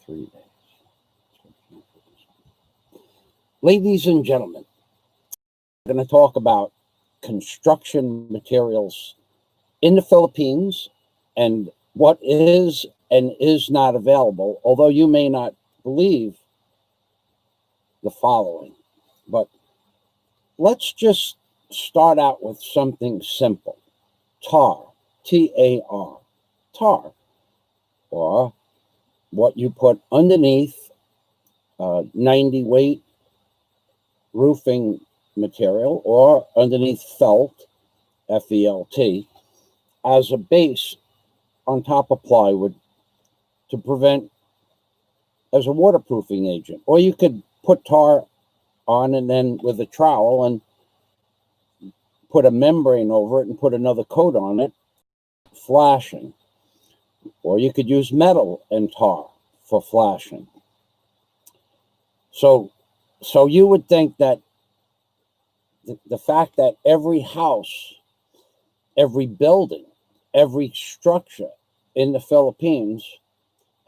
3 days. Ladies and gentlemen, we're going to talk about construction materials in the Philippines and what is and is not available, although you may not believe the following. But let's just start out with something simple. Tar, T-A-R, tar, or what you put underneath 90 weight roofing material or underneath felt, F-E-L-T, as a base on top of plywood to prevent, as a waterproofing agent. Or you could put tar on and then with a trowel and put a membrane over it and put another coat on it, flashing. Or you could use metal and tar for flashing. So you would think that the fact that every house, every building, every structure in the Philippines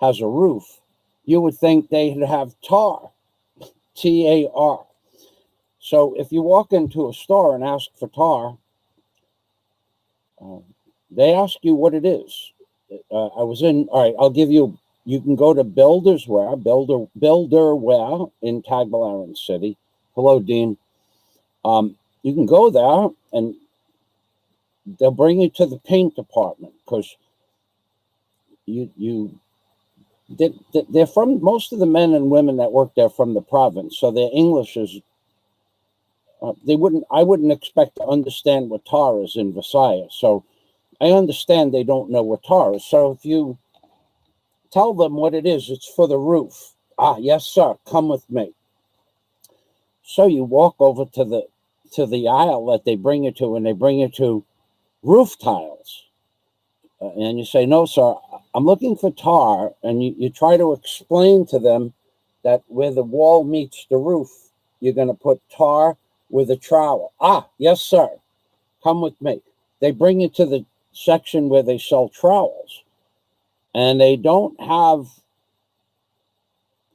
has a roof, you would think they'd have tar, T-A-R. So if you walk into a store and ask for tar, they ask you what it is. All right, I'll give you, you can go to Builderware in Tagbilaran City. Hello, Dean. You can go there and they'll bring you to the paint department because they're from, most of the men and women that work there from the province, so their English is, I wouldn't expect to understand what tar is in Visayas. So I understand they don't know what tar is. So if you tell them what it is, it's for the roof. Ah, yes, sir, come with me. So you walk over to the aisle that they bring you to, and they bring you to roof tiles. And you say, no, sir, I'm looking for tar. And you try to explain to them that where the wall meets the roof, you're going to put tar with a trowel. Ah, yes, sir, come with me. They bring you to the section where they sell trowels. And they don't have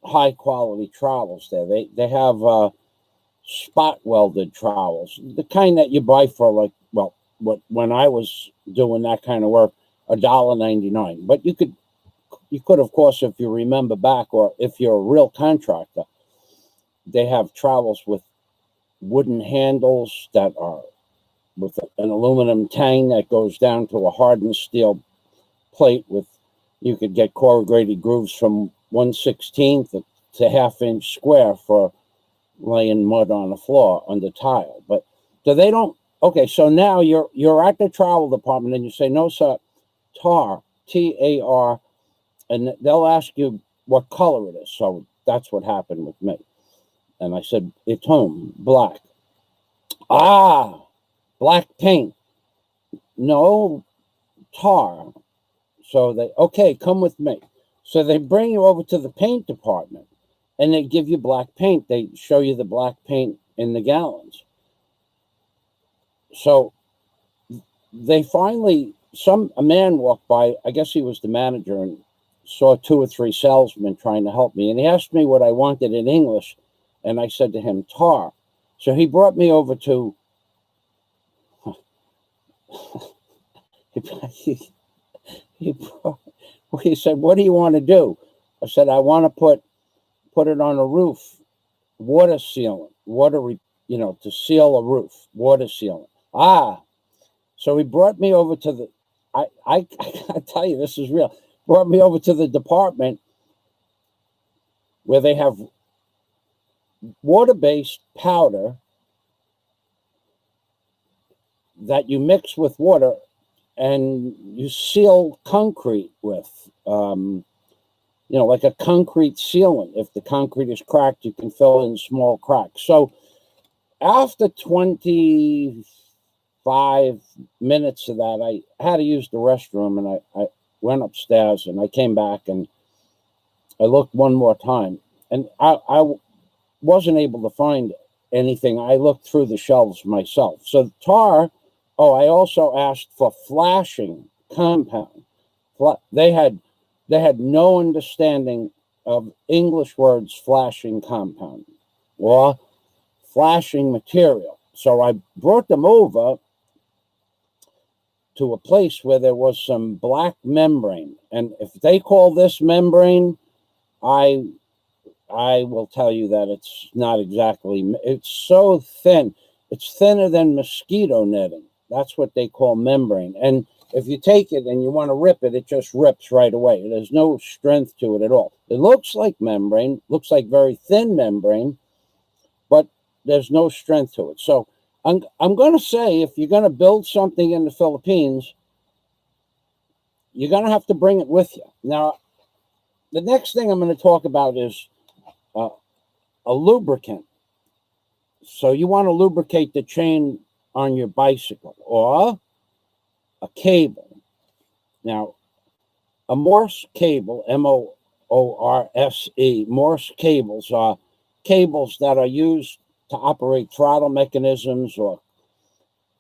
high quality trowels there. They have spot welded trowels, the kind that you buy for, like, well, when I was doing that kind of work, $1.99. But you could of course, if you remember back, or if you're a real contractor, they have trowels with wooden handles that are with an aluminum tang that goes down to a hardened steel plate with, you could get corrugated grooves from 1/16 to half-inch square for laying mud on the floor under tile. But so they don't. Okay, so now you're at the trowel department and you say, no, sir, tar, T-A-R, and they'll ask you what color it is. So that's what happened with me. And I said, it's home, black. Ah, black paint. No, tar. So they, okay, come with me. So they bring you over to the paint department and they give you black paint. They show you the black paint in the gallons. So they finally, a man walked by, I guess he was the manager, and saw 2 or 3 salesmen trying to help me. And he asked me what I wanted in English. And I said to him, tar. So he brought me over to, he said, what do you want to do? I said, I want to put it on a roof, water sealant, to seal a roof, water sealant. Ah, so he brought me over to the, I tell you, this is real. Brought me over to the department where they have water-based powder that you mix with water and you seal concrete with, like a concrete sealant. If the concrete is cracked, you can fill in small cracks. So after 25 minutes of that, I had to use the restroom, and I went upstairs and I came back and I looked one more time, and I wasn't able to find anything. I looked through the shelves myself. So tar, I also asked for flashing compound. They had no understanding of English words flashing compound or flashing material. So I brought them over to a place where there was some black membrane. And if they call this membrane, I will tell you that it's not exactly, it's so thin. It's thinner than mosquito netting. That's what they call membrane. And if you take it and you want to rip it, it just rips right away. There's no strength to it at all. It looks like membrane, looks like very thin membrane, but there's no strength to it. So I'm going to say, if you're going to build something in the Philippines, you're going to have to bring it with you. Now, the next thing I'm going to talk about is a lubricant. So you want to lubricate the chain on your bicycle or a cable. Now, a Morse cable, M-O-R-S-E, Morse cables are cables that are used to operate throttle mechanisms or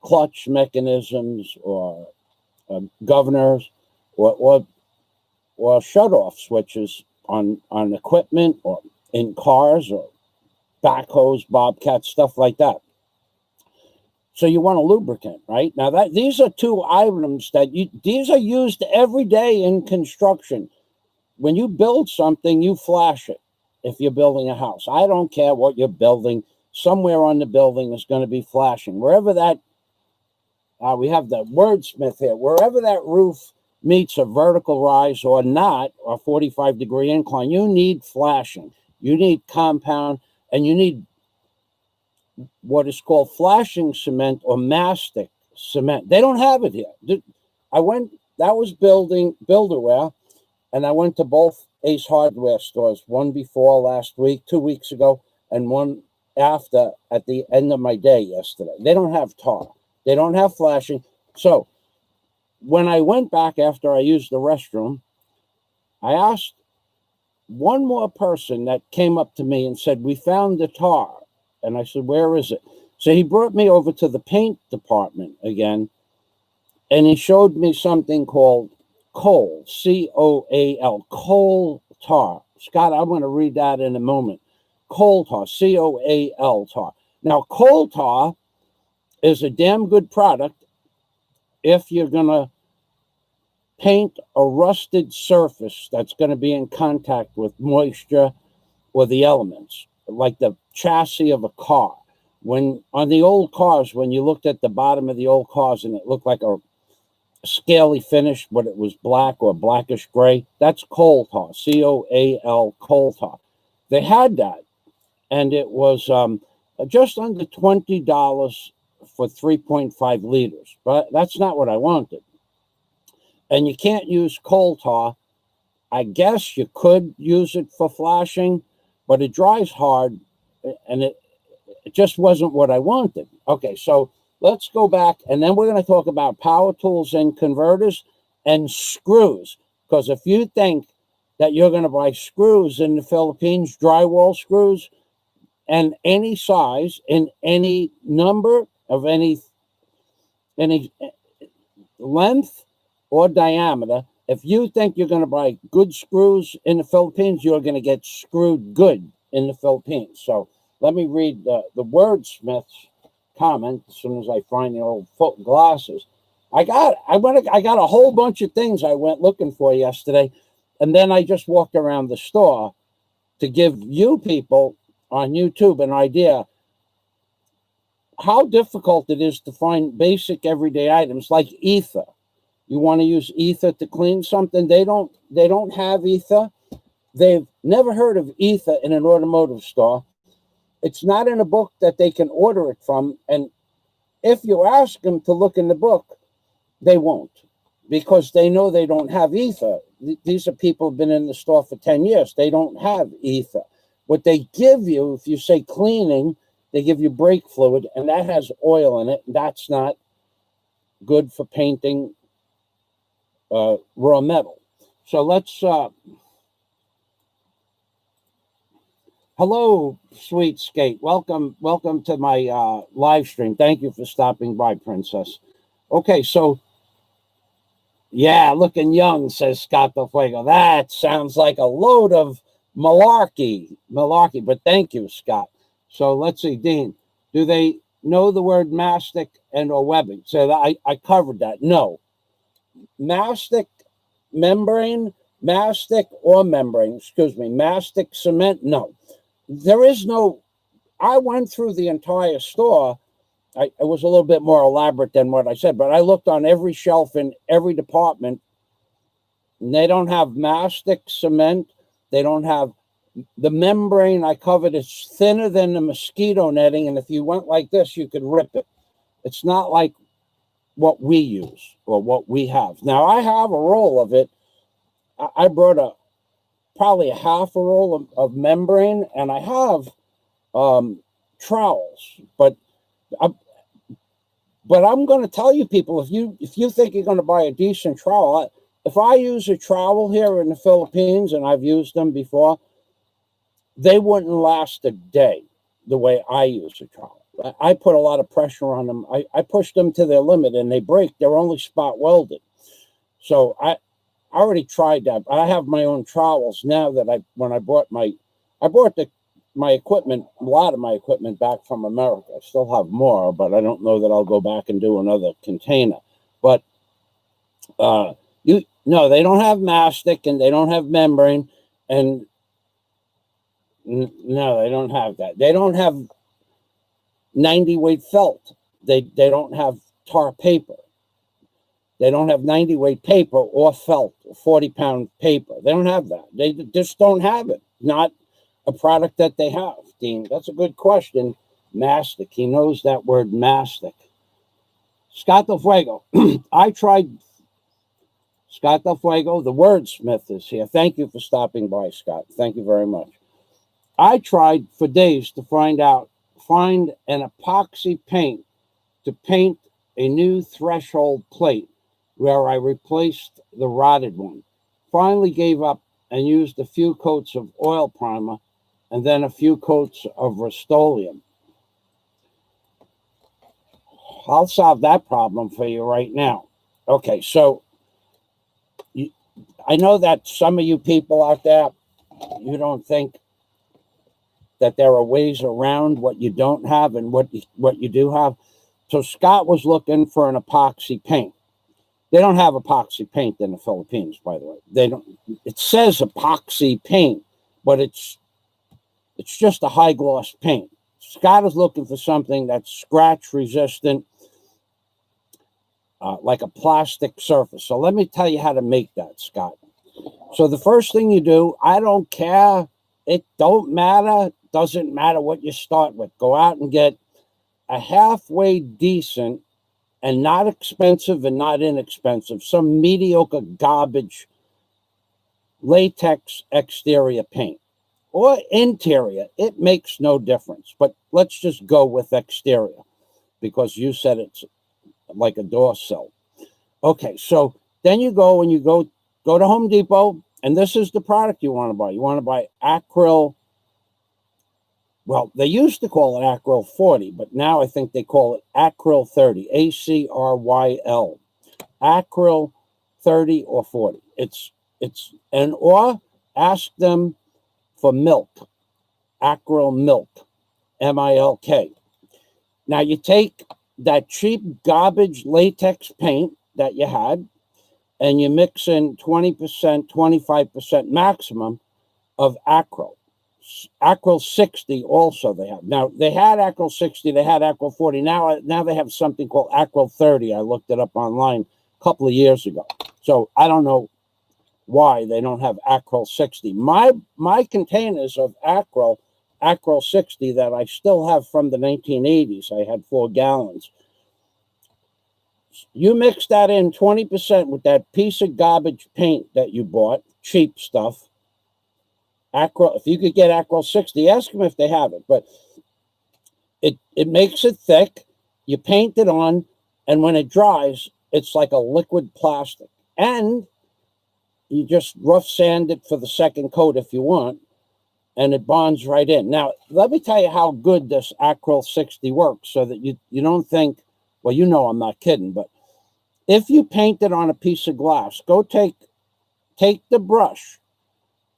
clutch mechanisms or governors or shut-off switches on equipment or in cars or backhoes, bobcats, stuff like that. So you want a lubricant, right? Now these are two items these are used every day in construction. When you build something, you flash it. If you're building a house, I don't care what you're building. Somewhere on the building is going to be flashing. Wherever that, we have the wordsmith here. Wherever that roof meets a vertical rise or not, or 45-degree incline, you need flashing. You need compound, and you need what is called flashing cement or mastic cement. They don't have it here. That was Builderware, and I went to both Ace Hardware stores, one before last week, 2 weeks ago, and one after at the end of my day yesterday. They don't have tar. They don't have flashing. So when I went back after I used the restroom, I asked one more person that came up to me and said, "We found the tar." And I said, "Where is it?" So he brought me over to the paint department again, and he showed me something called coal, C-O-A-L, coal tar. Scott, I'm going to read that in a moment. Coal tar, C-O-A-L tar. Now, coal tar is a damn good product if you're going to paint a rusted surface that's going to be in contact with moisture or the elements, like the chassis of a car. When on the old cars, when you looked at the bottom of the old cars and it looked like a scaly finish, but it was black or blackish gray, that's coal tar, C-O-A-L, coal tar. They had that, and it was just under $20 for 3.5 liters, but that's not what I wanted. And you can't use coal tar. I guess you could use it for flashing, but it dries hard, and it just wasn't what I wanted. Okay, so let's go back, and then we're going to talk about power tools and converters and screws. Because if you think that you're going to buy screws in the Philippines, drywall screws, and any size, in any number of any length or diameter, if you think you're going to buy good screws in the Philippines, you're going to get screwed good in the Philippines. So let me read the wordsmith's comment as soon as I find the old foot glasses. I got a whole bunch of things I went looking for yesterday, and then I just walked around the store to give you people on YouTube an idea how difficult it is to find basic everyday items like ether. You want to use ether to clean something? They don't have ether. They've never heard of ether in an automotive store. It's not in a book that they can order it from. And if you ask them to look in the book, they won't, because they know they don't have ether. These are people who've been in the store for 10 years. They don't have ether. What they give you, if you say cleaning, they give you brake fluid, and that has oil in it. That's not good for painting raw metal. So let's hello, sweet skate. Welcome to my live stream. Thank you for stopping by, Princess. Okay, so yeah, looking young, says Scott Del Fuego. That sounds like a load of Malarkey, malarkey. But thank you, Scott. So let's see, Dean. Do they know the word mastic and or webbing? So I covered that. No, mastic membrane, mastic or membrane. Excuse me, mastic cement. No, there is no. I went through the entire store. It was a little bit more elaborate than what I said, but I looked on every shelf in every department. And they don't have mastic cement. They don't have the membrane I covered is thinner than the mosquito netting, and if you went like this, you could rip it. It's not like what we use or what we have. Now, I have a roll of it. I brought probably a half a roll of membrane, and I have trowels. But I'm going to tell you, people, if you think you're going to buy a decent trowel, if I use a trowel here in the Philippines, and I've used them before, they wouldn't last a day the way I use a trowel. I put a lot of pressure on them. I push them to their limit and they break. They're only spot welded. So I already tried that. I have my own trowels now that when I bought my equipment, a lot of my equipment back from America. I still have more, but I don't know that I'll go back and do another container. But no, they don't have mastic and they don't have membrane, and no, they don't have that. They don't have 90 weight felt. They don't have tar paper. They don't have 90 weight paper or felt, 40-pound paper. They don't have that. They just don't have it. Not a product that they have, Dean. That's a good question. Mastic. He knows that word, mastic. Scott Del Fuego. I tried. Scott Del Fuego, the wordsmith, is here. Thank you for stopping by, Scott. Thank you very much. I tried for days to find an epoxy paint to paint a new threshold plate where I replaced the rotted one. Finally gave up and used a few coats of oil primer and then a few coats of Rust-Oleum. I'll solve that problem for you right now. Okay, so I know that some of you people out there, you don't think that there are ways around what you don't have and what you do have. So Scott was looking for an epoxy paint. They don't have epoxy paint in the Philippines, by the way. They don't. It says epoxy paint, but it's just a high gloss paint. Scott is looking for something that's scratch resistant, like a plastic surface. So let me tell you how to make that, Scott. So the first thing you do, I don't care. It don't matter. Doesn't matter what you start with. Go out and get a halfway decent and not expensive and not inexpensive, some mediocre garbage latex exterior paint or interior. It makes no difference. But let's just go with exterior because you said it's like a door sill. Okay, so then you go to Home Depot, and this is the product you want to buy. You want to buy acryl. Well, they used to call it acryl 40, but now I think they call it acryl 30, ACRYL, acryl 30 or 40. Or ask them for milk, acryl milk, MILK. Now you take that cheap garbage latex paint that you had, and you mix in 20%, 25% maximum of acryl. Acryl 60 also they have. Now, they had acryl 60, they had acryl 40. Now they have something called acryl 30. I looked it up online a couple of years ago. So I don't know why they don't have acryl 60. My containers of acryl 60 that I still have from the 1980s, I had 4 gallons. You mix that in 20% with that piece of garbage paint that you bought, cheap stuff. Acryl, if you could get acryl 60, ask them if they have it. But it makes it thick. You paint it on, and when it dries, it's like a liquid plastic. And you just rough sand it for the second coat if you want, and it bonds right in. Now, let me tell you how good this acryl 60 works so that you don't think, well, you know I'm not kidding, but if you paint it on a piece of glass, go take the brush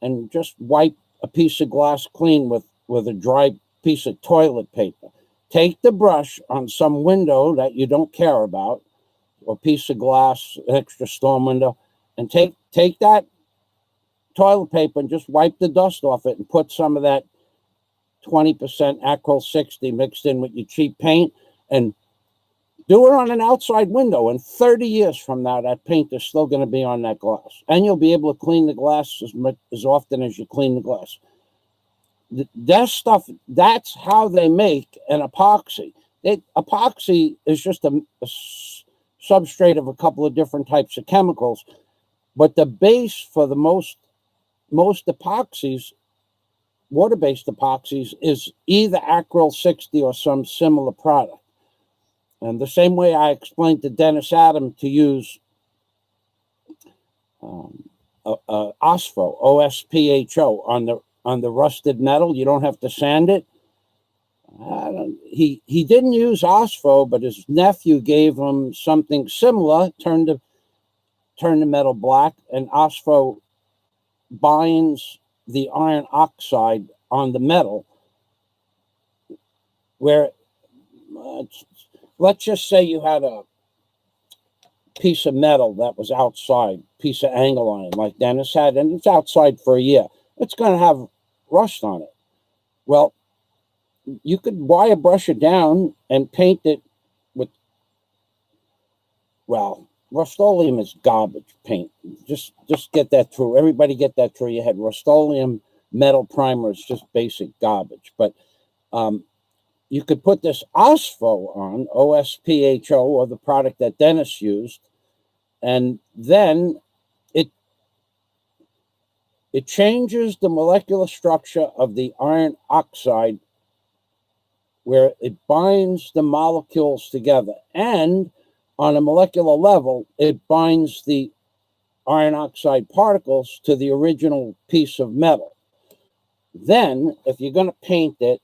and just wipe a piece of glass clean with a dry piece of toilet paper. Take the brush on some window that you don't care about, or piece of glass, an extra storm window, and take that toilet paper and just wipe the dust off it and put some of that 20% Acryl 60 mixed in with your cheap paint and do it on an outside window. And 30 years from now, that paint is still going to be on that glass. And you'll be able to clean the glass as often as you clean the glass. That stuff, that's how they make an epoxy. Epoxy is just a substrate of a couple of different types of chemicals. But the base for the most epoxies, water-based epoxies, is either Acryl 60 or some similar product. And the same way I explained to Dennis Adam to use OSPHO, OSPHO on the rusted metal. You don't have to sand it. He didn't use OSPHO, but his nephew gave him something similar, turned the metal black, and OSPHO binds the iron oxide on the metal where, let's just say you had a piece of metal that was outside, piece of angle iron like Dennis had, and it's outside for a year. It's going to have rust on it. Well, you could wire brush it down and paint it with, well, Rust-Oleum is garbage paint. Just get that through. Everybody get that through your head. Rust-Oleum metal primer is just basic garbage. But you could put this OSPHO on, OSPHO, or the product that Dennis used, and then it changes the molecular structure of the iron oxide where it binds the molecules together. And on a molecular level, it binds the iron oxide particles to the original piece of metal. Then, if you're going to paint it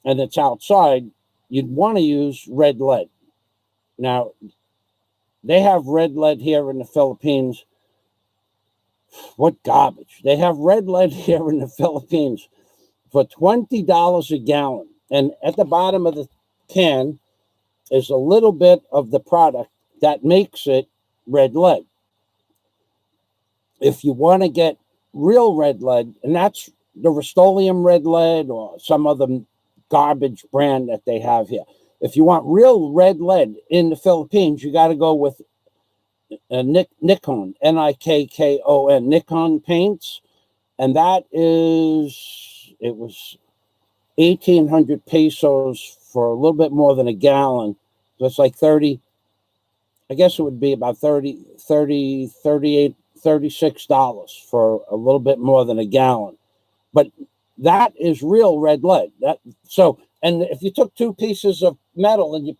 and it's outside, you'd want to use red lead. Now, they have red lead here in the Philippines. What garbage. They have red lead here in the Philippines for $20 a gallon. And at the bottom of the can is a little bit of the product that makes it red lead. If you want to get real red lead, and that's the Rust-Oleum red lead or some other garbage brand that they have here. If you want real red lead in the Philippines, you got to go with Nikon, Nikkon, Nikon paints. And that it was 1,800 pesos for a little bit more than a gallon. So it's like 30, I guess it would be about $36 for a little bit more than a gallon. But that is real red lead. And if you took two pieces of metal and you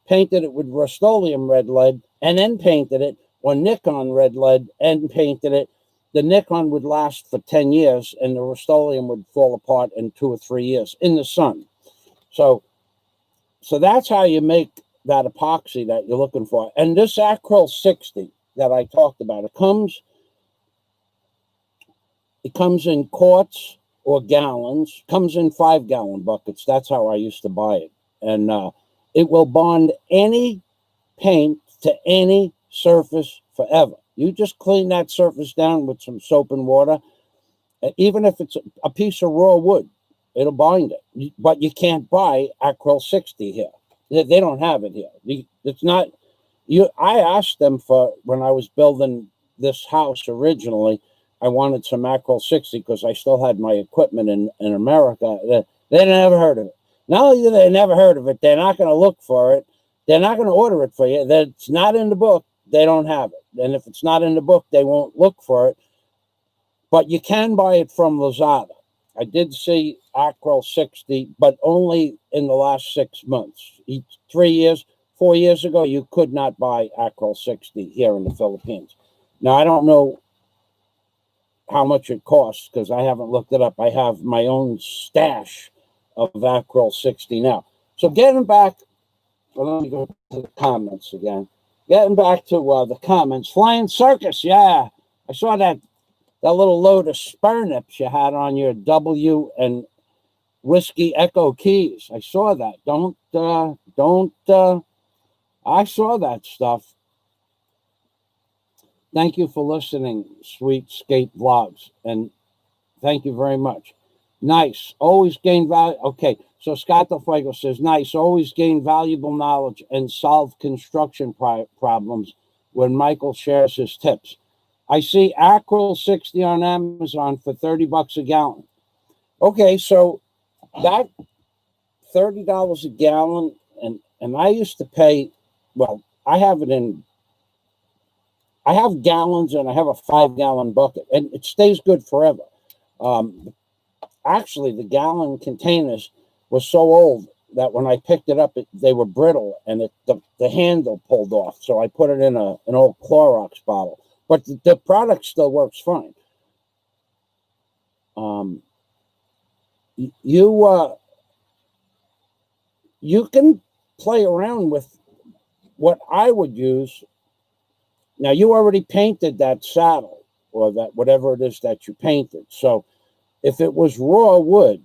painted it with Rust-Oleum red lead and then painted it, or Nikon red lead and painted it, the Nikon would last for 10 years and the Rust-Oleum would fall apart in 2 or 3 years in the sun. So that's how you make that epoxy that you're looking for. And this Acryl 60 that I talked about, it comes in quarts or gallons, comes in 5-gallon buckets. That's how I used to buy it. And it will bond any paint to any surface forever. You just clean that surface down with some soap and water. Even if it's a piece of raw wood, it'll bind it. But you can't buy Acryl 60 here. They don't have it here. It's not. I asked them for, when I was building this house originally, I wanted some Acryl 60 because I still had my equipment in America. They never heard of it. Not only they never heard of it, they're not going to look for it. They're not going to order it for you. That's not in the book. They don't have it. And if it's not in the book, they won't look for it. But you can buy it from Lazada. I did see Acryl 60, but only in the last 6 months. 3 years, 4 years ago, you could not buy Acryl 60 here in the Philippines. Now, I don't know how much it costs because I haven't looked it up. I have my own stash of Acryl 60 now. So getting back, well, let me go to the comments again. Getting back to the comments. Flying Circus, yeah. I saw that that little load of spur nips you had on your W and Whiskey Echo keys. I saw that. I saw that stuff. Thank you for listening, Sweet Skate Vlogs, and thank you very much. Nice. Always gain value. Okay, so Scott the Fuego says, nice. Always gain valuable knowledge and solve construction problems when Michael shares his tips. I see Acryl 60 on Amazon for $30 a gallon. Okay, so that $30 a gallon, and I used to pay, well, I have gallons and I have a 5-gallon bucket, and it stays good forever. Actually, the gallon containers were so old that when I picked it up, they were brittle, and the handle pulled off. So I put it in an old Clorox bottle. But the product still works fine. You can play around with what I would use. Now, you already painted that saddle or that whatever it is that you painted. So if it was raw wood,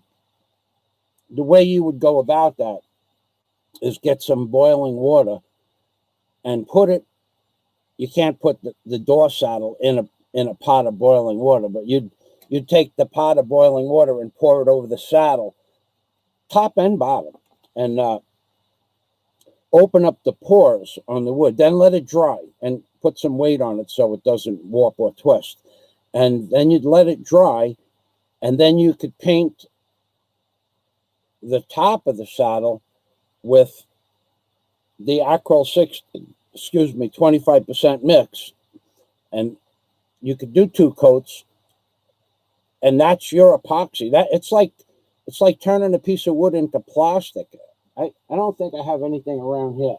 the way you would go about that is get some boiling water and put it. You can't put the door saddle in a pot of boiling water, but you'd take the pot of boiling water and pour it over the saddle, top and bottom, and open up the pores on the wood. Then let it dry and put some weight on it so it doesn't warp or twist. And then you'd let it dry, and then you could paint the top of the saddle with the Acryl 25% mix, and you could do 2 coats, and that's your epoxy. That it's like turning a piece of wood into plastic. I don't think I have anything around here.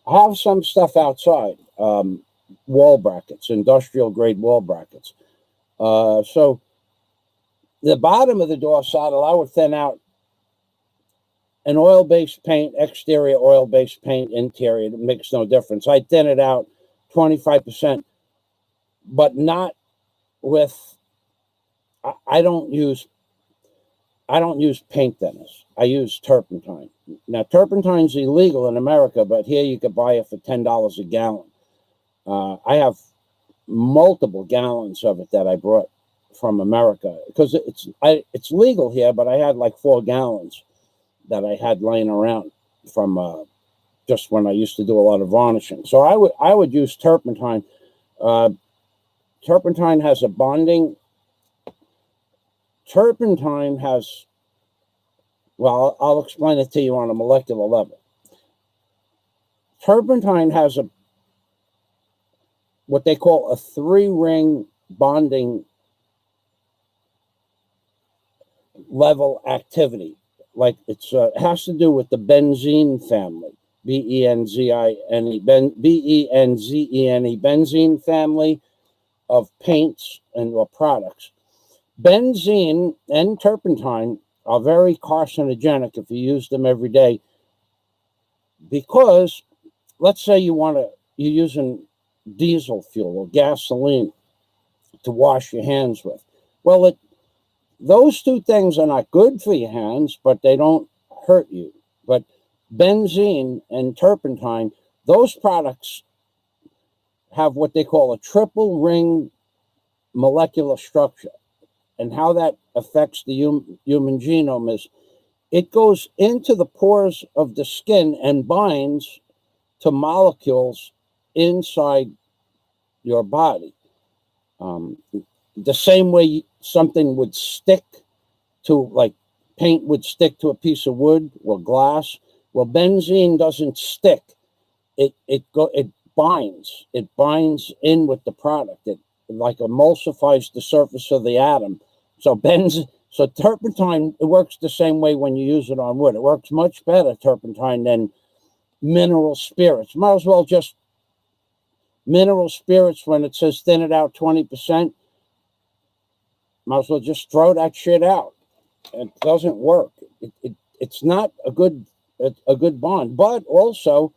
I have some stuff outside, wall brackets, industrial grade wall brackets. So the bottom of the door saddle, I would thin out an oil-based paint, exterior oil-based paint, interior, it makes no difference. I thin it out 25%, but not with, I don't use paint thinners. I use turpentine. Now, turpentine's illegal in America, but here you could buy it for $10 a gallon. I have multiple gallons of it that I brought from America because it's legal here, but I had like 4 gallons that I had laying around from just when I used to do a lot of varnishing. So I would use turpentine. Turpentine has a bonding. Turpentine has, well, I'll explain it to you on a molecular level. Turpentine has what they call a 3-ring bonding level activity. Like it has to do with the benzene family, B-E-N-Z-E-N-E, benzene family of paints or products. Benzene and turpentine are very carcinogenic if you use them every day, because let's say you're using diesel fuel or gasoline to wash your hands with. Well, those 2 things are not good for your hands, but they don't hurt you. But benzene and turpentine, those products have what they call a 3-ring molecular structure. And how that affects the human genome is it goes into the pores of the skin and binds to molecules inside your body. The same way something would stick to, like paint would stick to a piece of wood or glass. Well, benzene doesn't stick. It binds. It binds in with the product. It like emulsifies the surface of the atom. So turpentine, it works the same way when you use it on wood. It works much better, turpentine, than mineral spirits. Might as well just mineral spirits, when it says thin it out 20%, might as well just throw that shit out. It doesn't work. It's not a good bond. But also,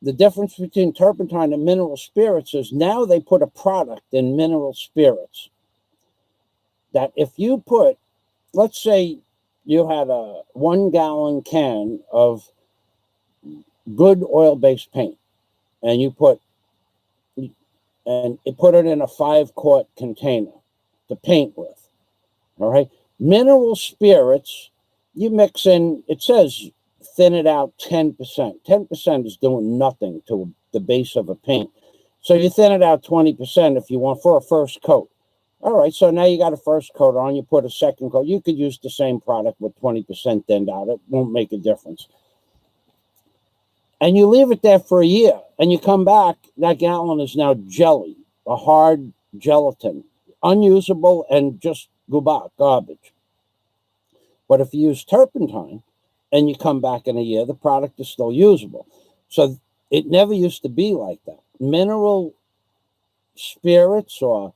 the difference between turpentine and mineral spirits is now they put a product in mineral spirits that if you put, let's say you had a 1 gallon can of good oil-based paint, and you put it in a 5-quart container to paint with. All right, mineral spirits, you mix in. It says thin it out 10%. 10% is doing nothing to the base of a paint, so you thin it out 20% if you want for a first coat. All right, so now you got a first coat on. You put a second coat. You could use the same product with 20% thinned out. It won't make a difference. And you leave it there for a year, and you come back, that gallon is now jelly, a hard gelatin, unusable and just garbage. But if you use turpentine and you come back in a year, the product is still usable. So it never used to be like that. Mineral spirits or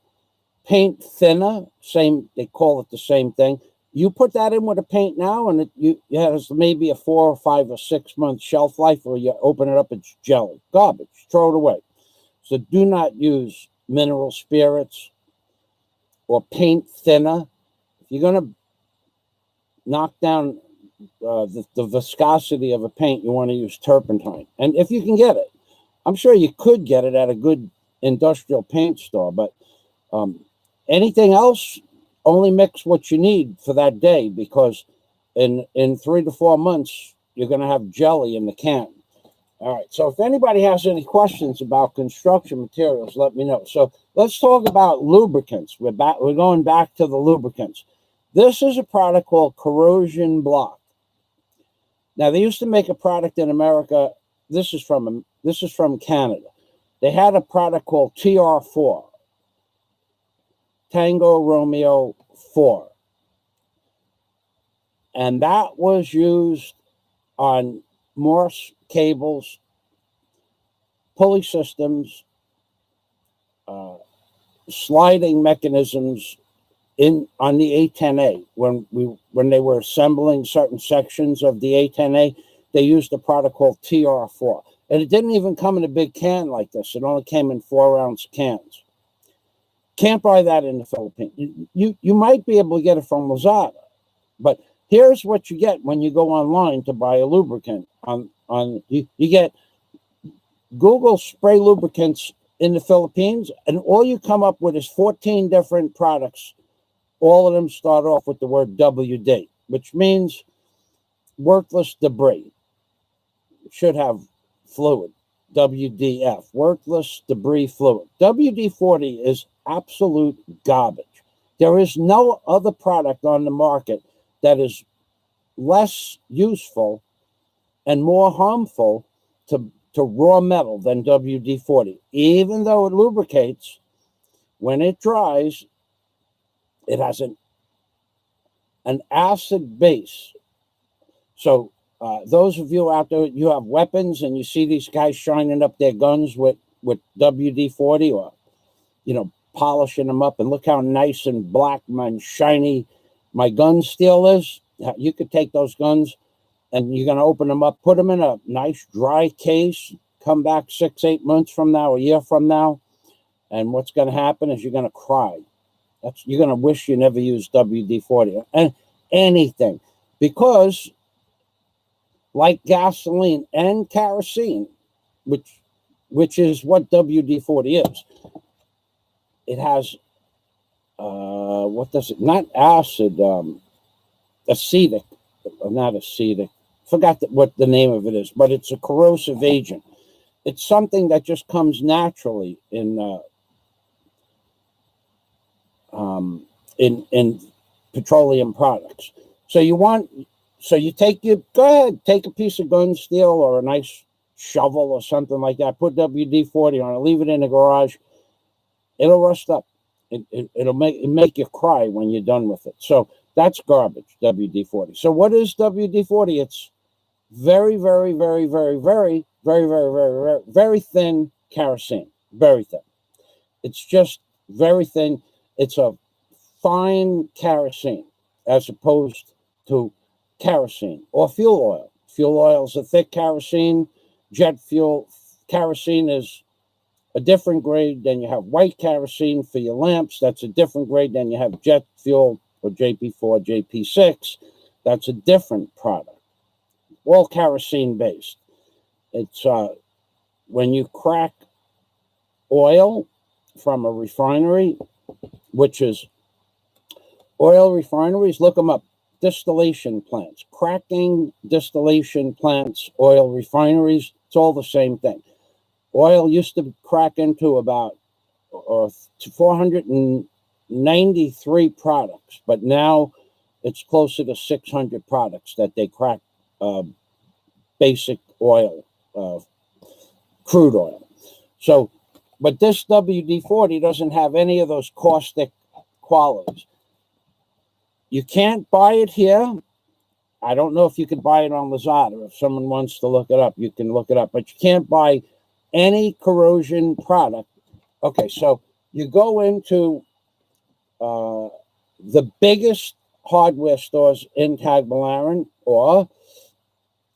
paint thinner, they call it the same thing. You put that in with a paint now, and it has maybe a 4 or 5 or 6 month shelf life, or you open it up, it's jelly, garbage, throw it away. So do not use mineral spirits or paint thinner. If you're going to knock down the viscosity of a paint, you want to use turpentine. And if you can get it, I'm sure you could get it at a good industrial paint store, but anything else, only mix what you need for that day, because in 3 to 4 months, you're going to have jelly in the can. All right, so if anybody has any questions about construction materials, let me know. So let's talk about lubricants. We're going back to the lubricants. This is a product called Corrosion Block. Now, they used to make a product in America. This is from Canada. They had a product called TR4. Tango Romeo 4. And that was used on Morse cables, pulley systems, sliding mechanisms on the A10A. When they were assembling certain sections of the A10A, they used a product called TR4. And it didn't even come in a big can like this. It only came in 4-ounce cans. Can't buy that in the Philippines. You might be able to get it from Lazada, but here's what you get when you go online to buy a lubricant. You get Google spray lubricants in the Philippines, and all you come up with is 14 different products. All of them start off with the word WD, which means worthless debris. It should have fluid. WDF, worthless debris fluid. WD-40 is absolute garbage. There is no other product on the market that is less useful and more harmful to raw metal than WD-40. Even though it lubricates, when it dries, it has an acid base. So those of you out there, you have weapons and you see these guys shining up their guns with WD-40, or polishing them up, and look how nice and black and shiny my gun steel is. You could take those guns and you're going to open them up, put them in a nice dry case, come back 6-8 months from now, a year from now, and what's going to happen is you're going to cry. You're going to wish you never used WD-40 and anything, because like gasoline and kerosene, which is what WD-40 is, it has not acid, acetic, not acetic. Forgot what the name of it is, but it's a corrosive agent. It's something that just comes naturally in petroleum products. So you go ahead, take a piece of gun steel or a nice shovel or something like that, put WD-40 on it, leave it in the garage. It'll rust up. It'll make you cry when you're done with it. So that's garbage, WD-40. So what is WD-40? It's very, very, very, very, very, very, very, very, very, very thin kerosene. Very thin. It's just very thin. It's a fine kerosene as opposed to kerosene or fuel oil. Fuel oil is a thick kerosene. Jet fuel, kerosene is a different grade. Then you have white kerosene for your lamps. That's a different grade. Then you have jet fuel or JP4, JP6. That's a different product. All kerosene based. It's when you crack oil from a refinery, which is oil refineries, look them up. Distillation plants, cracking distillation plants, oil refineries, it's all the same thing. Oil used to crack into about 493 products, but now it's closer to 600 products that they crack basic oil, crude oil. So, but this WD-40 doesn't have any of those caustic qualities. You can't buy it here. I don't know if you could buy it on Lazada. If someone wants to look it up, you can look it up. But you can't buy any corrosion product. Okay, so you go into the biggest hardware stores in Tagbilaran or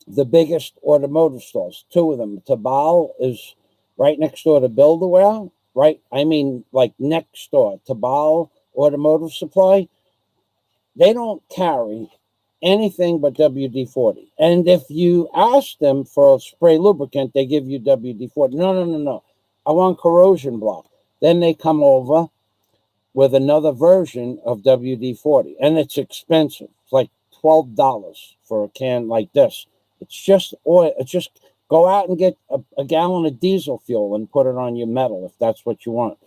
the biggest automotive stores, two of them. Tabal is right next door to Build-A-Wear, right? I mean, like next door. Tabal Automotive Supply. They don't carry anything but WD-40. And if you ask them for spray lubricant, they give you WD-40. No. I want corrosion block. Then they come over with another version of WD-40. And it's expensive. It's like $12 for a can like this. It's just oil. It's just go out and get a gallon of diesel fuel and put it on your metal if that's what you want.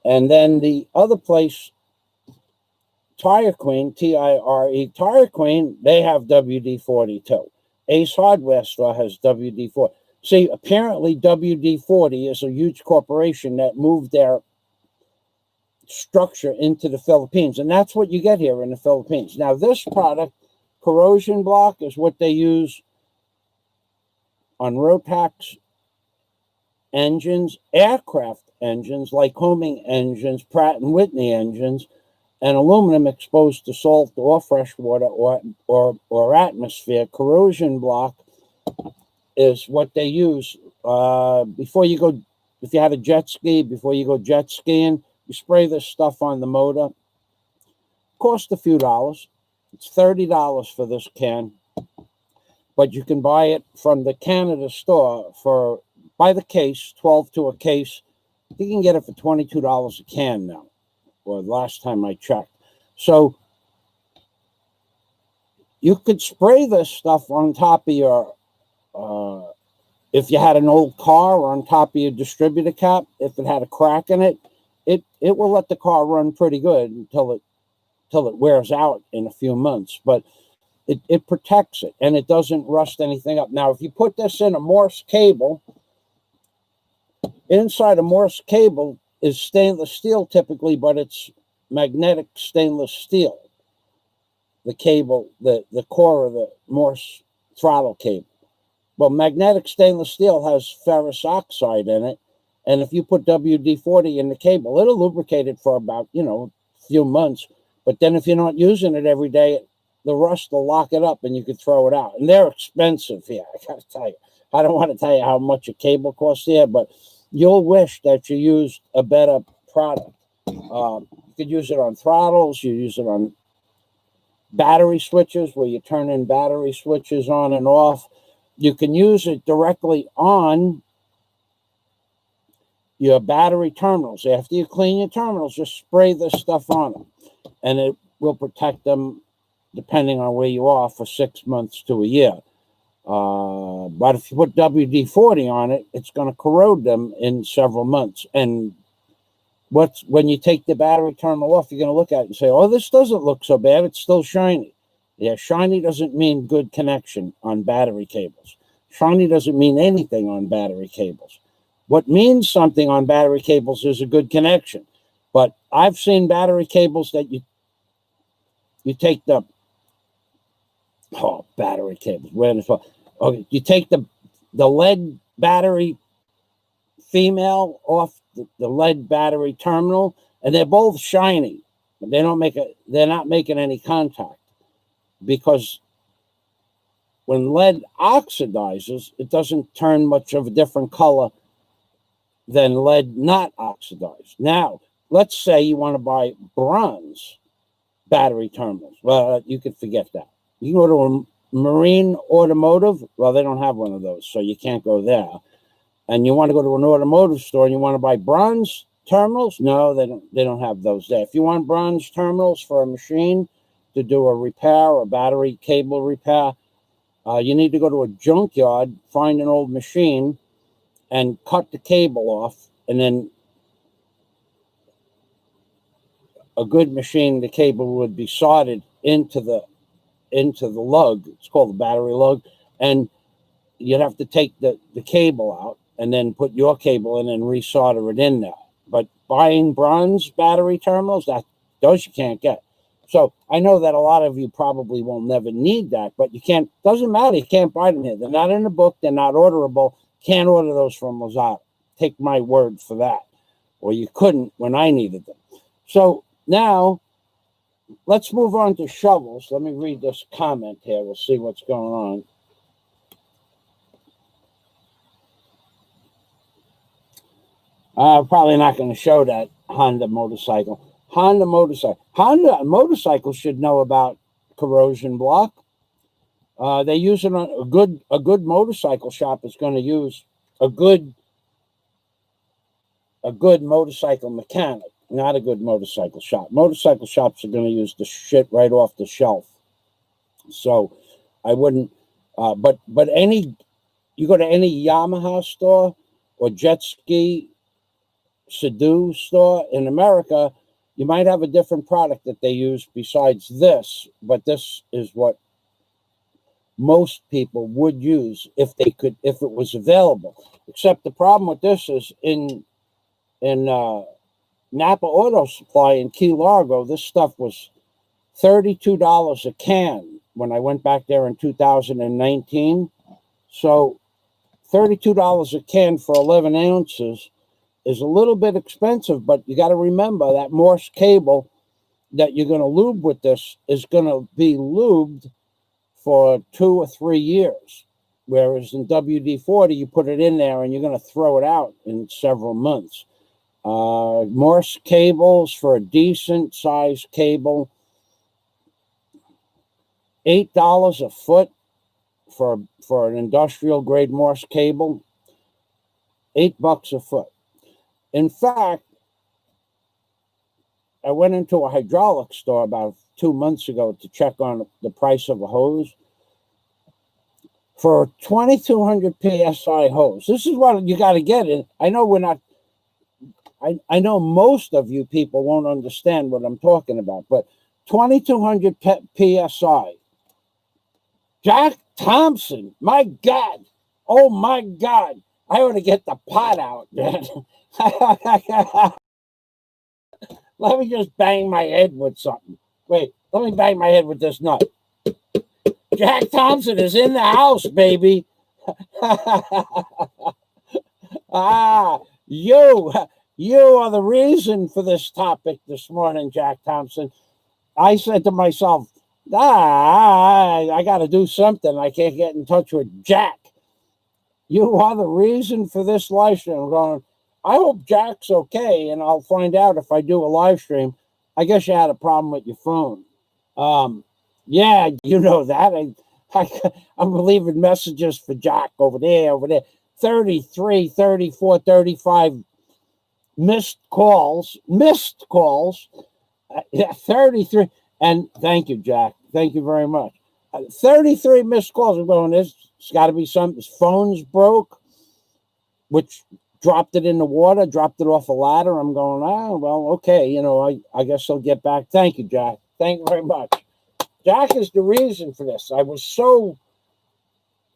And then the other place, Tire Queen, Tire, Tire Queen, they have WD-40 too. Ace Hardware Store has WD-40. See, apparently WD-40 is a huge corporation that moved their structure into the Philippines, and that's what you get here in the Philippines. Now, this product, corrosion block, is what they use on Rotax engines, aircraft engines, Lycoming engines, Pratt & Whitney engines, and aluminum exposed to salt or fresh water or atmosphere. Corrosion block is what they use before you go. If you have a jet ski, before you go jet skiing, you spray this stuff on the motor. Cost a few dollars. It's $30 for this can, but you can buy it from the Canada store for by the case, 12 to a case. You can get it for $22 a can now, or last time I checked. So you could spray this stuff on top of your, if you had an old car, or on top of your distributor cap. If it had a crack in it, it will let the car run pretty good until it wears out in a few months. But it protects it, and it doesn't rust anything up. Now, if you put this in a Morse cable, inside a Morse cable is stainless steel typically, but it's magnetic stainless steel. The cable, the core of the Morse throttle cable. Well, magnetic stainless steel has ferrous oxide in it, and if you put WD-40 in the cable, it'll lubricate it for about, a few months. But then if you're not using it every day, the rust will lock it up and you could throw it out. And they're expensive here, I got to tell you. I don't want to tell you how much a cable costs here, but you'll wish that you used a better product. You could use it on throttles. You use it on battery switches where you turn in battery switches on and off. You can use it directly on your battery terminals. After you clean your terminals, just spray this stuff on them, and it will protect them depending on where you are for 6 months to a year. But if you put WD-40 on it, it's going to corrode them in several months. And when you take the battery terminal off, you're going to look at it and say, oh, this doesn't look so bad. It's still shiny. Yeah, shiny doesn't mean good connection on battery cables. Shiny doesn't mean anything on battery cables. What means something on battery cables is a good connection. But I've seen battery cables that you take the battery cables. Where the fuck? Okay, you take the lead battery female off the lead battery terminal, and they're both shiny. They're not making any contact because when lead oxidizes, it doesn't turn much of a different color than lead not oxidized. Now, let's say you want to buy bronze battery terminals. Well, you could forget that. You go to a marine automotive, well, they don't have one of those, so you can't go there. And you want to go to an automotive store and you want to buy bronze terminals? No, they don't have those there. If you want bronze terminals for a machine to do a repair, a battery cable repair, you need to go to a junkyard, find an old machine, and cut the cable off, and then a good machine, the cable would be soldered into the lug. It's called the battery lug, and you'd have to take the cable out and then put your cable in and resolder it in there. But buying bronze battery terminals, those you can't get. So I know that a lot of you probably will never need that, but you can't. Doesn't matter. You can't buy them here. They're not in the book. They're not orderable. Can't order those from Lazada. Take my word for that. Or you couldn't when I needed them. So now let's move on to shovels. Let me read this comment here. We'll see what's going on. Probably not going to show that Honda motorcycle. Honda motorcycles should know about corrosion block. They use it on a good motorcycle shop is going to use a good motorcycle mechanic, not a good motorcycle shop. Motorcycle shops are going to use the shit right off the shelf. So I wouldn't. But you go to any Yamaha store or jet ski Sea-Doo store in America, you might have a different product that they use besides this, but this is what most people would use if it was available. Except the problem with this is in Napa Auto Supply in Key Largo, this stuff was $32 a can when I went back there in 2019. So $32 a can for 11 ounces is a little bit expensive, but you got to remember that Morse cable that you're going to lube with this is going to be lubed for 2 or 3 years. Whereas in WD-40, you put it in there and you're going to throw it out in several months. Morse cables for a decent size cable, $8 a foot for an industrial grade Morse cable, $8 a foot. In fact, I went into a hydraulic store about 2 months ago to check on the price of a hose. For a 2200 PSI hose, this is what you got to get in. I know we're not, I know most of you people won't understand what I'm talking about, but 2200 PSI. Jack Thompson, my God. Oh my God. I ought to get the pot out, man. Let me just bang my head with something. Wait, let me bang my head with this nut. Jack Thompson is in the house, baby. You are the reason for this topic this morning, Jack Thompson. I said to myself, I got to do something. I can't get in touch with Jack. You are the reason for this live stream. I'm going, I hope Jack's okay, and I'll find out if I do a live stream. I guess you had a problem with your phone. Yeah, you know that. I'm leaving messages for Jack over there. 33, 34, 35 missed calls. Yeah, 33. And thank you, Jack. Thank you very much. 33 missed calls. I'm going, it's got to be something. His phone's broke, which dropped it in the water, dropped it off a ladder. I'm going, well, okay. You know, I guess I'll get back. Thank you, Jack. Thank you very much. Jack is the reason for this. I was so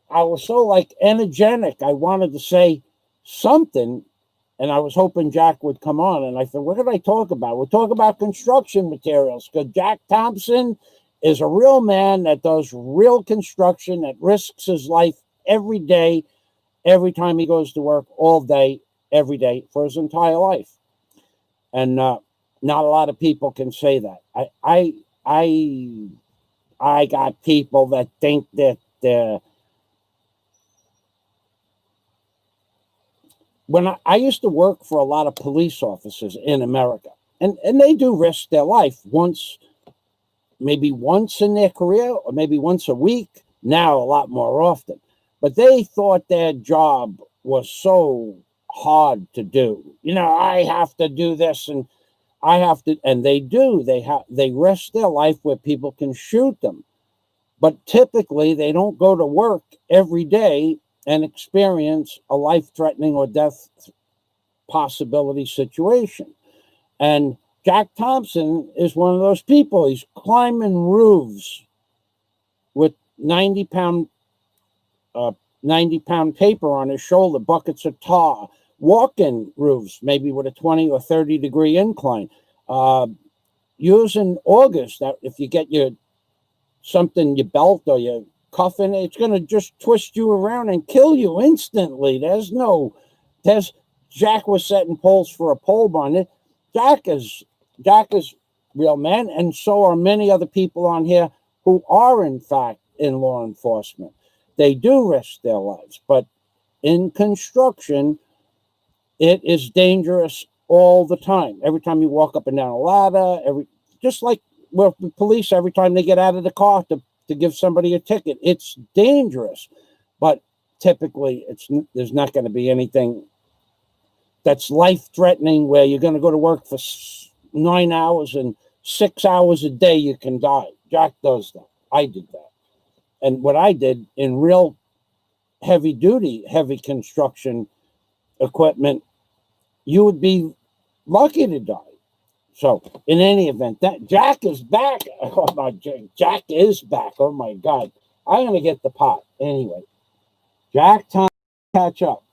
like energetic. I wanted to say something, and I was hoping Jack would come on. And I thought, what did I talk about? We'll talk about construction materials, because Jack Thompson is a real man that does real construction, that risks his life every day, every time he goes to work, all day, every day, for his entire life. And not a lot of people can say that. I got people that think that when I used to work for a lot of police officers in America, and they do risk their life maybe once in their career, or maybe once a week, now a lot more often. But they thought their job was so hard to do. I have to do this, and I have to, and they do. They risk their life where people can shoot them. But typically, they don't go to work every day and experience a life-threatening or death possibility situation. And Jack Thompson is one of those people. He's climbing roofs with 90-pound paper on his shoulder, buckets of tar, walking roofs, maybe with a 20 or 30-degree incline, using augers that if you get your belt or your cuff in it, it's going to just twist you around and kill you instantly. Jack was setting poles for a pole barn. Jack is real man, and so are many other people on here who are in fact in law enforcement. They do risk their lives, but in construction, it is dangerous all the time. Every time you walk up and down a ladder, just like with the police, every time they get out of the car to give somebody a ticket, it's dangerous. But typically, there's not going to be anything that's life-threatening where you're going to go to work for 9 hours and 6 hours a day you can die. Jack does that. I did that. And what I did in real heavy construction equipment, you would be lucky to die. So in any event, that Jack is back. Oh my, Jack is back. Oh my God. I'm going to get the pot. Anyway, Jack Thompson, catch up.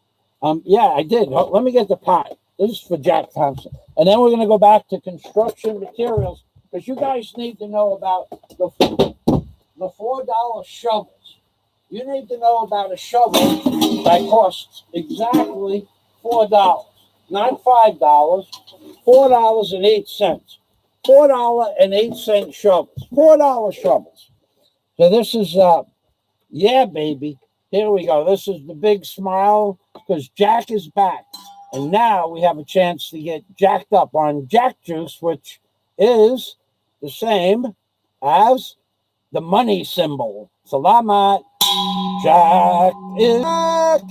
Yeah, I did. Let me get the pot. This is for Jack Thompson. And then we're going to go back to construction materials, because you guys need to know about the $4 shovels. You need to know about a shovel that costs exactly $4, not $5, $4.08. $4.08 shovels. $4 shovels. So this is, yeah, baby. Here we go. This is the big smile, because Jack is back. And now we have a chance to get jacked up on Jack Juice, which is the same as the money symbol. Salamat. Jack is back.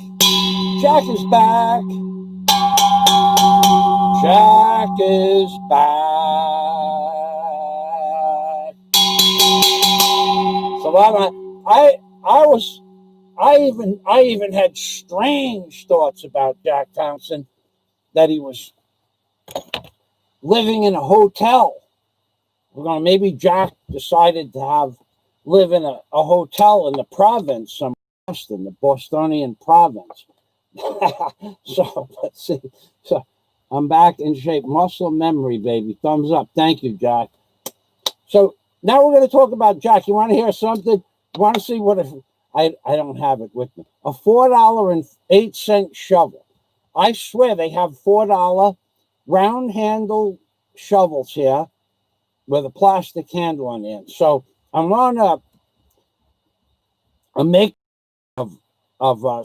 Jack is back. Jack is back. Salamat. I even had strange thoughts about Jack Thompson, that he was living in a hotel. Maybe Jack decided to live in a hotel in the province, some Boston, the Bostonian province. So let's see. So I'm back in shape. Muscle memory, baby. Thumbs up. Thank you, Jack. So now we're going to talk about Jack. You want to hear something? You want to see what if I don't have it with me? A $4.08 shovel. I swear they have $4 round handle shovels here with a plastic handle on the end. So I'm on a make of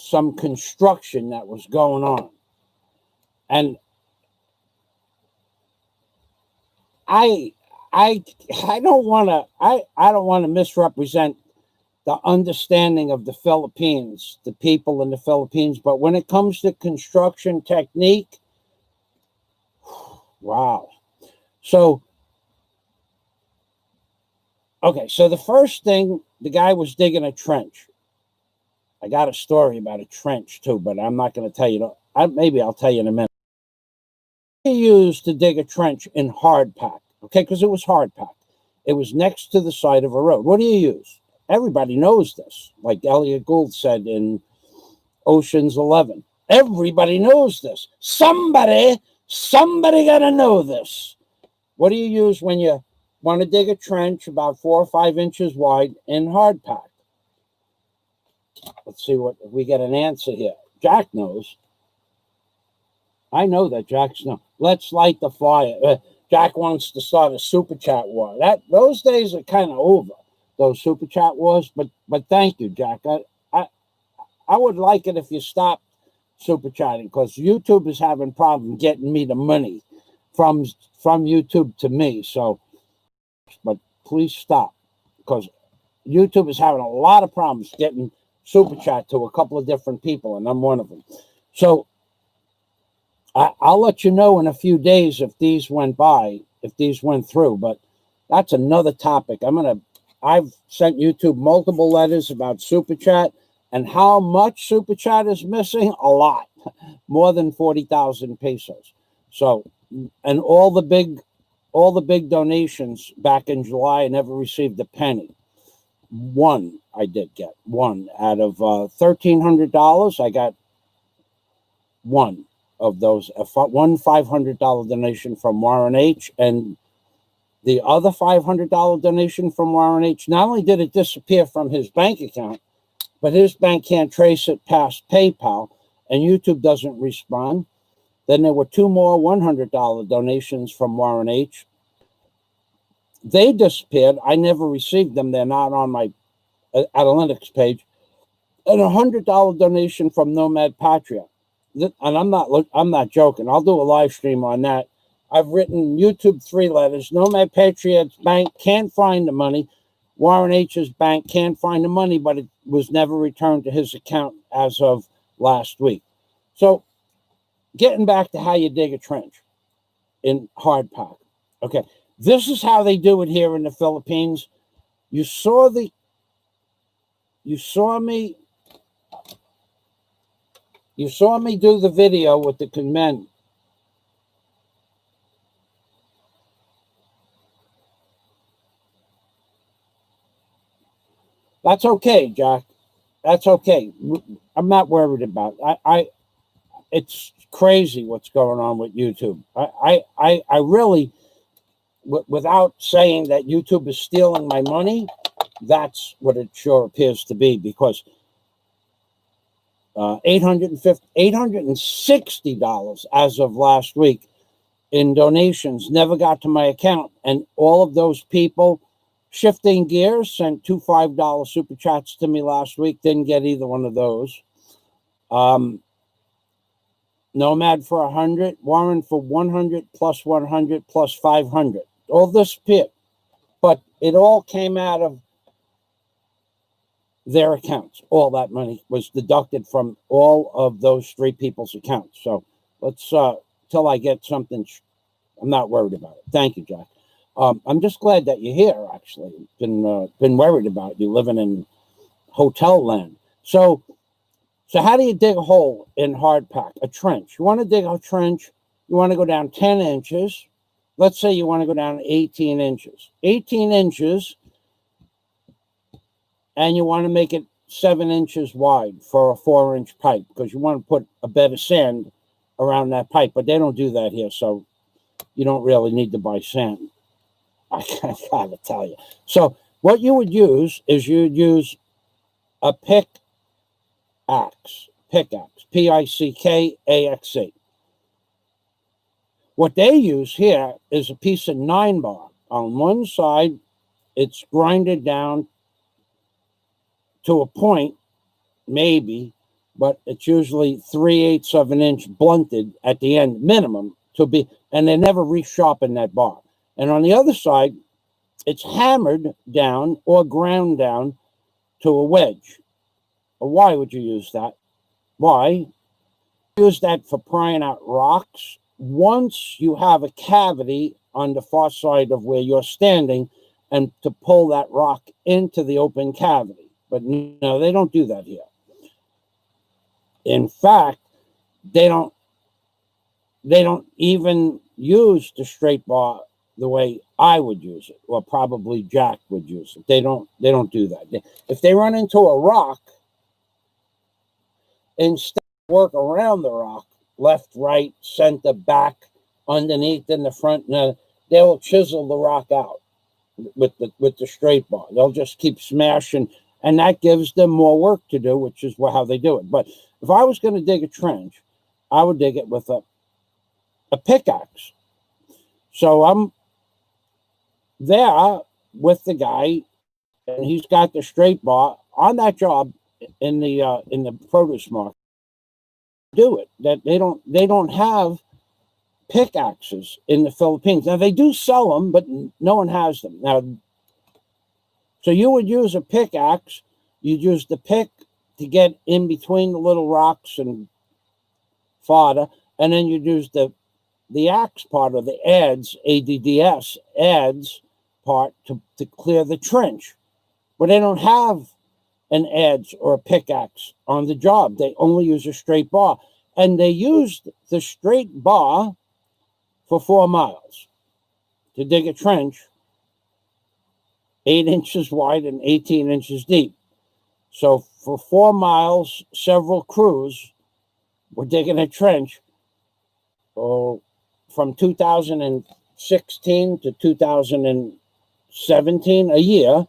some construction that was going on, and I don't want to misrepresent the understanding of the Philippines, the people in the Philippines, but when it comes to construction technique, wow. So, okay, so the first thing, the guy was digging a trench. I got a story about a trench too, but I'm not going to tell you. Maybe I'll tell you in a minute. He used to dig a trench in hardpack, okay, because it was hardpack. It was next to the side of a road. What do you use? Everybody knows this, like Elliot Gould said in Ocean's 11. Everybody knows this. Somebody got to know this. What do you use when you want to dig a trench about 4 or 5 inches wide in hardpack? Let's see if we get an answer here. Jack knows. I know that Jack's knows. Let's light the fire. Jack wants to start a super chat war. Those days are kind of over. those super chat wars. But thank you, Jack. I would like it if you stopped super chatting, because YouTube is having problems getting me the money from YouTube to me. So, but please stop, because YouTube is having a lot of problems getting super chat to a couple of different people, and I'm one of them. So I'll let you know in a few days if these went through, but that's another topic. I've sent YouTube multiple letters about super chat, and how much super chat is missing? A lot, more than 40,000 pesos. So, and all the big donations back in July, I never received a penny. One I did get, one out of $1,300. I got one of those, one $500 donation from Warren H, and the other $500 donation from Warren H. Not only did it disappear from his bank account, but his bank can't trace it past PayPal, and YouTube doesn't respond. Then there were two more $100 donations from Warren H. They disappeared. I never received them. They're not on my analytics page. And a $100 donation from Nomad Patria. And I'm not joking. I'll do a live stream on that. I've written YouTube 3 letters. Nomad Patriot's bank can't find the money. Warren H's bank can't find the money, but it was never returned to his account as of last week. So, getting back to how you dig a trench in hard pack. Okay, this is how they do it here in the Philippines. You saw me do the video with the men. That's okay, Jack. That's okay. I'm not worried about it. It's crazy what's going on with YouTube. I really, without saying that YouTube is stealing my money, that's what it sure appears to be, because $860 as of last week in donations never got to my account, and all of those people shifting gears sent two $5 super chats to me last week. Didn't get either one of those. Nomad for 100, Warren for 100 plus 100 plus 500. All this pit, but it all came out of their accounts. All that money was deducted from all of those 3 people's accounts. So let's till I get something. I'm not worried about it. Thank you, Jack. I'm just glad that you're here. Actually, been worried about you living in hotel land. So how do you dig a hole in hard pack? A trench. You want to dig a trench. You want to go down 10 inches. Let's say you want to go down 18 inches. 18 inches, and you want to make it 7 inches wide for a 4-inch pipe, because you want to put a bed of sand around that pipe. But they don't do that here, so you don't really need to buy sand. I gotta tell you. So what you would use is you'd use a pickaxe, Pickaxe. What they use here is a piece of 9-bar. On one side, it's grinded down to a point, maybe, but it's usually 3/8 of an inch blunted at the end, minimum, and they never resharpen that bar. And on the other side, it's hammered down or ground down to a wedge. Why would you use that? Why? Use that for prying out rocks. Once you have a cavity on the far side of where you're standing, and to pull that rock into the open cavity. But no, they don't do that here. In fact, they don't even use the straight bar the way I would use it, or probably Jack would use it. They don't do that. If they run into a rock, instead of work around the rock, left, right, center, back, underneath, in the front, they'll chisel the rock out with the straight bar. They'll just keep smashing, and that gives them more work to do, which is how they do it. But if I was going to dig a trench, I would dig it with a pickaxe. So I'm there with the guy, and he's got the straight bar on that job in the produce market. Do it. That they don't have pickaxes in the Philippines. Now they do sell them, but no one has them now. So you would use a pickaxe. You'd use the pick to get in between the little rocks and fodder, and then you'd use the axe part, or the adze, ADDS, adze part to clear the trench. But they don't have an adze or a pickaxe on the job. They only use a straight bar. And they used the straight bar for 4 miles to dig a trench 8 inches wide and 18 inches deep. So for 4 miles, several crews were digging a trench from 2016 to 2017, a year.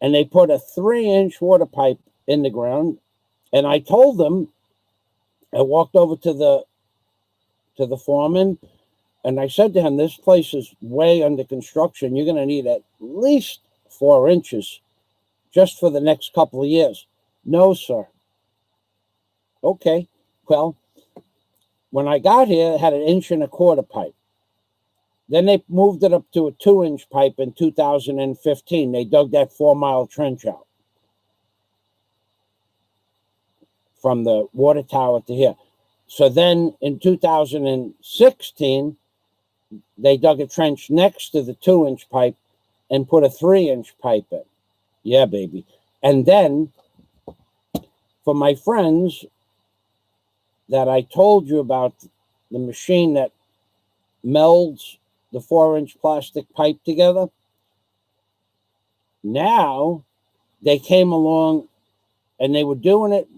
And they put a 3-inch water pipe in the ground. And I told them, I walked over to the foreman, and I said to him, this place is way under construction. You're going to need at least 4 inches just for the next couple of years. No, sir. Okay. Well, when I got here, it had an 1.25 inch pipe. Then they moved it up to a 2-inch pipe in 2015. They dug that 4-mile trench out from the water tower to here. So then in 2016, they dug a trench next to the 2-inch pipe and put a 3-inch pipe in. Yeah, baby. And then for my friends that I told you about, the machine that melds the 4-inch plastic pipe together, now they came along and they were doing it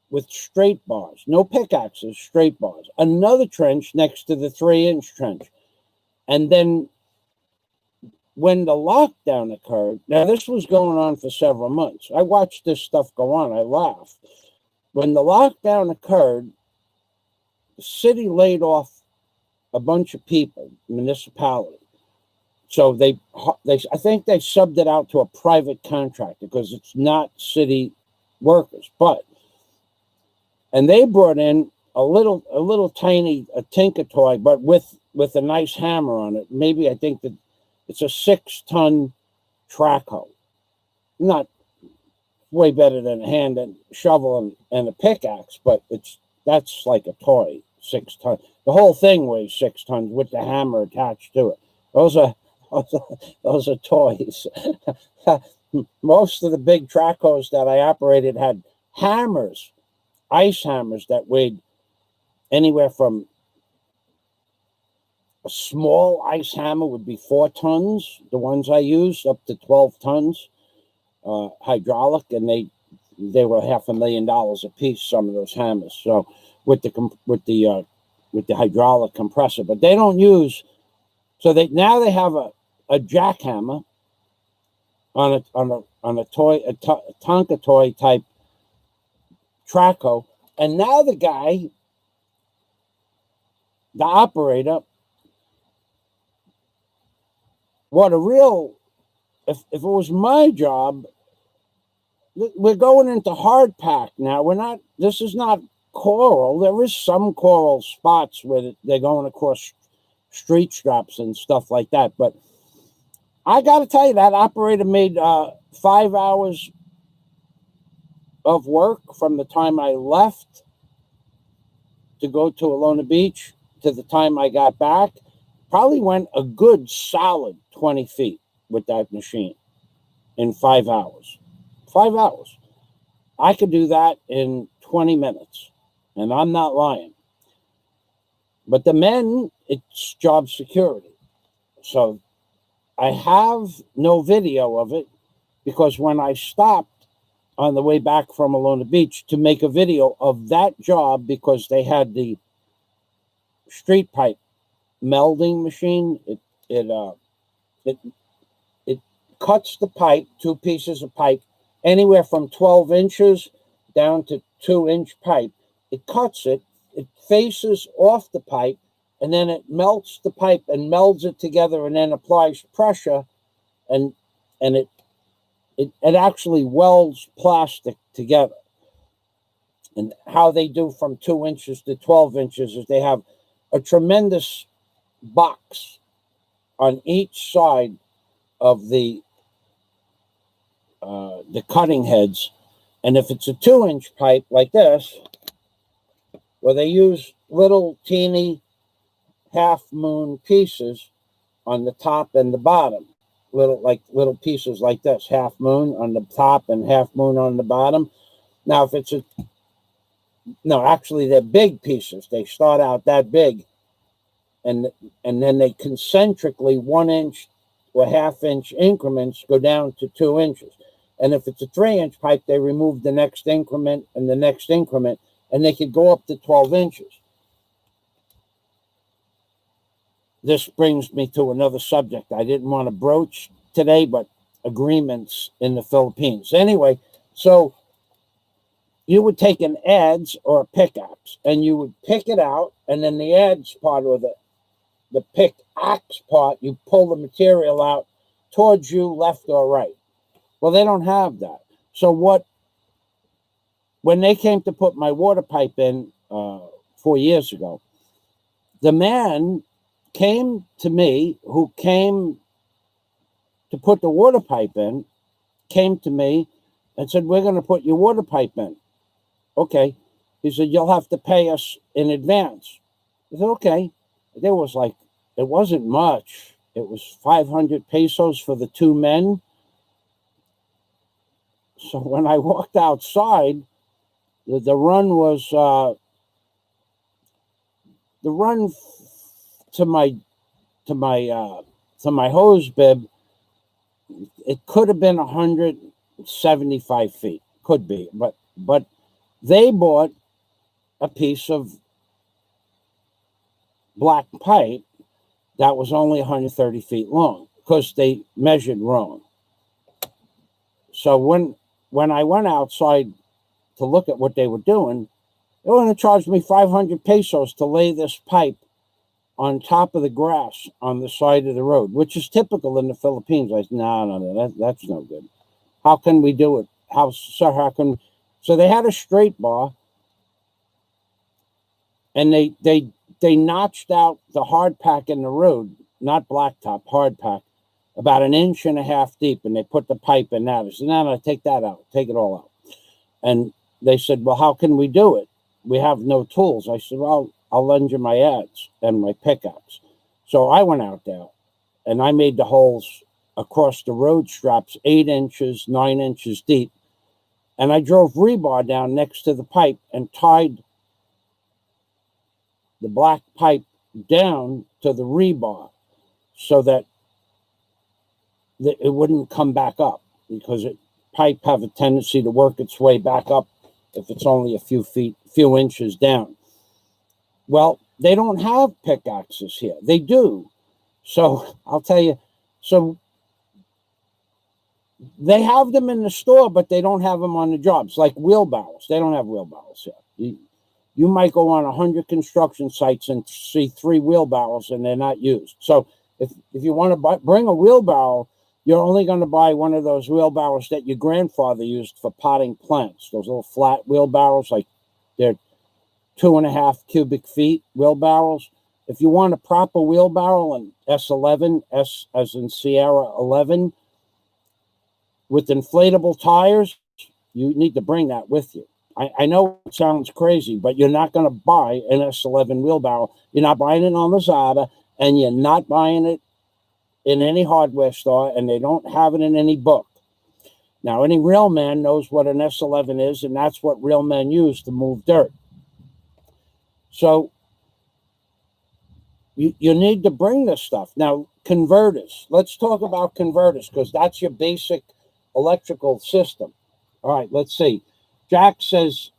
with straight bars, no pickaxes, straight bars. Another trench next to the 3-inch trench. And then when the lockdown occurred, now this was going on for several months. I watched this stuff go on. I laughed. When the lockdown occurred, the city laid off a bunch of people, municipality. So I think they subbed it out to a private contractor because it's not city workers. And they brought in a little tiny tinker toy, but with a nice hammer on it. Maybe I think that it's a 6-ton track hoe. Not way better than a hand and shovel and a pickaxe, but that's like a toy, 6 tons. The whole thing weighs 6 tons with the hammer attached to it. Those are toys. Most of the big track hoes that I operated had hammers, ice hammers that weighed anywhere from a small ice hammer would be 4 tons. The ones I used up to 12 tons, hydraulic, and they were $500,000 a piece. Some of those hammers. So with the hydraulic compressor, but they don't use. So they have a jackhammer on a Tonka toy type track hoe, and now the operator, if it was my job, we're going into hard pack now. This is not coral. There is some coral spots where they're going across street straps and stuff like that. But I got to tell you, that operator made 5 hours of work from the time I left to go to Alona Beach to the time I got back. Probably went a good solid 20 feet with that machine in 5 hours. 5 hours. I could do that in 20 minutes, and I'm not lying. But the men, it's job security. So I have no video of it because when I stopped on the way back from Alona Beach to make a video of that job, because they had the street pipe melding machine, it cuts the pipe, 2 pieces of pipe, anywhere from 12 inches down to 2-inch pipe. It cuts it, it faces off the pipe, and then it melts the pipe and melds it together, and then applies pressure, and it it actually welds plastic together. And how they do from 2 inches to 12 inches is they have a tremendous box on each side of the cutting heads. And if it's a 2-inch pipe like this, well, they use little teeny half moon pieces on the top and the bottom. Little pieces like this, half moon on the top and half moon on the bottom. Now, if it's no, actually they're big pieces. They start out that big, and then they concentrically 1 inch or ½ inch increments go down to 2 inches. And if it's a 3-inch pipe, they remove the next increment and the next increment, and they could go up to 12 inches. This brings me to another subject I didn't want to broach today, but agreements in the Philippines. Anyway, so you would take an adze or a pickaxe, and you would pick it out, and then the adze part or the pickaxe part, you pull the material out towards you, left or right. Well, they don't have that. So when they came to put my water pipe in 4 years ago, the man came to me who came to put the water pipe in, came to me and said, we're going to put your water pipe in. Okay. He said, you'll have to pay us in advance. I said, okay. There was it wasn't much. It was 500 pesos for the 2 men. So when I walked outside, the run was, the run to my hose bib, it could have been 175 feet, could be, but they bought a piece of black pipe that was only 130 feet long because they measured wrong. So when I went outside to look at what they were doing, they were going to charge me 500 pesos to lay this pipe on top of the grass on the side of the road, which is typical in the Philippines. I said, no, that's no good. How can we do it? How can? So they had a straight bar, and they notched out the hard pack in the road, not blacktop, hard pack, about 1.5 inches deep, and they put the pipe in that. I said, no, take that out, take it all out. And they said, well, how can we do it? We have no tools. I said, well, I'll lend you my adze and my pickaxe. So I went out there, and I made the holes across the road straps 8 inches, 9 inches deep. And I drove rebar down next to the pipe and tied the black pipe down to the rebar so that it wouldn't come back up, because pipe have a tendency to work its way back up if it's only a few inches down. Well, they don't have pickaxes here. They do. So I'll tell you, so they have them in the store, but they don't have them on the jobs, like wheelbarrows. They don't have wheelbarrows here. You might go on 100 construction sites and see 3 wheelbarrows, and they're not used. So if you want to bring a wheelbarrow, you're only going to buy one of those wheelbarrows that your grandfather used for potting plants. Those little flat wheelbarrows, like they're 2.5 cubic feet wheelbarrows. If you want a proper wheelbarrow, an S11, S as in Sierra 11, with inflatable tires, you need to bring that with you. I know it sounds crazy, but you're not going to buy an S11 wheelbarrow. You're not buying it on Lazada, and you're not buying it in any hardware store, and they don't have it in any book. Now, any real man knows what an S11 is, and that's what real men use to move dirt. So you need to bring this stuff. Now, converters. Let's talk about converters, because that's your basic electrical system. All right, let's see. Jack says,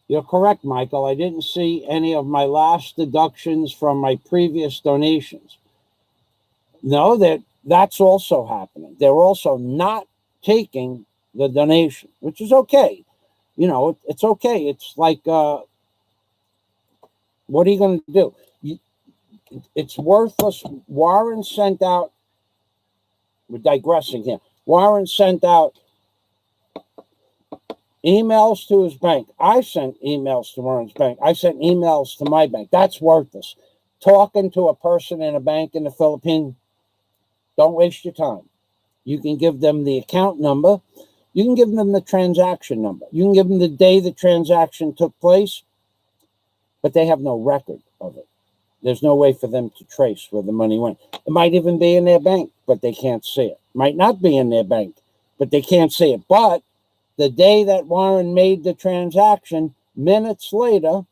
you're correct, Michael. I didn't see any of my last deductions from my previous donations. No, that's also happening. They're also not taking the donation, which is okay. You know, it's okay. It's like, what are you going to do? It's worthless. Warren sent out we're digressing here. Warren sent out emails to his bank. I sent emails to Warren's bank. I sent emails to my bank. That's worthless. Talking to a person in a bank in the Philippines, don't waste your time. You can give them the account number. You can give them the transaction number. You can give them the day the transaction took place, but they have no record of it. There's no way for them to trace where the money went. It might even be in their bank, but they can't see it. Might not be in their bank, but they can't see it. But the day that Warren made the transaction, minutes later,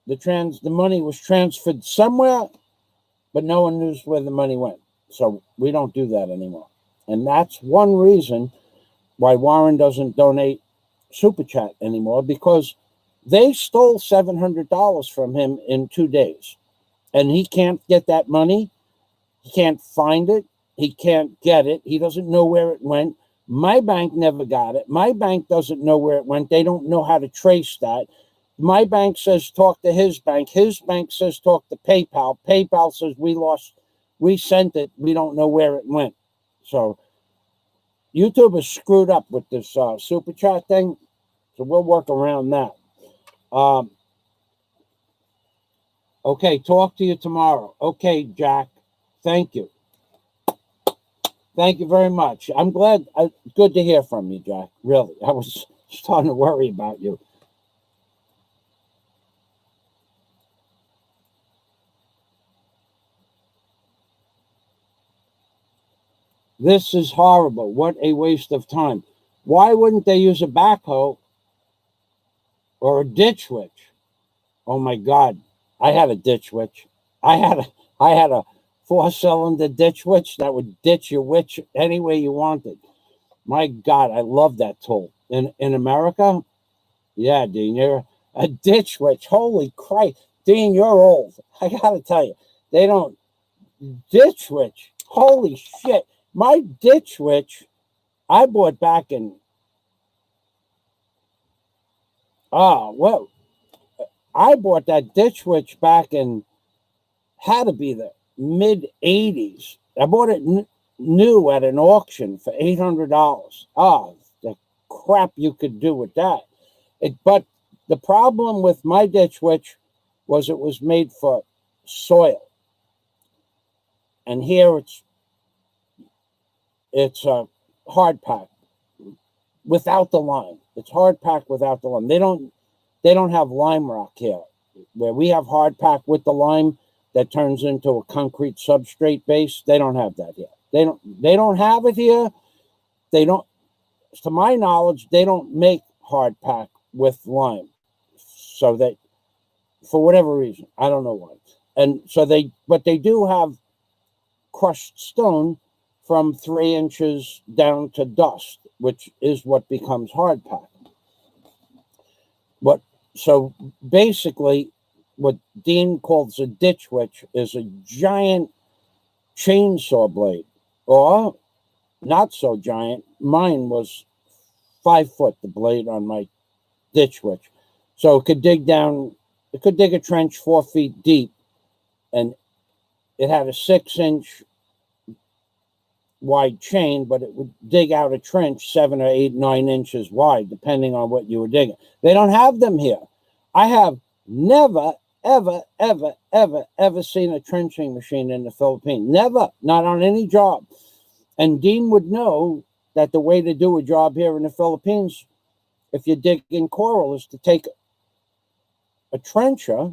the money was transferred somewhere, but no one knows where the money went. So we don't do that anymore. And that's one reason why Warren doesn't donate Super Chat anymore, because they stole $700 from him in 2 days. And he can't get that money. He can't find it. He can't get it. He doesn't know where it went. My bank never got it. My bank doesn't know where it went. They don't know how to trace that. My bank says talk to his bank. His bank says talk to PayPal. PayPal says we sent it. We don't know where it went. So YouTube is screwed up with this Super Chat thing. So we'll work around that. Okay, talk to you tomorrow. Okay, Jack. Thank you. Thank you very much. I'm glad. Good to hear from you, Jack. Really. I was starting to worry about you. This is horrible. What a waste of time. Why wouldn't they use a backhoe or a ditch witch? Oh my God. I had a ditch witch. I had a 4-cylinder ditch witch that would ditch your witch any way you wanted. My God, I love that tool. In America, yeah, Dean, you're a ditch witch. Holy Christ. Dean, you're old. I gotta tell you, they don't ditch witch. Holy shit. My ditch witch, I bought back in, I bought that ditch witch back in, had to be the mid-'80s. I bought it new at an auction for $800. Oh, the crap you could do with that. But the problem with my ditch witch was it was made for soil. And here it's a hard pack without the lime. It's hard pack without the lime. They don't have lime rock here. Where we have hard pack with the lime that turns into a concrete substrate base, they don't have that here. They don't have it here. They don't, to my knowledge, they don't make hard pack with lime. So that, for whatever reason, I don't know why. And so but they do have crushed stone from 3 inches down to dust, which is what becomes hard pack. But so basically, what Dean calls a ditch witch is a giant chainsaw blade, or not so giant. Mine was 5 foot, the blade on my ditch witch. So it could dig down, it could dig a trench 4 feet deep, and it had a 6-inch wide chain, but it would dig out a trench 7 or 8, 9 inches wide, depending on what you were digging. They don't have them here. I have never, ever, ever, ever, ever seen a trenching machine in the Philippines. Never, not on any job. And Dean would know that the way to do a job here in the Philippines, if you're digging coral, is to take a trencher,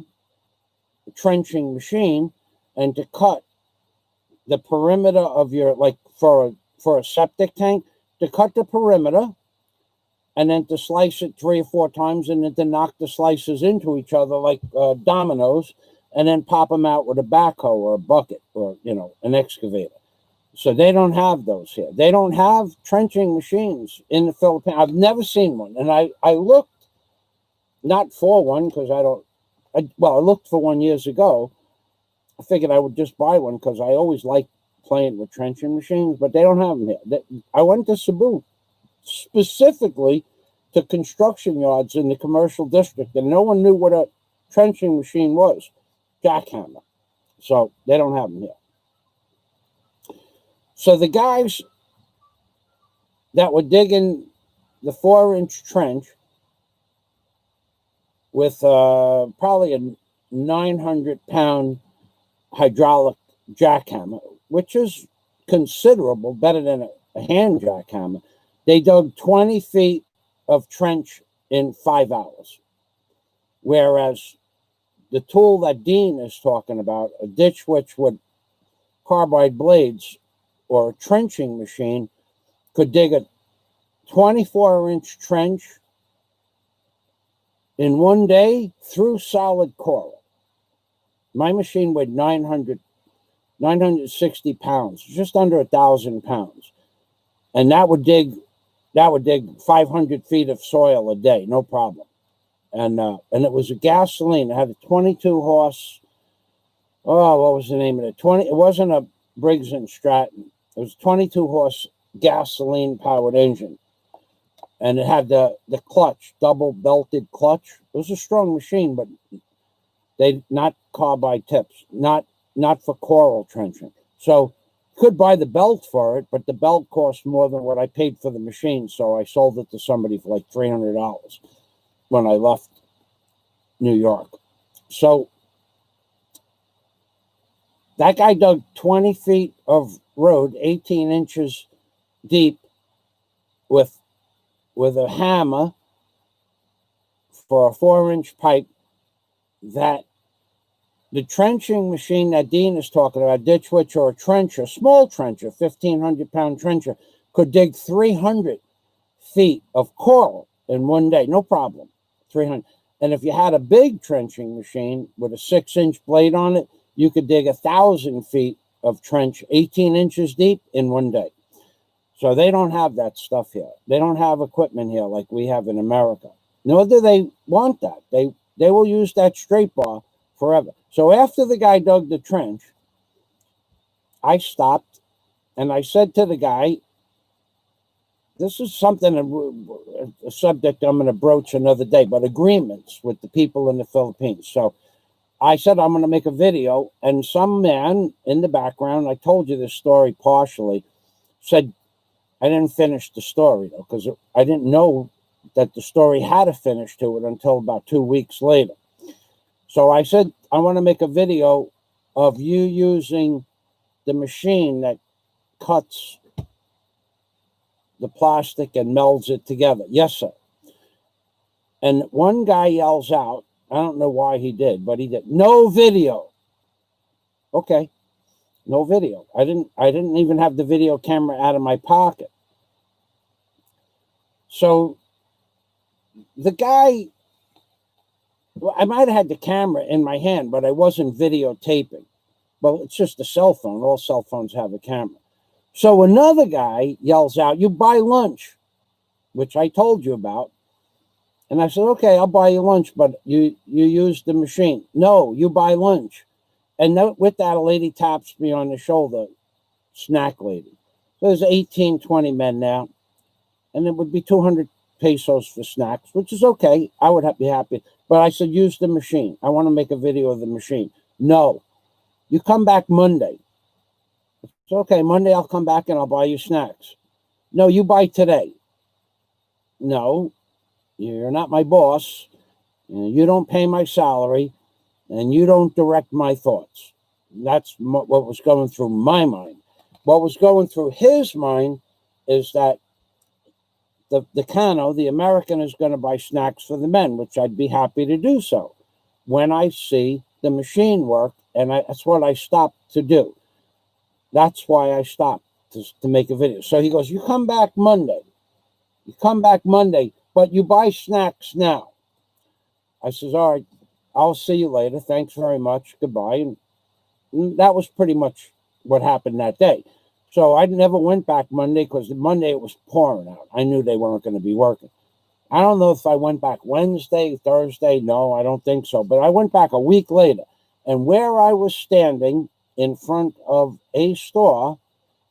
a trenching machine, and to cut the perimeter of your, like for a septic tank, to cut the perimeter, and then to slice it 3 or 4 times, and then to knock the slices into each other like dominoes, and then pop them out with a backhoe or a bucket or, an excavator. So they don't have those here. They don't have trenching machines in the Philippines. I've never seen one. And I looked, not for one, because I looked for one years ago. I figured I would just buy one because I always liked playing with trenching machines, but they don't have them here. I went to Cebu, specifically to construction yards in the commercial district, and no one knew what a trenching machine was. Jackhammer. So they don't have them here. So the guys that were digging the 4-inch trench with probably a 900-pound hydraulic jackhammer, which is considerable, better than a hand jackhammer, they dug 20 feet of trench in 5 hours. Whereas the tool that Dean is talking about, a ditch witch with carbide blades or a trenching machine, could dig a 24-inch trench in one day through solid coral. My machine weighed 960 pounds, just under 1,000 pounds. And that would dig 500 feet of soil a day, no problem. And it was a gasoline. It had a 22 horse. Oh, what was the name of it? It wasn't a Briggs and Stratton. It was a 22 horse gasoline powered engine. And it had the clutch, double belted clutch. It was a strong machine, but they not carbide tips, not for coral trenching. So could buy the belt for it, but the belt cost more than what I paid for the machine. So I sold it to somebody for like $300 when I left New York. So that guy dug 20 feet of road, 18 inches deep, with a hammer for a 4-inch pipe. That the trenching machine that Dean is talking about, ditch witch or a trencher, small trencher, 1,500-pound trencher, could dig 300 feet of coral in one day, no problem. 300. And if you had a big trenching machine with a 6-inch blade on it, you could dig 1,000 feet of trench, 18 inches deep, in one day. So they don't have that stuff here. They don't have equipment here like we have in America. Nor do they want that. They will use that straight bar forever. So after the guy dug the trench, I stopped and I said to the guy, this is something, a subject I'm going to broach another day, but agreements with the people in the Philippines. So I said, I'm going to make a video, and some man in the background, I told you this story partially, said, I didn't finish the story though, because I didn't know that the story had a finish to it until about 2 weeks later. So I said, I want to make a video of you using the machine that cuts the plastic and melds it together. Yes, sir. And one guy yells out, I don't know why he did, but he did, no video. Okay, no video. I didn't even have the video camera out of my pocket. So the guy, well, I might have had the camera in my hand, but I wasn't videotaping. Well, it's just a cell phone. All cell phones have a camera. So another guy yells out, you buy lunch, which I told you about. And I said, okay, I'll buy you lunch, but you use the machine. No, you buy lunch. And with that, a lady taps me on the shoulder, snack lady. So there's 18, 20 men now. And it would be 200 pesos for snacks, which is okay. I would be happy. But I said, use the machine. I want to make a video of the machine. No, you come back Monday. It's okay, Monday I'll come back and I'll buy you snacks. No, you buy today. No, you're not my boss. You don't pay my salary. And you don't direct my thoughts. That's what was going through my mind. What was going through his mind is that the Cano, the American, is going to buy snacks for the men, which I'd be happy to do so when I see the machine work, and that's what I stopped to do. That's why I stopped to make a video. So he goes, you come back Monday. You come back Monday, but you buy snacks now. I says, all right, I'll see you later. Thanks very much. Goodbye. And that was pretty much what happened that day. So I never went back Monday because Monday it was pouring out. I knew they weren't going to be working. I don't know if I went back Wednesday, Thursday. No, I don't think so. But I went back a week later. And where I was standing in front of a store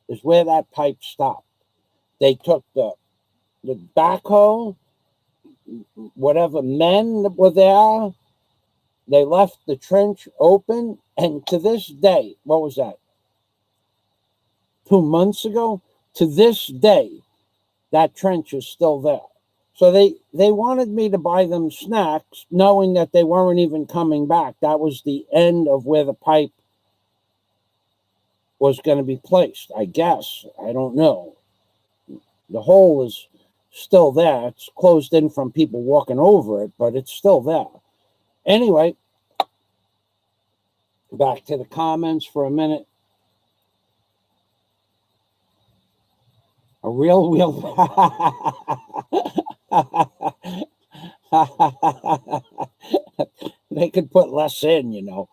is where that pipe stopped. They took the backhoe, whatever men that were there, they left the trench open. And to this day, what was that? 2 months ago, to this day, that trench is still there. So they wanted me to buy them snacks, knowing that they weren't even coming back. That was the end of where the pipe was going to be placed, I guess. I don't know. The hole is still there. It's closed in from people walking over it, but it's still there. Anyway, back to the comments for a minute. A real wheel. They could put less in, you know.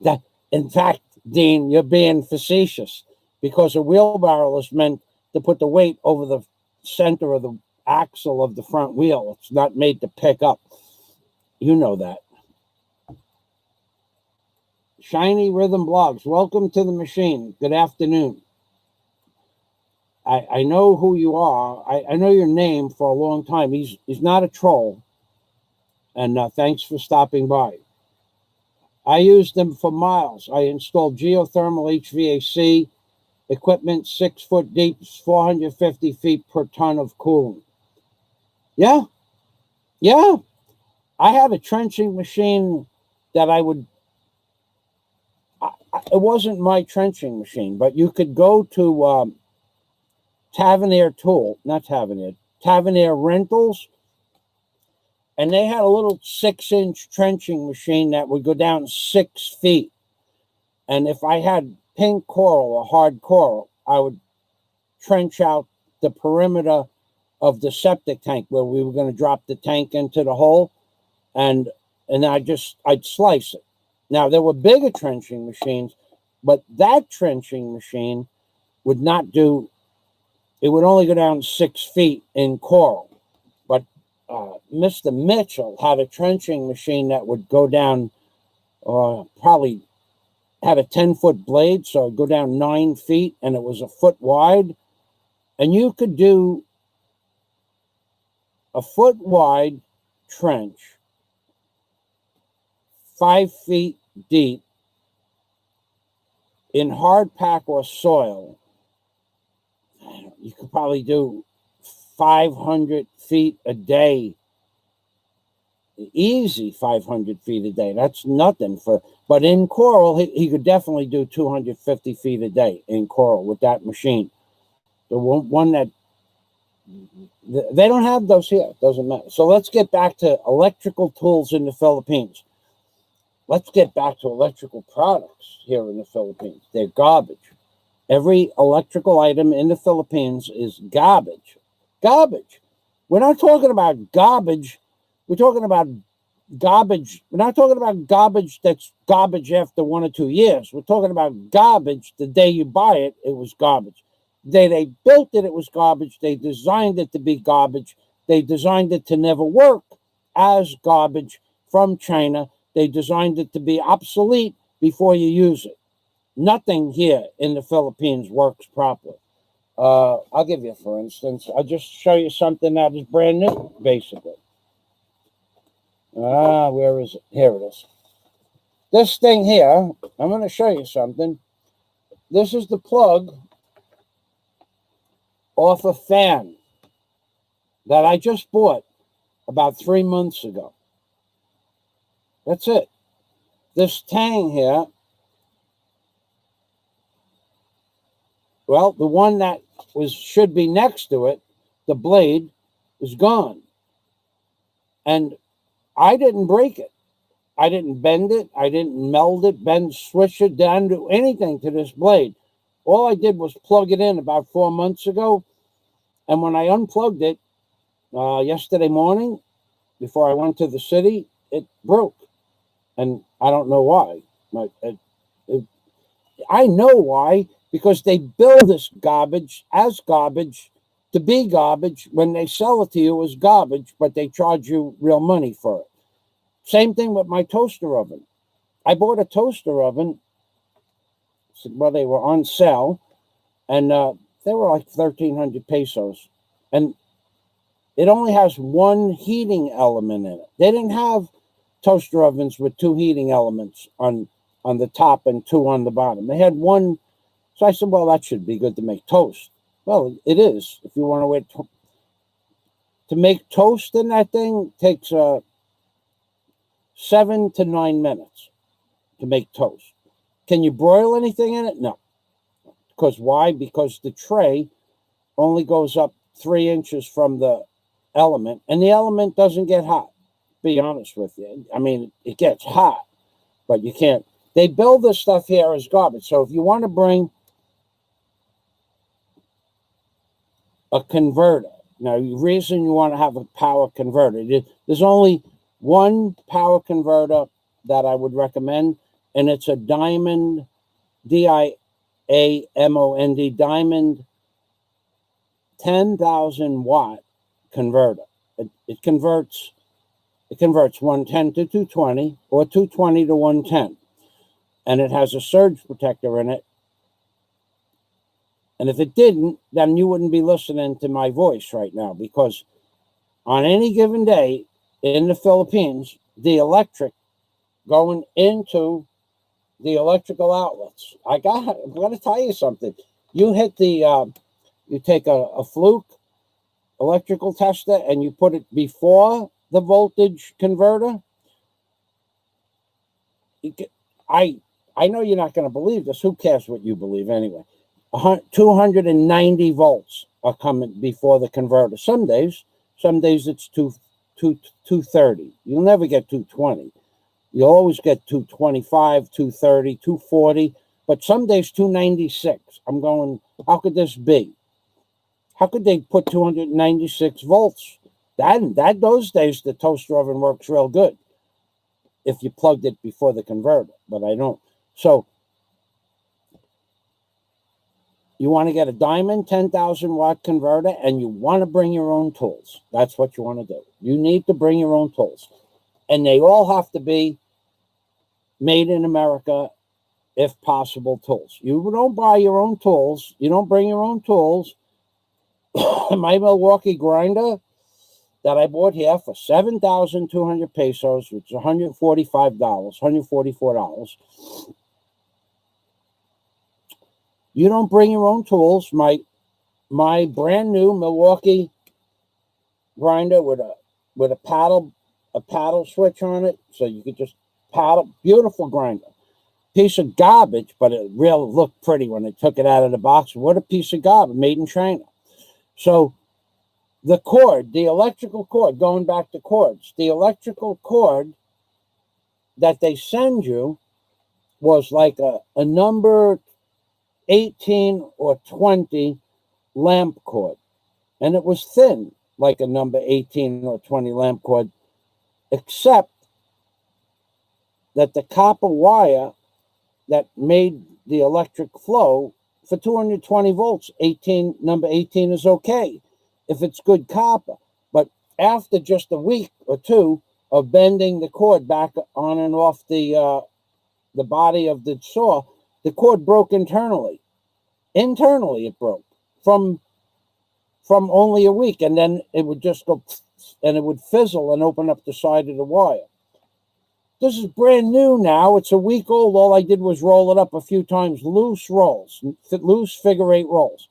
That, in fact, Dean, you're being facetious, because a wheelbarrow is meant to put the weight over the center of the axle of the front wheel. It's not made to pick up. You know that. Shiny Rhythm Blogs, welcome to the machine. Good afternoon. I know who you are. I know your name for a long time. He's not a troll. And thanks for stopping by. I used them for miles. I installed geothermal HVAC equipment, 6 foot deep, 450 feet per ton of coolant. Yeah. I had a trenching machine that I would... it wasn't my trenching machine, but you could go to Tavernier Rentals, and they had a little 6-inch trenching machine that would go down 6 feet. And if I had pink coral or hard coral, I would trench out the perimeter of the septic tank where we were going to drop the tank into the hole, and I'd slice it. Now, there were bigger trenching machines, but that trenching machine would not do... It would only go down 6 feet in coral. But Mr. Mitchell had a trenching machine that would go down, probably had a 10-foot blade, so it'd go down 9 feet, and it was a foot wide. And you could do a foot wide trench, 5 feet deep, in hard pack or soil. You could probably do 500 feet a day. Easy 500 feet a day. That's nothing for... But in coral, he could definitely do 250 feet a day in coral with that machine. The one that... They don't have those here. Doesn't matter. So let's get back to electrical tools in the Philippines. Let's get back to electrical products here in the Philippines. They're garbage. Every electrical item in the Philippines is garbage. Garbage. We're not talking about garbage. We're talking about garbage. We're not talking about garbage that's garbage after 1 or 2 years. We're talking about garbage the day you buy it, it was garbage. The day they built it, it was garbage. They designed it to be garbage. They designed it to never work as garbage from China. They designed it to be obsolete before you use it. Nothing here in the Philippines works properly. I'll give you, for instance, I'll just show you something that is brand new, basically. Where is it? Here it is. This thing here, I'm going to show you something. This is the plug off a fan that I just bought about 3 months ago. That's it. This tang here, well, the one that should be next to it, the blade, is gone. And I didn't break it. I didn't bend it. I didn't meld it, switch it, didn't do anything to this blade. All I did was plug it in about 4 months ago. And when I unplugged it yesterday morning, before I went to the city, it broke. And I don't know why. I know why, because they build this garbage as garbage to be garbage when they sell it to you as garbage, but they charge you real money for it. Same thing with my toaster oven. I bought a toaster oven. Well, they were on sale, and they were like 1,300 pesos. And it only has one heating element in it. They didn't have toaster ovens with 2 heating elements on the top and 2 on the bottom. They had one So I said, well, that should be good to make toast. Well, it is. If you want to wait to make toast in that thing, takes 7 to 9 minutes to make toast. Can you broil anything in it? No. Because why? Because the tray only goes up 3 inches from the element, and the element doesn't get hot. Be honest with you. I mean, it gets hot, but you can't. They build this stuff here as garbage. So if you want to bring a converter, now the reason you want to have a power converter, there's only one power converter that I would recommend, and it's a Diamond, D-I-A-M-O-N-D, Diamond 10,000 watt converter. It converts 110 to 220 or 220 to 110. And it has a surge protector in it. And if it didn't, then you wouldn't be listening to my voice right now, because on any given day in the Philippines, the electric going into the electrical outlets, I'm going to tell you something. You hit the, you take a fluke electrical tester and you put it before the voltage converter. I know you're not going to believe this. Who cares what you believe anyway? 290 volts are coming before the converter. Some days it's 230. You'll never get 220. You'll always get 225, 230, 240, but some days 296. I'm going, how could this be? How could they put 296 volts? That those days the toaster oven works real good if you plugged it before the converter, but I don't. So you want to get a Diamond 10,000 watt converter, and you want to bring your own tools. That's what you want to do. You need to bring your own tools, and they all have to be made in America, if possible, tools. You don't buy your own tools. You don't bring your own tools. My Milwaukee grinder that I bought here for 7,200 pesos, which is $145, $144. You don't bring your own tools. My brand new Milwaukee grinder with a paddle switch on it, so you could just paddle. Beautiful grinder. Piece of garbage, but it really looked pretty when they took it out of the box. What a piece of garbage, made in China. So the cord, the electrical cord, going back to cords, the electrical cord that they send you was like a number 18 or 20 lamp cord. And it was thin, like a number 18 or 20 lamp cord, except that the copper wire that made the electric flow for 220 volts, number 18 is okay if it's good copper. But after just a week or two of bending the cord back on and off the body of the saw, the cord broke internally. Internally, it broke from only a week, and then it would just go, and it would fizzle and open up the side of the wire. This is brand new now. It's a week old. All I did was roll it up a few times, loose rolls, loose figure-8 rolls.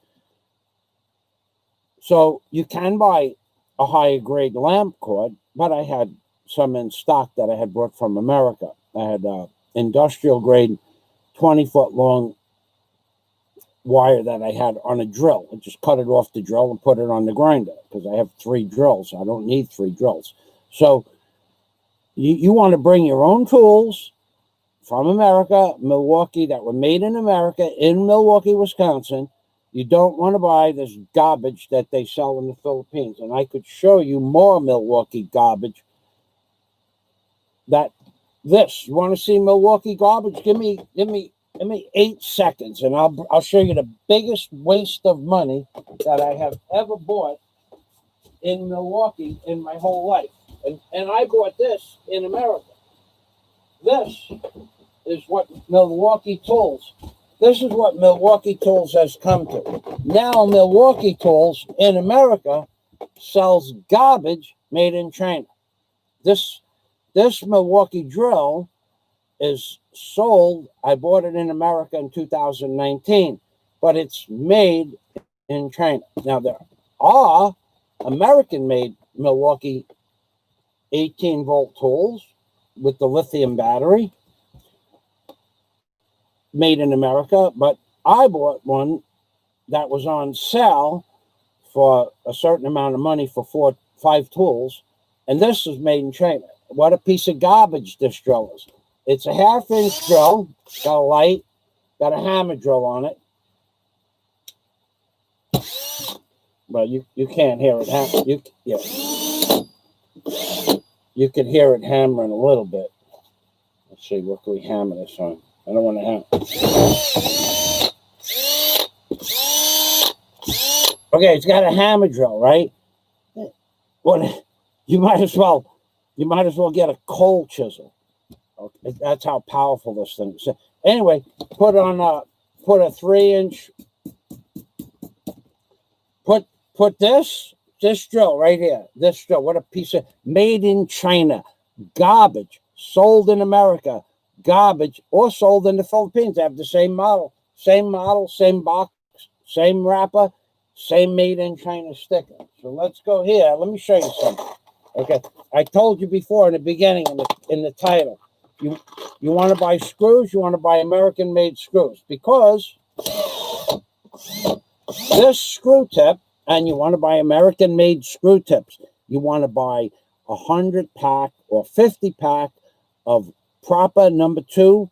So you can buy a higher grade lamp cord, but I had some in stock that I had brought from America. I had industrial grade 20-foot long wire that I had on a drill. I just cut it off the drill and put it on the grinder because I have 3 drills. I don't need 3 drills. So you want to bring your own tools from America, Milwaukee, that were made in America, in Milwaukee, Wisconsin. You don't want to buy this garbage that they sell in the Philippines. And I could show you more Milwaukee garbage. You want to see Milwaukee garbage? Give me 8 seconds, and I'll show you the biggest waste of money that I have ever bought in Milwaukee in my whole life. And I bought this in America. This is what Milwaukee Tools. This is what Milwaukee Tools has come to. Now Milwaukee Tools in America sells garbage made in China. This Milwaukee drill is sold. I bought it in America in 2019. but it's made in China. Now, there are American-made Milwaukee 18-volt tools with the lithium battery made in America, but I bought one that was on sale for a certain amount of money for 5 tools, and this is made in China. What a piece of garbage this drill is. It's a 1/2-inch drill, got a light, got a hammer drill on it. Well, you can't hear it. You can hear it hammering a little bit. Let's see, what can we hammer this on? I don't want to hammer. Okay, it's got a hammer drill, right? Well, you might as well get a coal chisel. Okay, that's how powerful this thing is. So anyway, put a 3-inch. Put this drill right here. This drill, what a piece of made in China, garbage, sold in America, garbage, or sold in the Philippines. They have the same model, same box, same wrapper, same made in China sticker. So let's go here. Let me show you something. Okay, I told you before in the beginning in the title, you want to buy screws, you want to buy American-made screws, because this screw tip, and you want to buy American-made screw tips. You want to buy 100-pack or 50-pack of proper number 2,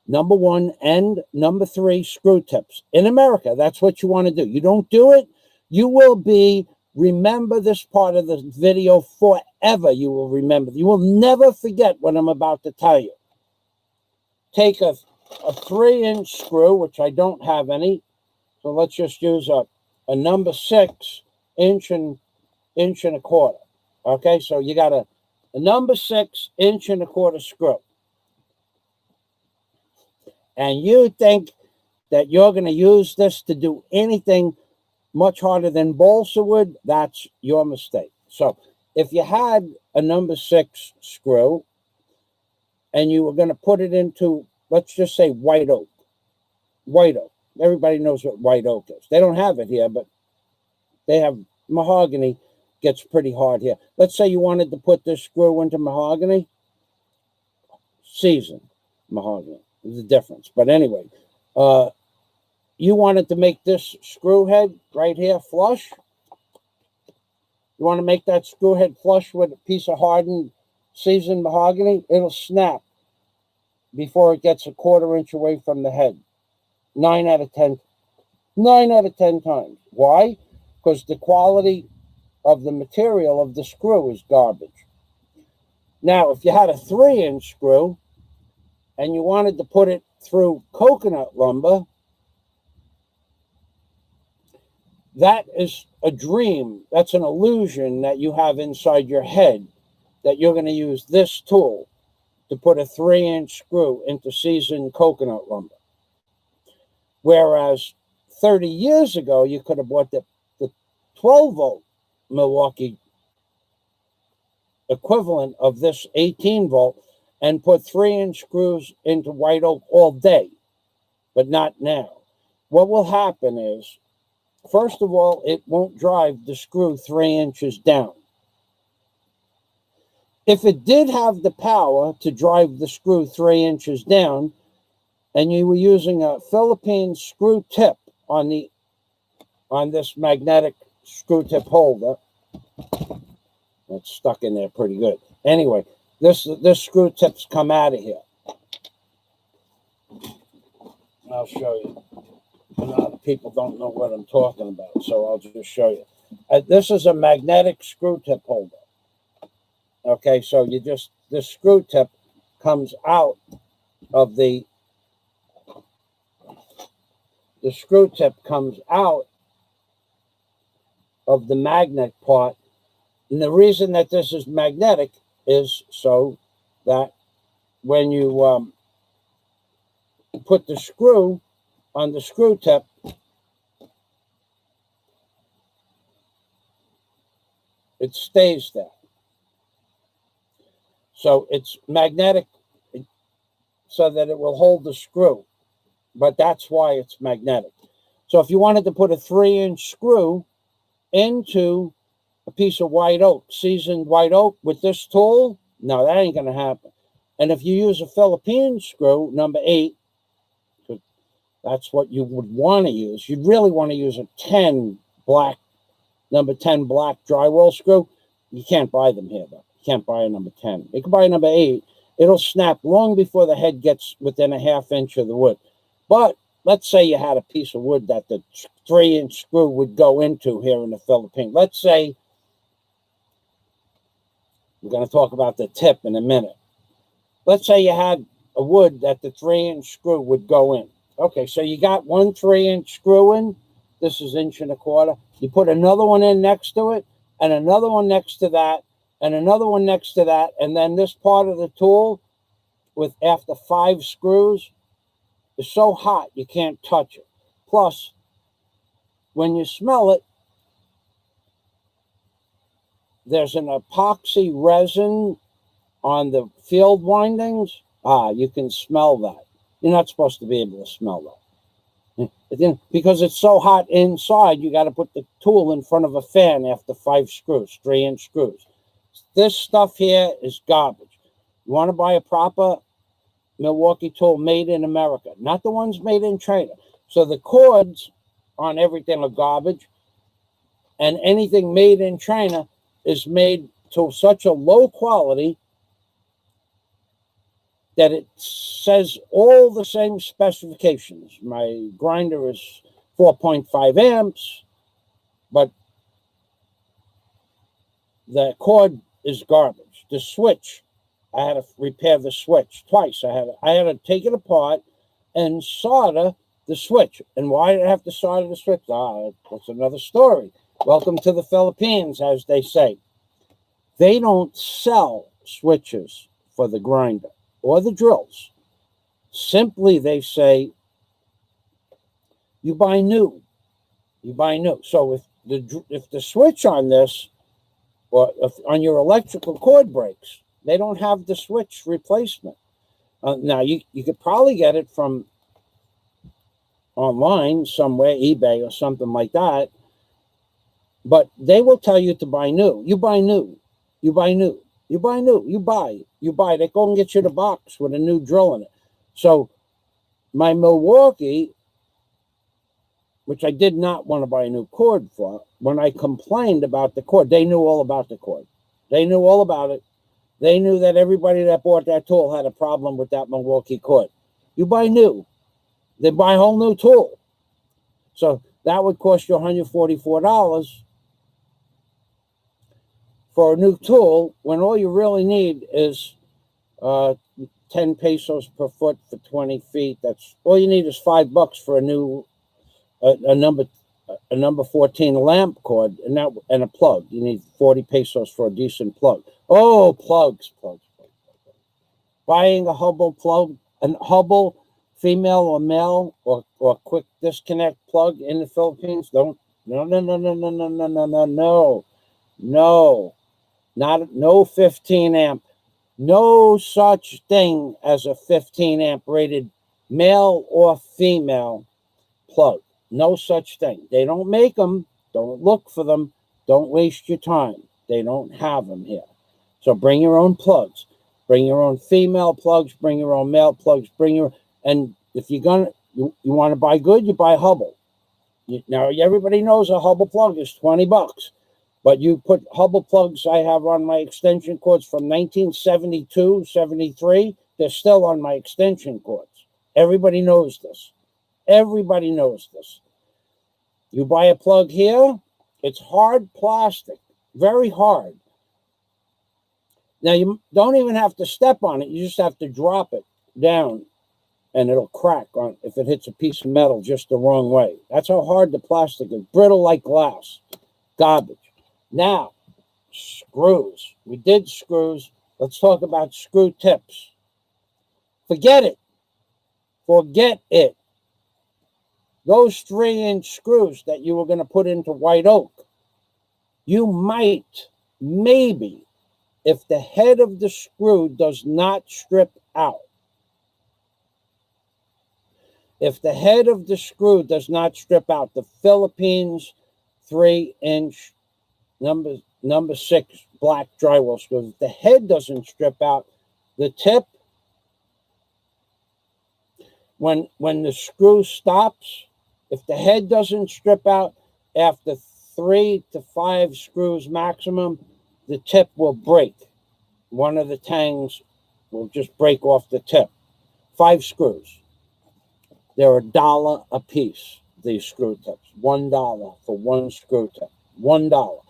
number 1, and number 3 screw tips in America. That's what you want to do. You don't do it, you will remember this part of the video forever. You will remember. You will never forget what I'm about to tell you. Take a 3-inch screw, which I don't have any. So let's just use a number 6 inch and a quarter. Okay, so you got a number 6 inch and a quarter screw. And you think that you're going to use this to do anything much harder than balsa wood, that's your mistake. So if you had a number 6 screw and you were going to put it into, let's just say, white oak. Everybody knows what white oak is. They don't have it here, but they have mahogany. Gets pretty hard here. Let's say you wanted to put this screw into mahogany. Seasoned mahogany. There's a difference. But anyway, you wanted to make this screw head right here flush. You want to make that screw head flush with a piece of hardened, seasoned mahogany. It'll snap before it gets a 1/4 inch away from the head. 9 out of 10 times. Why? Because the quality of the material of the screw is garbage. Now, if you had a 3-inch screw and you wanted to put it through coconut lumber, that is a dream. That's an illusion that you have inside your head, that you're going to use this tool to put a 3-inch screw into seasoned coconut lumber. Whereas 30 years ago, you could have bought the 12-volt Milwaukee equivalent of this 18-volt and put 3-inch screws into white oak all day, but not now. What will happen is, first of all, it won't drive the screw 3 inches down. If it did have the power to drive the screw 3 inches down, and you were using a Philippine screw tip on this magnetic screw tip holder, it's stuck in there pretty good. Anyway, this screw tips come out of here. I'll show you. A lot of people don't know what I'm talking about, so I'll just show you. This is a magnetic screw tip holder. Okay, so this screw tip comes out of the screw tip comes out of the magnet part. And the reason that this is magnetic is so that when you put the screw on the screw tip, it stays there. So it's magnetic so that it will hold the screw. But that's why it's magnetic. So if you wanted to put a 3-inch screw into a piece of white oak, seasoned white oak with this tool, no, that ain't going to happen. And if you use a Philippine screw, number 8, that's what you would want to use. You'd really want to use a 10 black, number 10 black drywall screw. You can't buy them here, though. You can't buy a number 10. You can buy a number 8. It'll snap long before the head gets within a 1/2 inch of the wood. But let's say you had a piece of wood that the 3-inch screw would go into here in the Philippines. Let's say, we're going to talk about the tip in a minute. Let's say you had a wood that the 3-inch screw would go in. Okay, so you got one 3-inch screw in. This is 1.25 inches. You put another one in next to it, and another one next to that, and another one next to that, and then this part of the tool with after 5 screws is so hot you can't touch it. Plus, when you smell it, there's an epoxy resin on the field windings. You can smell that. You're not supposed to be able to smell that. Because it's so hot inside, you got to put the tool in front of a fan after 5 screws, 3-inch screws. This stuff here is garbage. You want to buy a proper Milwaukee tool made in America, not the ones made in China. So the cords on everything are garbage, and anything made in China is made to such a low quality that it says all the same specifications. My grinder is 4.5 amps, but the cord is garbage. The switch, I had to repair the switch twice. I had to take it apart and solder the switch. And why did I have to solder the switch? That's another story. Welcome to the Philippines, as they say. They don't sell switches for the grinder or the drills. Simply, they say, you buy new. You buy new. So if the switch on this, or if on your electrical cord breaks, they don't have the switch replacement. Now, you could probably get it from online somewhere, eBay or something like that, but they will tell you to buy new. You buy new. You buy new. You buy new. You buy. They go and get you the box with a new drill in it. So my Milwaukee, which I did not want to buy a new cord for, when I complained about the cord, they knew all about the cord. They knew all about it. They knew that everybody that bought that tool had a problem with that Milwaukee cord. You buy new. They buy a whole new tool. So that would cost you $144 for a new tool, when all you really need is 10 pesos per foot for 20 feet. That's all you need is $5 for a new a number 14 lamp cord and a plug. You need 40 pesos for a decent plug. Oh, plugs. Buying a Hubble plug, an Hubble female or male or quick disconnect plug in the Philippines. No. No 15 amp. No such thing as a 15 amp rated male or female plug. No such thing. They don't make them. Don't look for them. Don't waste your time. They don't have them here. So bring your own plugs. Bring your own female plugs. Bring your own male plugs. And if you're gonna, you want to buy good, you buy Hubble. Now everybody knows a Hubble plug is $20. But you put Hubble plugs I have on my extension cords from 1972, 73. They're still on my extension cords. Everybody knows this. Everybody knows this. You buy a plug here, it's hard plastic, very hard. Now, you don't even have to step on it. You just have to drop it down, and it'll crack if it hits a piece of metal just the wrong way. That's how hard the plastic is, brittle like glass. Garbage. Now, screws. We did screws. Let's talk about screw tips. Forget it. Forget it. Those 3-inch screws that you were going to put into white oak, you might, maybe, if the head of the screw does not strip out, If the head of the screw does not strip out, the Philippines 3-inch number 6 black drywall screws, if the head doesn't strip out, the tip, when the screw stops, if the head doesn't strip out after 3 to 5 screws maximum, the tip will break. One of the tangs will just break off the tip. 5 screws. They're $1 a piece, these screw tips. $1 for one screw tip. $1.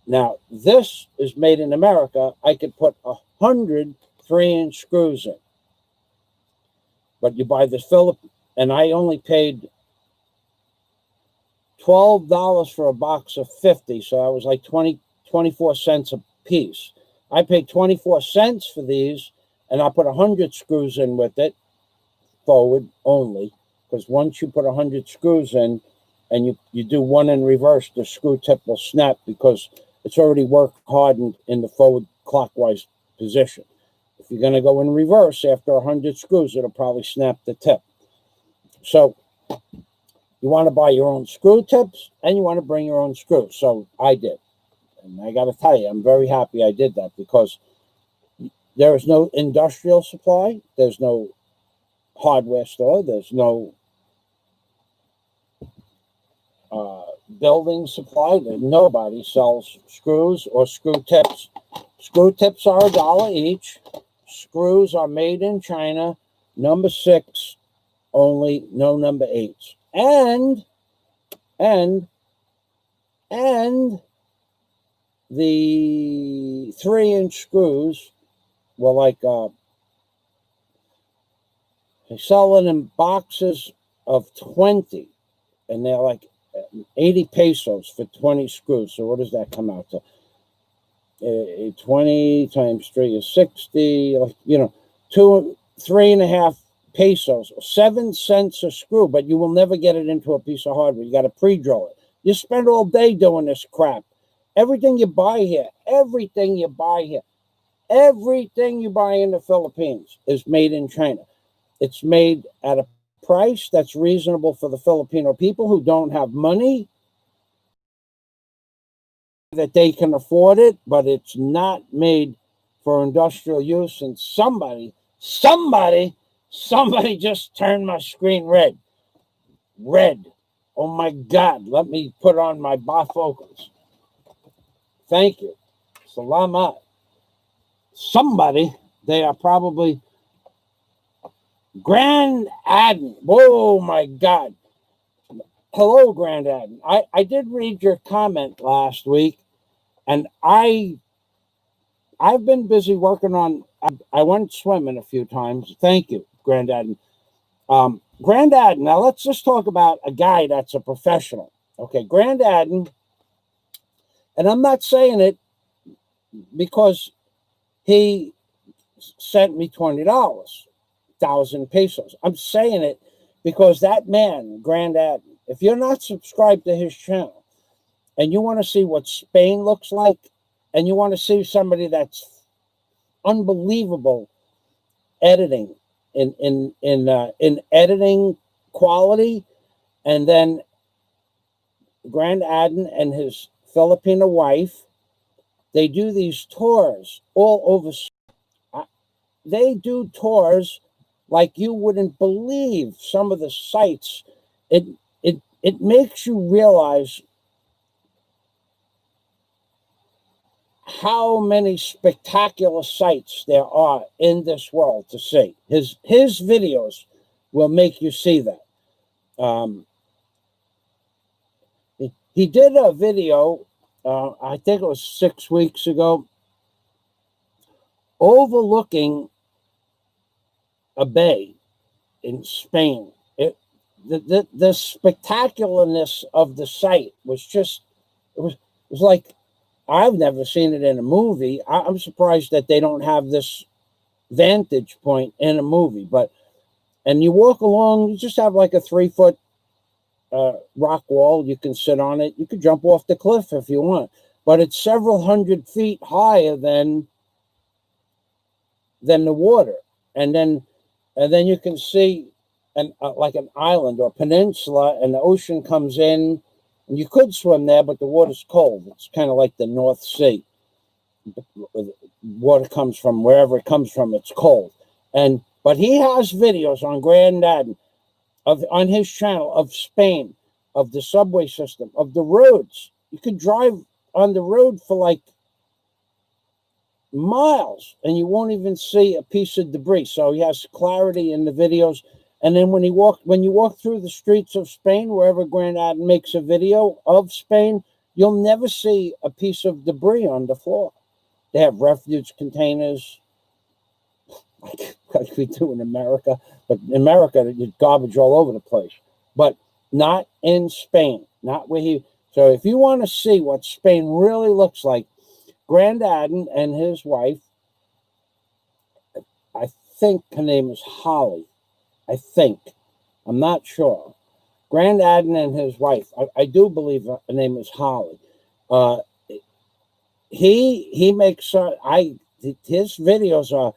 Now, this is made in America. I could put 100 3-inch screws in. But you buy the and I only paid $12 for a box of 50, so I was like 24 cents a piece. I paid 24 cents for these, and I put 100 screws in with it, forward only, because once you put 100 screws in and you do one in reverse, the screw tip will snap because it's already worked hardened in the forward clockwise position. If you're going to go in reverse after 100 screws, it'll probably snap the tip. So you want to buy your own screw tips and you want to bring your own screws. So I did. And I got to tell you, I'm very happy I did that because there is no industrial supply. There's no hardware store. There's no building supply. Nobody sells screws or screw tips. Screw tips are $1 each. Screws are made in China. Number 6 only, no number 8s. And the 3-inch screws were like they sell it in boxes of 20, and they're like 80 pesos for 20 screws. So what does that come out to? 20 times 3 is 60. You know, 3.5 pesos, 7 cents a screw. But you will never get it into a piece of hardware. You got to pre-drill it. You spend all day doing this crap. Everything you buy here, everything you buy in the Philippines is made in China. It's made at a price that's reasonable for the Filipino people who don't have money, that they can afford it, but it's not made for industrial use. And somebody just turned my screen red. Oh my God, let me put on my bifocals. Thank you. Salamat. Somebody, they are probably Grand Adden. Oh my God. Hello, Grand Adden. I did read your comment last week, and I've been busy working on, I went swimming a few times. Thank you, Grand Adden. Grand Adden, now let's just talk about a guy that's a professional. Okay, Grand Adden, and I'm not saying it because he sent me $20, 1,000 pesos. I'm saying it because that man, Grand Adden, if you're not subscribed to his channel and you want to see what Spain looks like, and you want to see somebody that's unbelievable editing in editing quality, and then Grand Adden and his Filipino wife, they do these tours all over. They do tours like you wouldn't believe. Some of the sites, it makes you realize how many spectacular sights there are in this world to see. His videos will make you see that. He did a video, I think it was 6 weeks ago, overlooking a bay in Spain. The spectacularness of the site was just, it was like, I've never seen it in a movie. I'm surprised that they don't have this vantage point in a movie. And you walk along, you just have like a 3-foot rock wall. You can sit on it. You could jump off the cliff if you want, but it's several hundred feet higher than the water. And then you can see like an island or peninsula, and the ocean comes in, and you could swim there, but the water's cold. It's kind of like the North Sea. Water comes from wherever it comes from. It's cold, but he has videos on Grandad on his channel of Spain, of the subway system, of the roads. You could drive on the road for like miles and you won't even see a piece of debris. So he has clarity in the videos. And then when you walk through the streets of Spain, wherever Grandad makes a video of Spain, you'll never see a piece of debris on the floor. They have refuge containers, like we do in America. But in America, there's garbage all over the place. But not in Spain, not where he. So if you want to see what Spain really looks like, Grandad and his wife, I think her name is Holly. I think. I'm not sure. Grandad and his wife, I do believe her name is Holly. He makes his videos are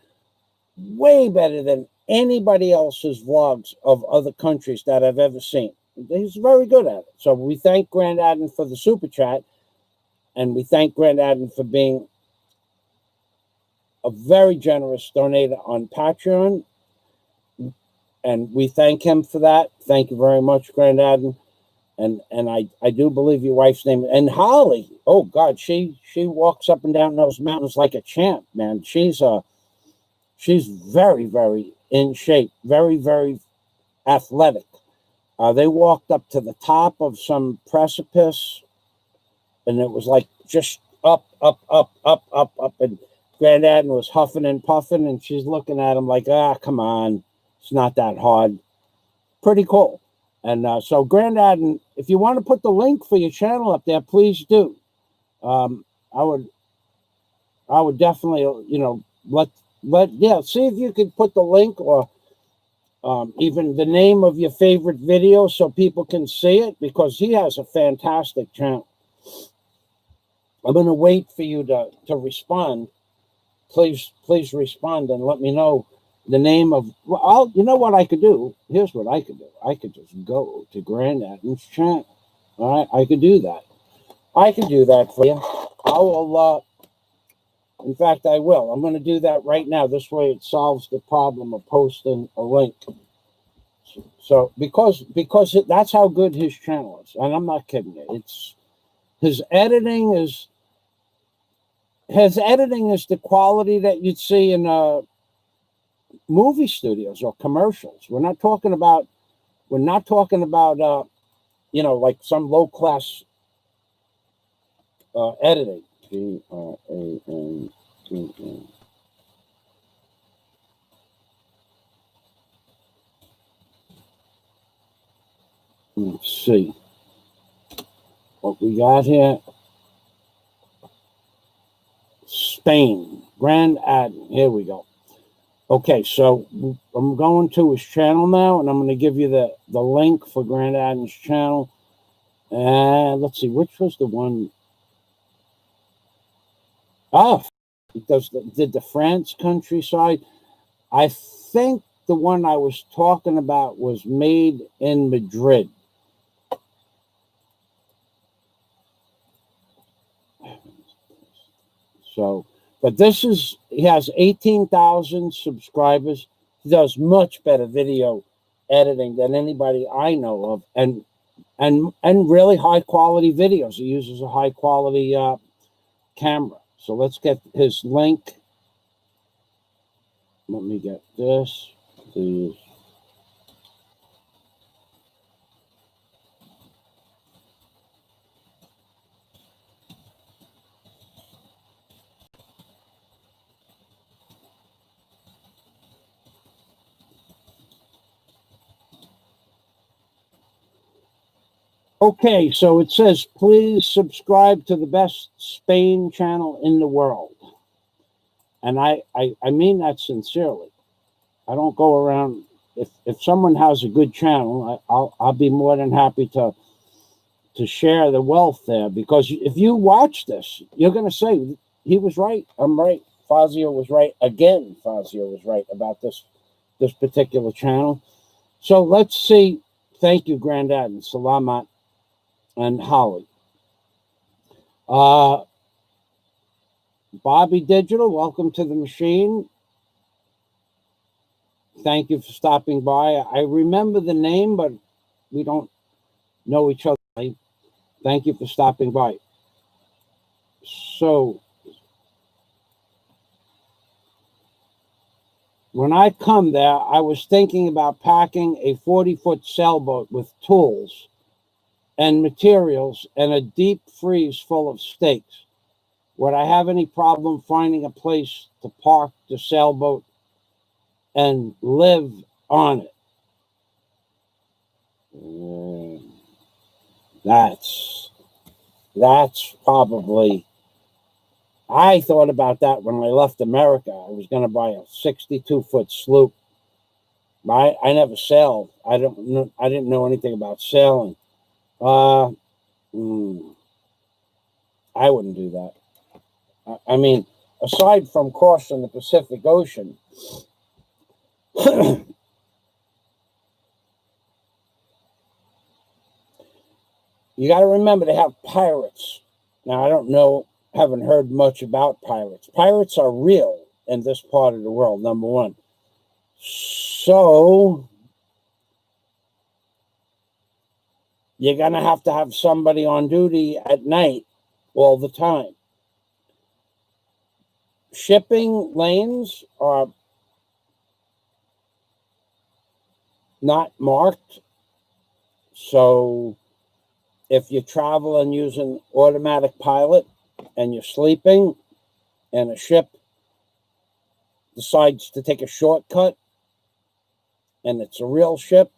way better than anybody else's vlogs of other countries that I've ever seen. He's very good at it. So we thank Grandad for the super chat, and we thank Grandad for being a very generous donator on Patreon, and we thank him for that. Thank you very much, Grandad. And I do believe your wife's name. And Holly, oh God, she walks up and down those mountains like a champ, man. She's very, very in shape, very, very athletic. They walked up to the top of some precipice, and it was like just up, and Grandad was huffing and puffing, and she's looking at him like, come on, it's not that hard. Pretty cool. And so Grandad, if you want to put the link for your channel up there, please do. I would definitely, see if you could put the link or even the name of your favorite video so people can see it, because he has a fantastic channel. I'm going to wait for you to respond. Please respond and let me know the name of. Well, you know what I could do? Here's what I could do. I could just go to Grandad's channel. All right, I could do that. I can do that for you. I will. In fact, I will. I'm going to do that right now. This way, it solves the problem of posting a link. So because that's how good his channel is, and I'm not kidding you. It's his editing is the quality that you'd see in movie studios or commercials. We're not talking about like some low class editing. G-R-A-N-D-N. Let's see what we got here. Spain, Grandad. Here we go. Okay, so I'm going to his channel now, and I'm going to give you the link for Grandad's channel. And let's see, which was the one? Oh, did the France countryside. I think the one I was talking about was made in Madrid. So, but he has 18,000 subscribers. He does much better video editing than anybody I know of, and really high quality videos. He uses a high quality camera. So let's get his link. Let me get this, please. Okay, so it says, please subscribe to the best Spain channel in the world. And I mean that sincerely. I don't go around, if someone has a good channel, I'll be more than happy to share the wealth there, because if you watch this, you're going to say, he was right, I'm right, Fazio was right, again, Fazio was right about this particular channel. So let's see. Thank you, Grandad, and Salamat, and Holly. Bobby Digital, welcome to the machine. Thank you for stopping by. I remember the name, but we don't know each other. Thank you for stopping by. So, when I come there, I was thinking about packing a 40-foot sailboat with tools and materials and a deep freeze full of steaks. Would I have any problem finding a place to park the sailboat and live on it? That's probably, I thought about that when I left America. I was going to buy a 62-foot sloop. I never sailed. I didn't know anything about sailing. I wouldn't do that. I mean, aside from crossing the Pacific Ocean, you got to remember they have pirates. Now, I don't know, haven't heard much about pirates. Pirates are real in this part of the world, number one. So, you're going to have somebody on duty at night all the time. Shipping lanes are not marked. So, if you're traveling using automatic pilot and you're sleeping and a ship decides to take a shortcut and it's a real ship,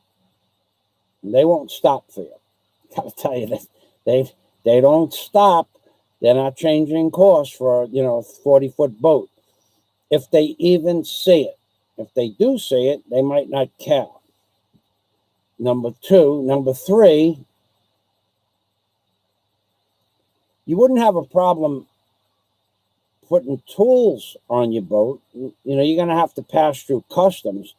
they won't stop for you. Gotta tell you that they don't stop. They're not changing course for a 40-foot boat. If they even see it. If they do see it, they might not care. Number three, you wouldn't have a problem putting tools on your boat. You're going to have to pass through customs,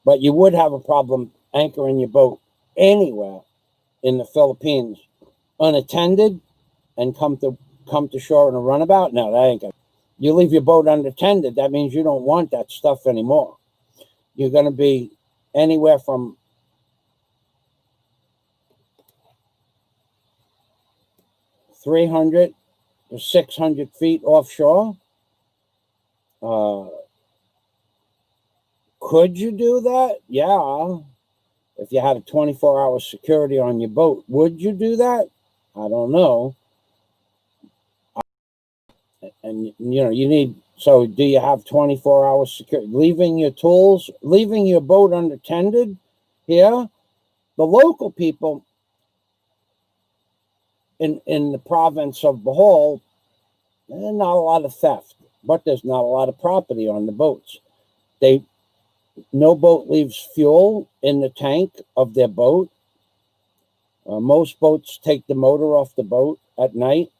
but you would have a problem anchoring your boat anywhere in the Philippines unattended and come to shore in a runabout. No, that ain't gonna. You leave your boat unattended, that means you don't want that stuff anymore. You're going to be anywhere from 300 to 600 feet offshore. Could you do that? Yeah. If you had a 24-hour security on your boat, would you do that? I don't know. And you need. So, do you have 24-hour security? Leaving your tools, leaving your boat unattended here? The local people in the province of Bohol, there's not a lot of theft, but there's not a lot of property on the boats. No boat leaves fuel in the tank of their boat. Most boats take the motor off the boat at night.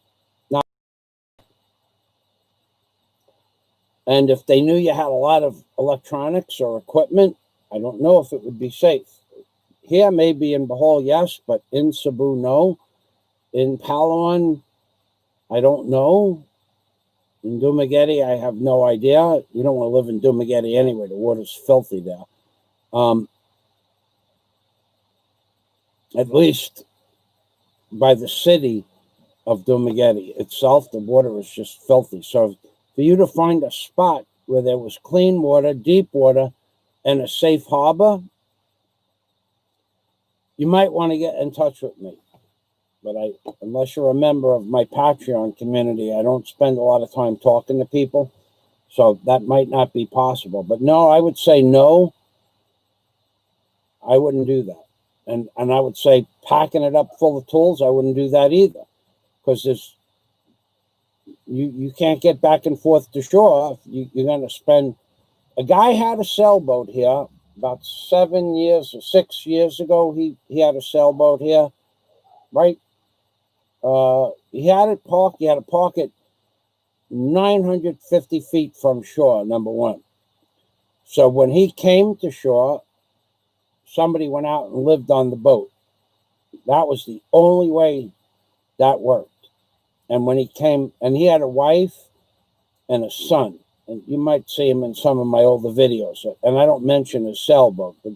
And if they knew you had a lot of electronics or equipment, I don't know if it would be safe. Here, maybe in Bohol, yes, but in Cebu, no. In Palawan, I don't know. In Dumaguete, I have no idea. You don't want to live in Dumaguete anyway. The water's filthy there. At least by the city of Dumaguete itself, the water is just filthy. So for you to find a spot where there was clean water, deep water, and a safe harbor, you might want to get in touch with me. But unless you're a member of my Patreon community, I don't spend a lot of time talking to people. So that might not be possible. But no, I would say no. I wouldn't do that. And I would say packing it up full of tools, I wouldn't do that either. Because you can't get back and forth to shore. You're going to spend. A guy had a sailboat here about 7 years or 6 years ago. He had a sailboat here, right? He had it parked. He had to park it 950 feet from shore, number one. So when he came to shore, somebody went out and lived on the boat. That was the only way that worked. And when he came, and he had a wife and a son, and you might see him in some of my older videos. And I don't mention his sailboat, but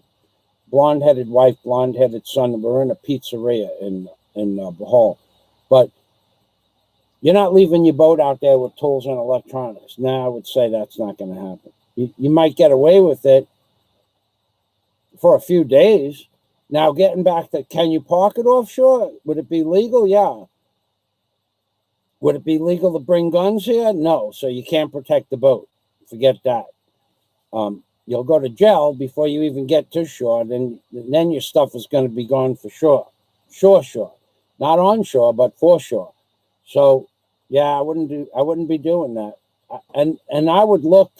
blonde-headed wife, blonde-headed son. We're in a pizzeria in Bohol. But you're not leaving your boat out there with tools and electronics. Now, I would say that's not going to happen. You might get away with it for a few days. Now, getting back to, can you park it offshore? Would it be legal? Yeah. Would it be legal to bring guns here? No. So you can't protect the boat. Forget that. You'll go to jail before you even get to shore. Then your stuff is going to be gone for sure. Shore. Not onshore, but for shore. So, yeah, I wouldn't be doing that. And I would look,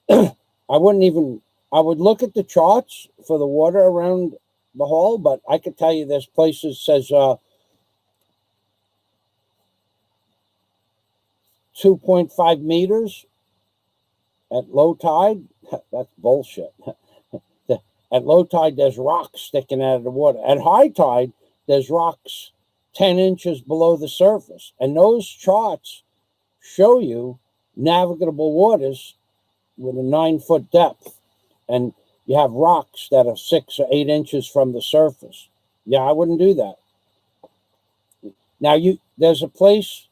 I would look at the charts for the water around the hole, but I could tell you there's places says 2.5 meters at low tide. That's bullshit. At low tide, there's rocks sticking out of the water. At high tide, there's rocks 10 inches below the surface. And those charts show you navigable waters with a 9-foot depth. And you have rocks that are 6 or 8 inches from the surface. Yeah, I wouldn't do that. Now, there's a place,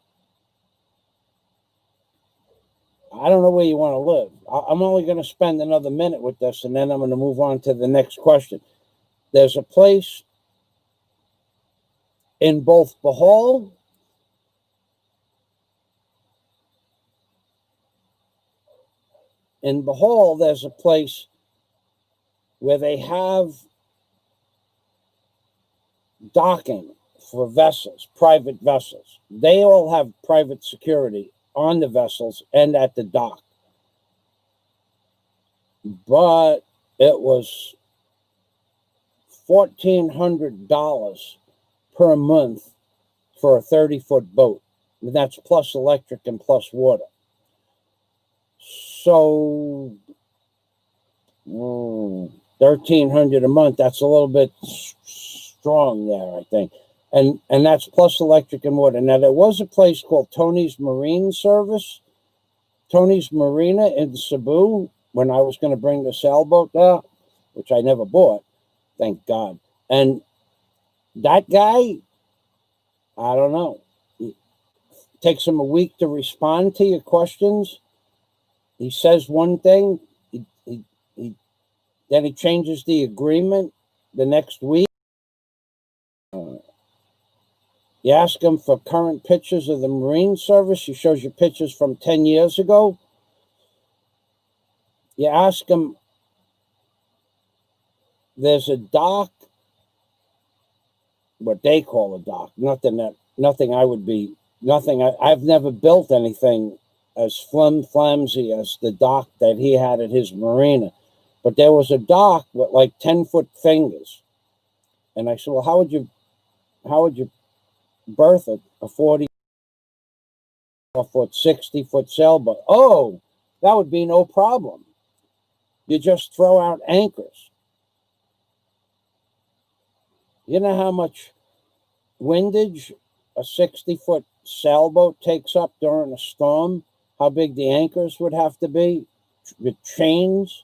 I don't know where you want to live. I'm only going to spend another minute with this, and then I'm going to move on to the next question. There's a place in both Bohol there's a place where they have docking for vessels, private vessels. They all have private security on the vessels and at the dock. But it was $1,400 per month for a 30-foot boat. And that's plus electric and plus water. So $1,300 a month, that's a little bit strong there, I think. And that's plus electric and water. Now, there was a place called Tony's Marine Service, Tony's Marina in Cebu, when I was going to bring the sailboat there, which I never bought, thank God. And that guy, I don't know, it takes him a week to respond to your questions. He says one thing, then he changes the agreement the next week. You ask him for current pictures of the Marine Service. He shows you pictures from 10 years ago. You ask him, there's a dock, what they call a dock. I've never built anything as flimsy as the dock that he had at his marina. But there was a dock with like 10-foot fingers. And I said, well, how would you berth a 40-foot, 60-foot sailboat? Oh, that would be no problem. You just throw out anchors. You know how much windage a 60-foot sailboat takes up during a storm? How big the anchors would have to be with chains?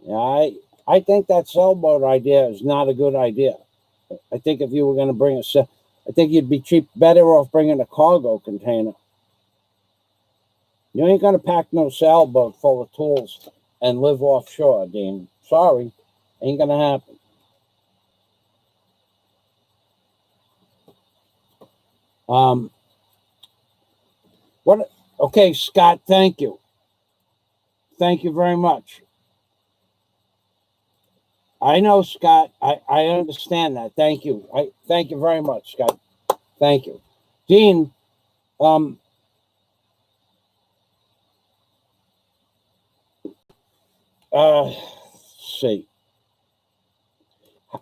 Yeah, I think that sailboat idea is not a good idea. I think if you were going to bring I think you'd be better off bringing a cargo container. You ain't going to pack no sailboat full of tools and live offshore, Dean. Sorry, ain't going to happen. Okay, Scott, thank you. Thank you very much. I know, Scott. I understand that. Thank you. Thank you very much, Scott. Thank you. Dean, see.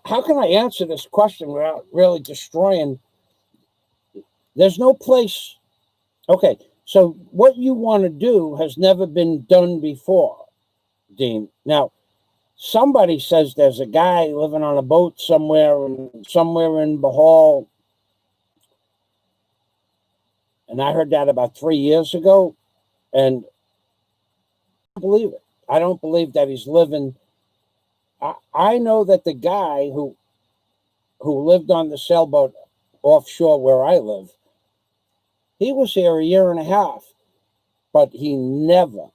How can I answer this question without really destroying? There's no place. Okay, so what you want to do has never been done before, Dean. Now, somebody says there's a guy living on a boat somewhere in Bohol. And I heard that about 3 years ago. And I don't believe it. I don't believe that he's living. I know that the guy who lived on the sailboat offshore where I live, he was here a year and a half, but he never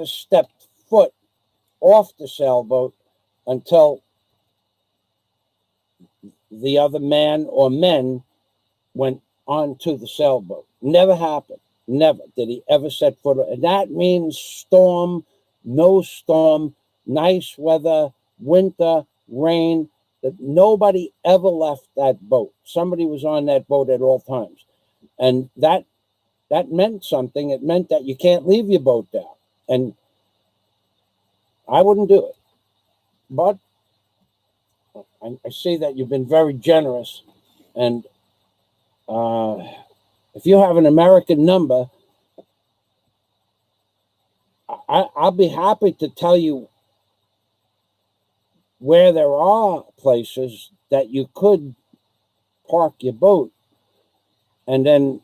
stepped foot off the sailboat until the other man or men went onto the sailboat. Never happened. Never did he ever set foot. And that means storm, no storm, nice weather, winter, rain, that nobody ever left that boat. Somebody was on that boat at all times. And that meant something. It meant that you can't leave your boat there. And I wouldn't do it. But I see that you've been very generous. And if you have an American number, I'll be happy to tell you where there are places that you could park your boat. And then,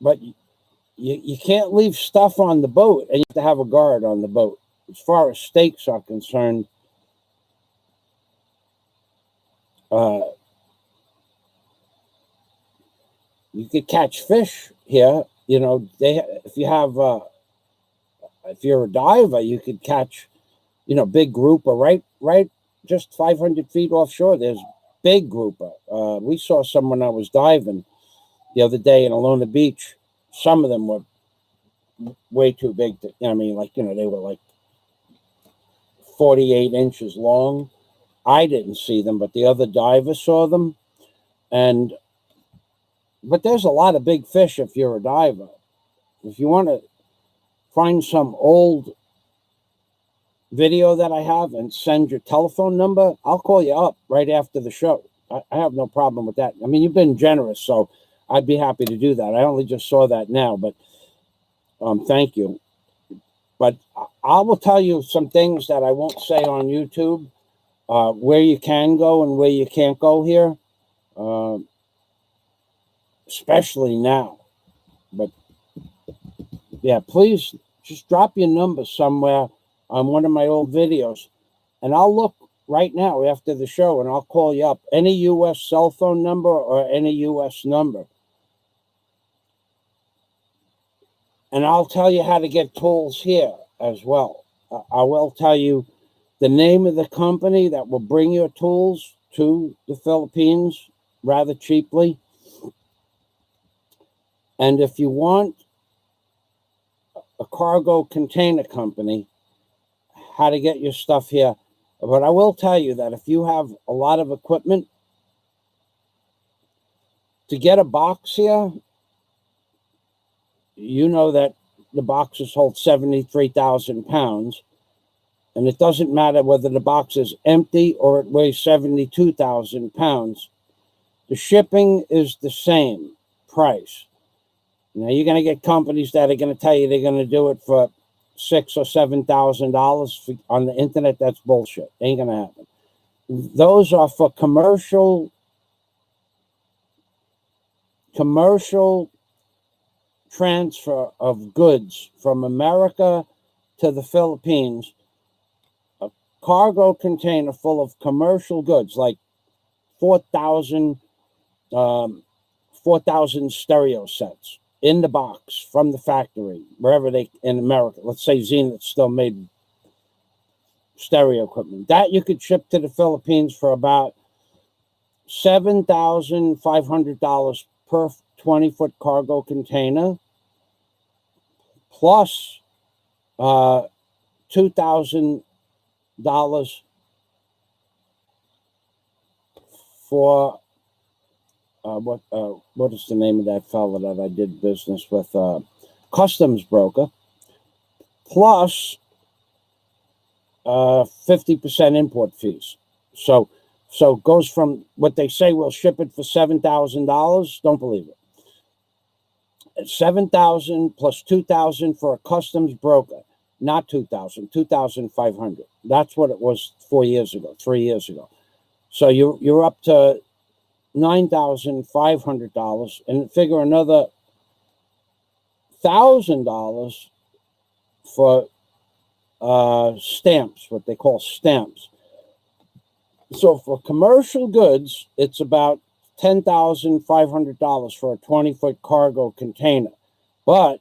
but you can't leave stuff on the boat, and you have to have a guard on the boat. As far as stakes are concerned, you could catch fish here. You know, if you're a diver, you could catch, big grouper right just 500 feet offshore. There's big grouper. We saw some when I was diving the other day in Alona Beach. Some of them were way too big to, they were like 48 inches long. I didn't see them, but the other diver saw them. But there's a lot of big fish if you're a diver. If you want to find some old video that I have and send your telephone number, I'll call you up right after the show. I have no problem with that. I mean, you've been generous, so I'd be happy to do that. I only just saw that now, but thank you. But I will tell you some things that I won't say on YouTube, where you can go and where you can't go here, especially now. But yeah, please just drop your number somewhere on one of my old videos, and I'll look right now after the show, and I'll call you up. Any U.S. cell phone number or any U.S. number. And I'll tell you how to get tools here as well. I will tell you the name of the company that will bring your tools to the Philippines rather cheaply. And if you want a cargo container company, how to get your stuff here. But I will tell you that if you have a lot of equipment, to get a box here, you know that the boxes hold 73,000 pounds. And it doesn't matter whether the box is empty or it weighs 72,000 pounds. The shipping is the same price. Now, you're going to get companies that are going to tell you they're going to do it for $6,000 or $7,000 on the internet. That's bullshit. Ain't going to happen. Those are for commercial transfer of goods from America to the Philippines. A cargo container full of commercial goods, like 4,000 stereo sets in the box from the factory, wherever they in America. Let's say Zenith still made stereo equipment. That you could ship to the Philippines for about $7,500 per 20-foot cargo container, plus $2,000 for what is the name of that fellow that I did business with? Customs broker, plus 50% import fees. So it goes from what they say we'll ship it for $7,000. Don't believe it. It's $7,000 plus $2,000 for a customs broker. not 2,000, 2,500. That's what it was 4 years ago, 3 years ago. So you're up to $9,500, and figure another $1,000 for stamps, what they call stamps. So for commercial goods, it's about $10,500 for a 20-foot cargo container. But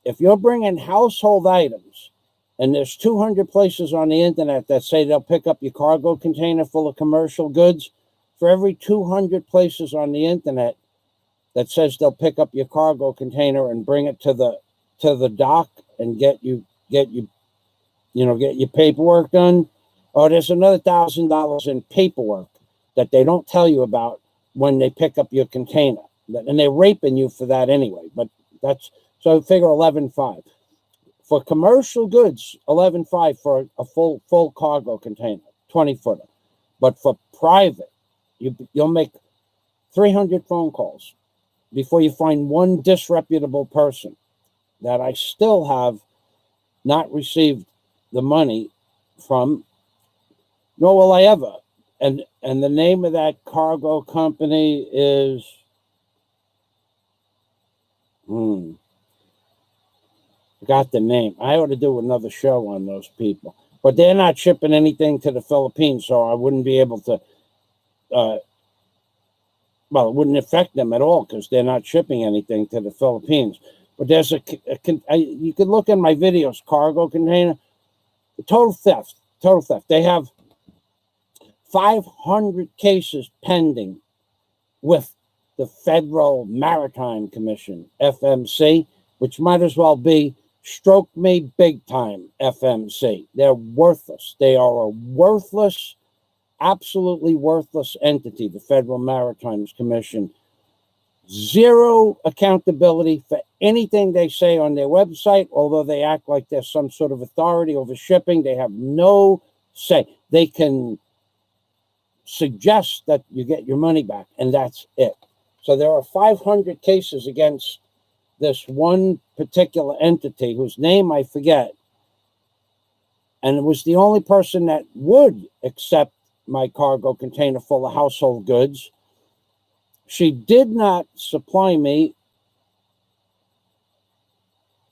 if you're bringing household items, and there's 200 places on the internet that say they'll pick up your cargo container full of commercial goods, for every 200 places on the internet that says they'll pick up your cargo container and bring it to the dock and get your paperwork done, there's another $1,000 in paperwork that they don't tell you about when they pick up your container, and they're raping you for that anyway. But that's so figure 11.5 for commercial goods, 11.5 for a full cargo container, 20-footer. But for private, you'll make 300 phone calls before you find one disreputable person that I still have not received the money from, nor will I ever. And the name of that cargo company is forgot the name. I ought to do another show on those people. But they're not shipping anything to the Philippines, so I wouldn't be able to it wouldn't affect them at all because they're not shipping anything to the Philippines. But there's you could look in my videos, cargo container, total theft. They have 500 cases pending with the Federal Maritime Commission, FMC, which might as well be stroke me big time, FMC. They're worthless. They are a worthless, absolutely worthless entity, the Federal Maritime Commission. Zero accountability for anything they say on their website, although they act like they're some sort of authority over shipping. They have no say. They can suggest that you get your money back, and that's it. So there are 500 cases against this one particular entity whose name I forget, and it was the only person that would accept my cargo container full of household goods. She did not supply me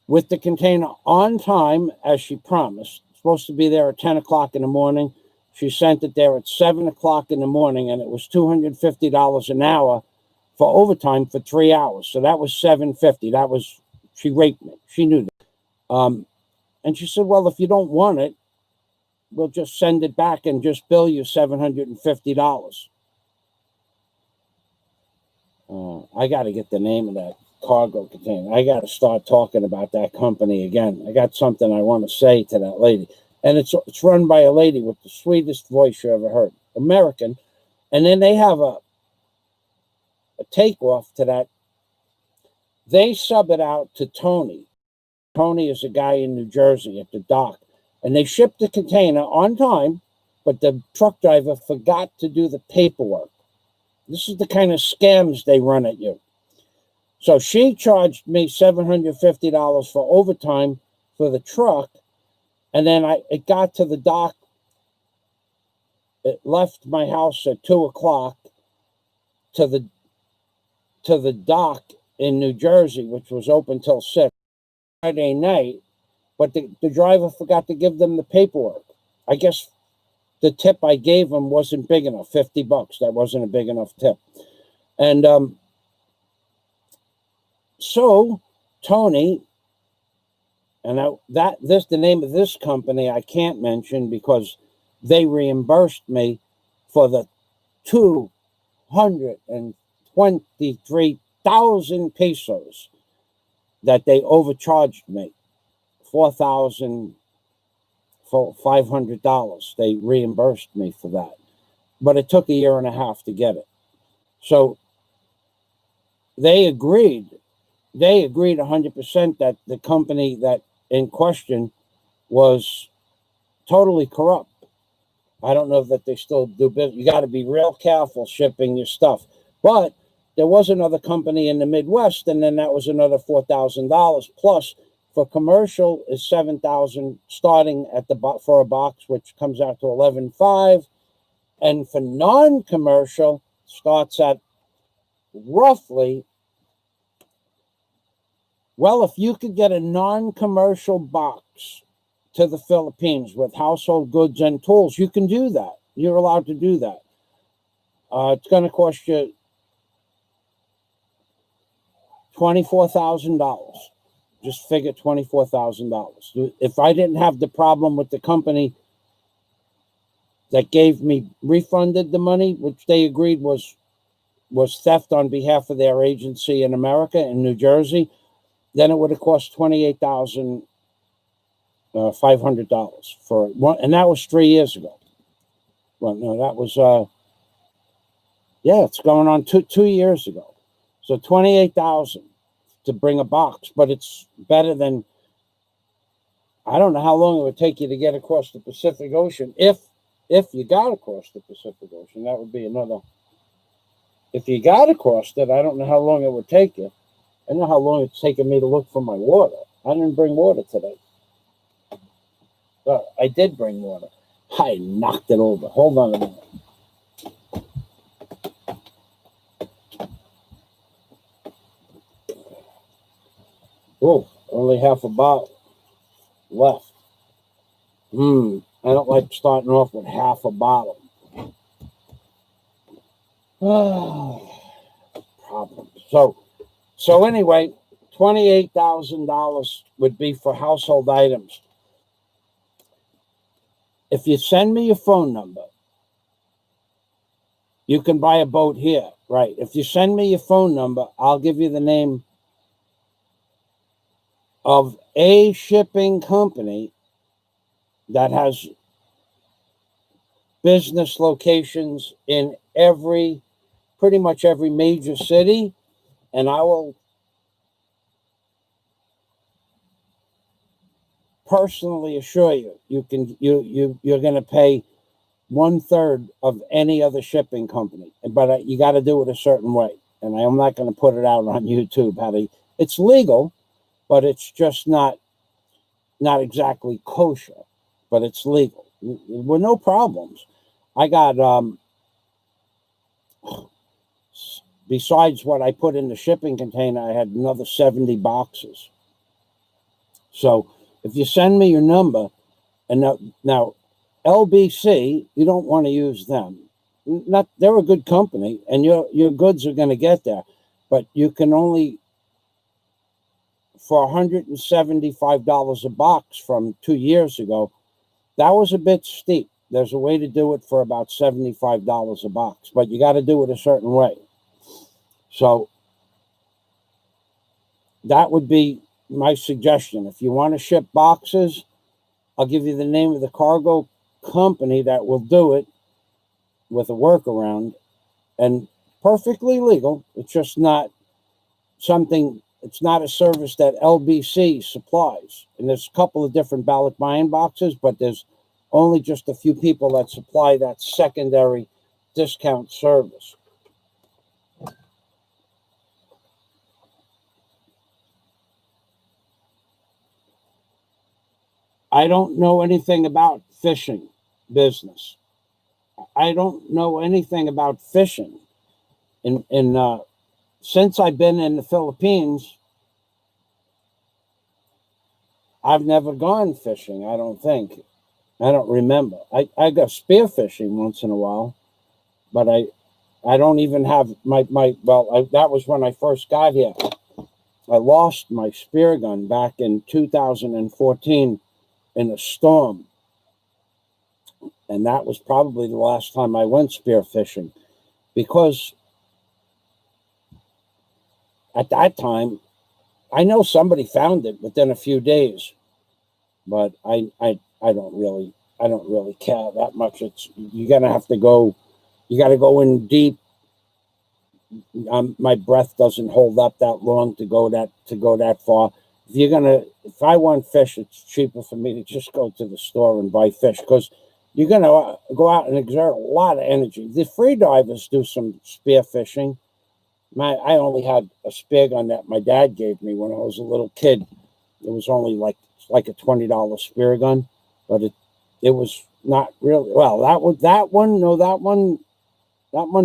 with the container on time as she promised. It's supposed to be there at 10 o'clock in the morning. She sent it there at 7 o'clock in the morning, and it was $250 an hour for overtime for 3 hours. So that was $750. That was, she raped me. She knew that. And she said, well, if you don't want it, we'll just send it back and just bill you $750. I got to get the name of that cargo container. I got to start talking about that company again. I got something I want to say to that lady. And it's run by a lady with the sweetest voice you ever heard. American. And then they have a takeoff to that. They sub it out to Tony. Tony is a guy in New Jersey at the dock. And they shipped the container on time, but the truck driver forgot to do the paperwork. This is the kind of scams they run at you. So she charged me $750 for overtime for the truck. And then it got to the dock. It left my house at 2 o'clock to the dock in New Jersey, which was open till 6 Friday night. But the driver forgot to give them the paperwork. I guess the tip I gave him wasn't big enough, $50. That wasn't a big enough tip. And so Tony, and the name of this company I can't mention because they reimbursed me for the 223,000 pesos that they overcharged me. $4,500. They reimbursed me for that. But it took a year and a half to get it. So they agreed 100% that the company that in question was totally corrupt. I don't know that they still do business. You got to be real careful shipping your stuff. But there was another company in the Midwest, and then that was another $4,000 plus for commercial is $7,000 starting at for a box, which comes out to $11,500, and for non-commercial starts at roughly, well, if you could get a non-commercial box to the Philippines with household goods and tools, you can do that. You're allowed to do that. It's going to cost you $24,000. Just figure $24,000. If I didn't have the problem with the company that refunded the money, which they agreed was theft on behalf of their agency in America, in New Jersey, then it would have cost $28,500 for one, and that was 3 years ago. Well, no, that was it's going on 2 years ago. So $28,000 to bring a box, but it's better than, I don't know how long it would take you to get across the Pacific Ocean. If you got across the Pacific Ocean, that would be another. If you got across it, I don't know how long it would take you. I know how long it's taken me to look for my water. I didn't bring water today. But I did bring water. I knocked it over. Hold on a minute. Oh, only half a bottle left. I don't like starting off with half a bottle. Problem. So anyway, $28,000 would be for household items. If you send me your phone number, you can buy a boat here, right? If you send me your phone number, I'll give you the name of a shipping company that has business locations in pretty much every major city, and I will personally assure you, you're going to pay 1/3 of any other shipping company, but you got to do it a certain way, and I'm not going to put it out on YouTube. It's legal, but it's just not exactly kosher, but it's legal with no problems. I got besides what I put in the shipping container, I had another 70 boxes. So if you send me your number, and now LBC, you don't want to use them. They're a good company, and your goods are going to get there, but you can only, for $175 a box from 2 years ago, that was a bit steep. There's a way to do it for about $75 a box, but you got to do it a certain way. So that would be my suggestion. If you want to ship boxes, I'll give you the name of the cargo company that will do it with a workaround, and perfectly legal. It's just not something, it's not a service that LBC supplies. And there's a couple of different ballot buying boxes, but there's only just a few people that supply that secondary discount service. I don't know anything about fishing business. I don't know anything about fishing. Since I've been in the Philippines, I've never gone fishing, I don't think. I don't remember. I go spear fishing once in a while, but I don't even have that was when I first got here. I lost my spear gun back in 2014 in a storm. And that was probably the last time I went spear fishing, because at that time, I know somebody found it within a few days, but I don't really care that much. You're gonna have to go. You got to go in deep. My breath doesn't hold up that long to go that far. If I want fish, it's cheaper for me to just go to the store and buy fish, because you're going to go out and exert a lot of energy. The free divers do some spear fishing. I only had a spear gun that my dad gave me when I was a little kid. It was only like a $20 spear gun, but it was not really well. That one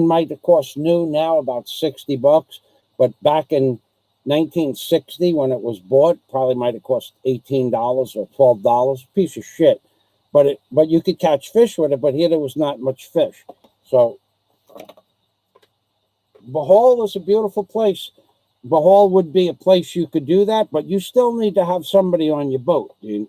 might have cost new now about $60, but back in 1960 when it was bought, probably might have cost $18 or $12. Piece of shit, but you could catch fish with it. But here there was not much fish, so Bohol is a beautiful place. Bohol would be a place you could do that, but you still need to have somebody on your boat, dude.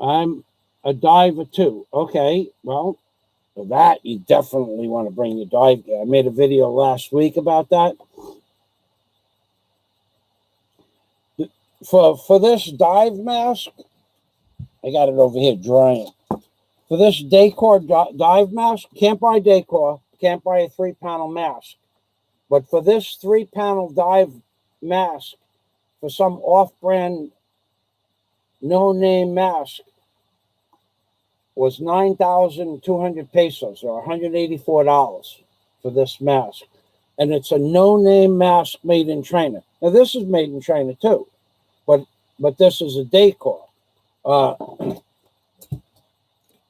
I'm a diver too. Okay, well, for that you definitely want to bring your dive gear. I made a video last week about that. For this dive mask, I got it over here drying. For this decor dive mask, can't buy decor, can't buy a 3-panel mask. But for this 3-panel dive mask, for some off-brand, no-name mask, was 9,200 pesos or $184 for this mask. And it's a no-name mask made in China. Now, this is made in China too, but this is a decor.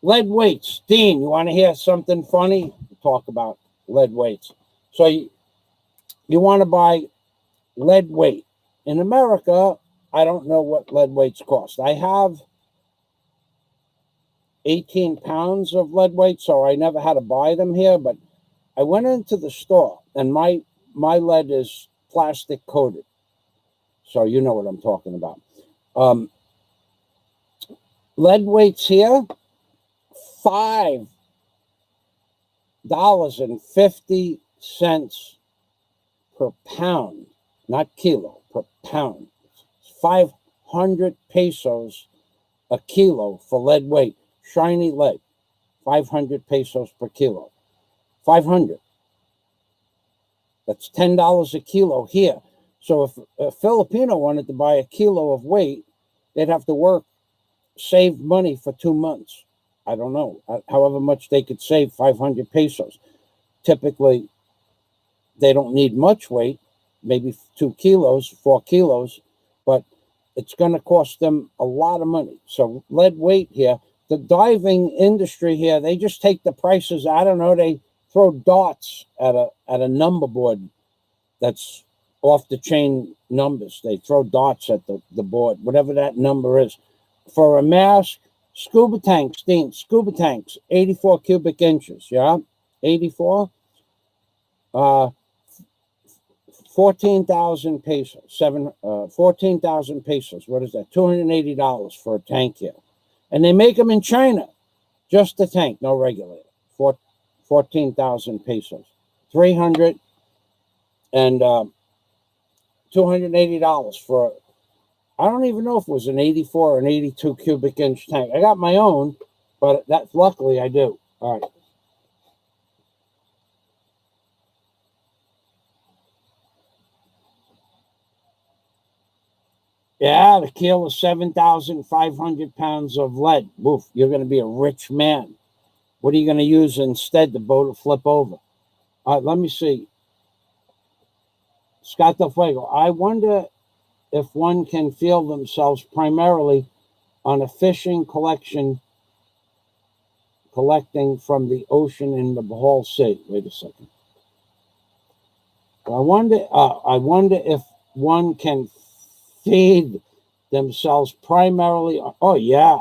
Lead weights. Dean, you want to hear something funny? Talk about lead weights. So you want to buy lead weight. In America, I don't know what lead weights cost. I have 18 pounds of lead weight, so I never had to buy them here, but I went into the store, and my lead is plastic coated. So you know what I'm talking about. Lead weights here, $5.50 per pound, not kilo, per pound. 500 pesos a kilo for lead weight. Shiny lead, 500 pesos per kilo. 500. That's $10 a kilo here. So if a Filipino wanted to buy a kilo of weight, they'd have to save money for 2 months. I don't know, however much they could save, 500 pesos. Typically, they don't need much weight, maybe 2 kilos, 4 kilos, but it's going to cost them a lot of money. So lead weight here, the diving industry here, they just take the prices. I don't know, they throw darts at a number board that's off the chain numbers. They throw darts at the board, whatever that number is. For a mask, scuba tanks, Dean, scuba tanks, 84 cubic inches, yeah? 84? 14,000 pesos, 14,000 pesos. What is that? $280 for a tank here. And they make them in China. Just the tank, no regulator. 14,000 pesos. 300 and $280 for, I don't even know if it was an 84 or an 82 cubic inch tank. I got my own, but luckily I do. All right. Yeah, the kilo is 7,500 pounds of lead. Woof, you're going to be a rich man. What are you going to use instead? The boat will flip over. Let me see. Scott Del Fuego, I wonder if one can feel themselves primarily on a fishing collecting from the ocean in the Bohol Sea. Wait a second. I wonder if one can feed themselves primarily. Oh yeah,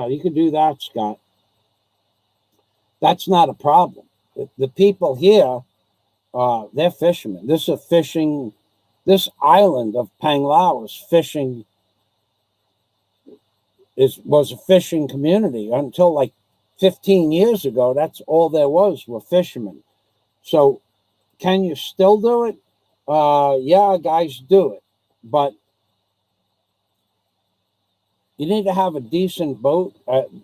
you could do that, Scott. That's not a problem. The people here, they're fishermen. This island of Panglao was a fishing community until like 15 years ago. That's all there were fishermen. So can you still do it? Yeah, guys do it, but you need to have a decent boat.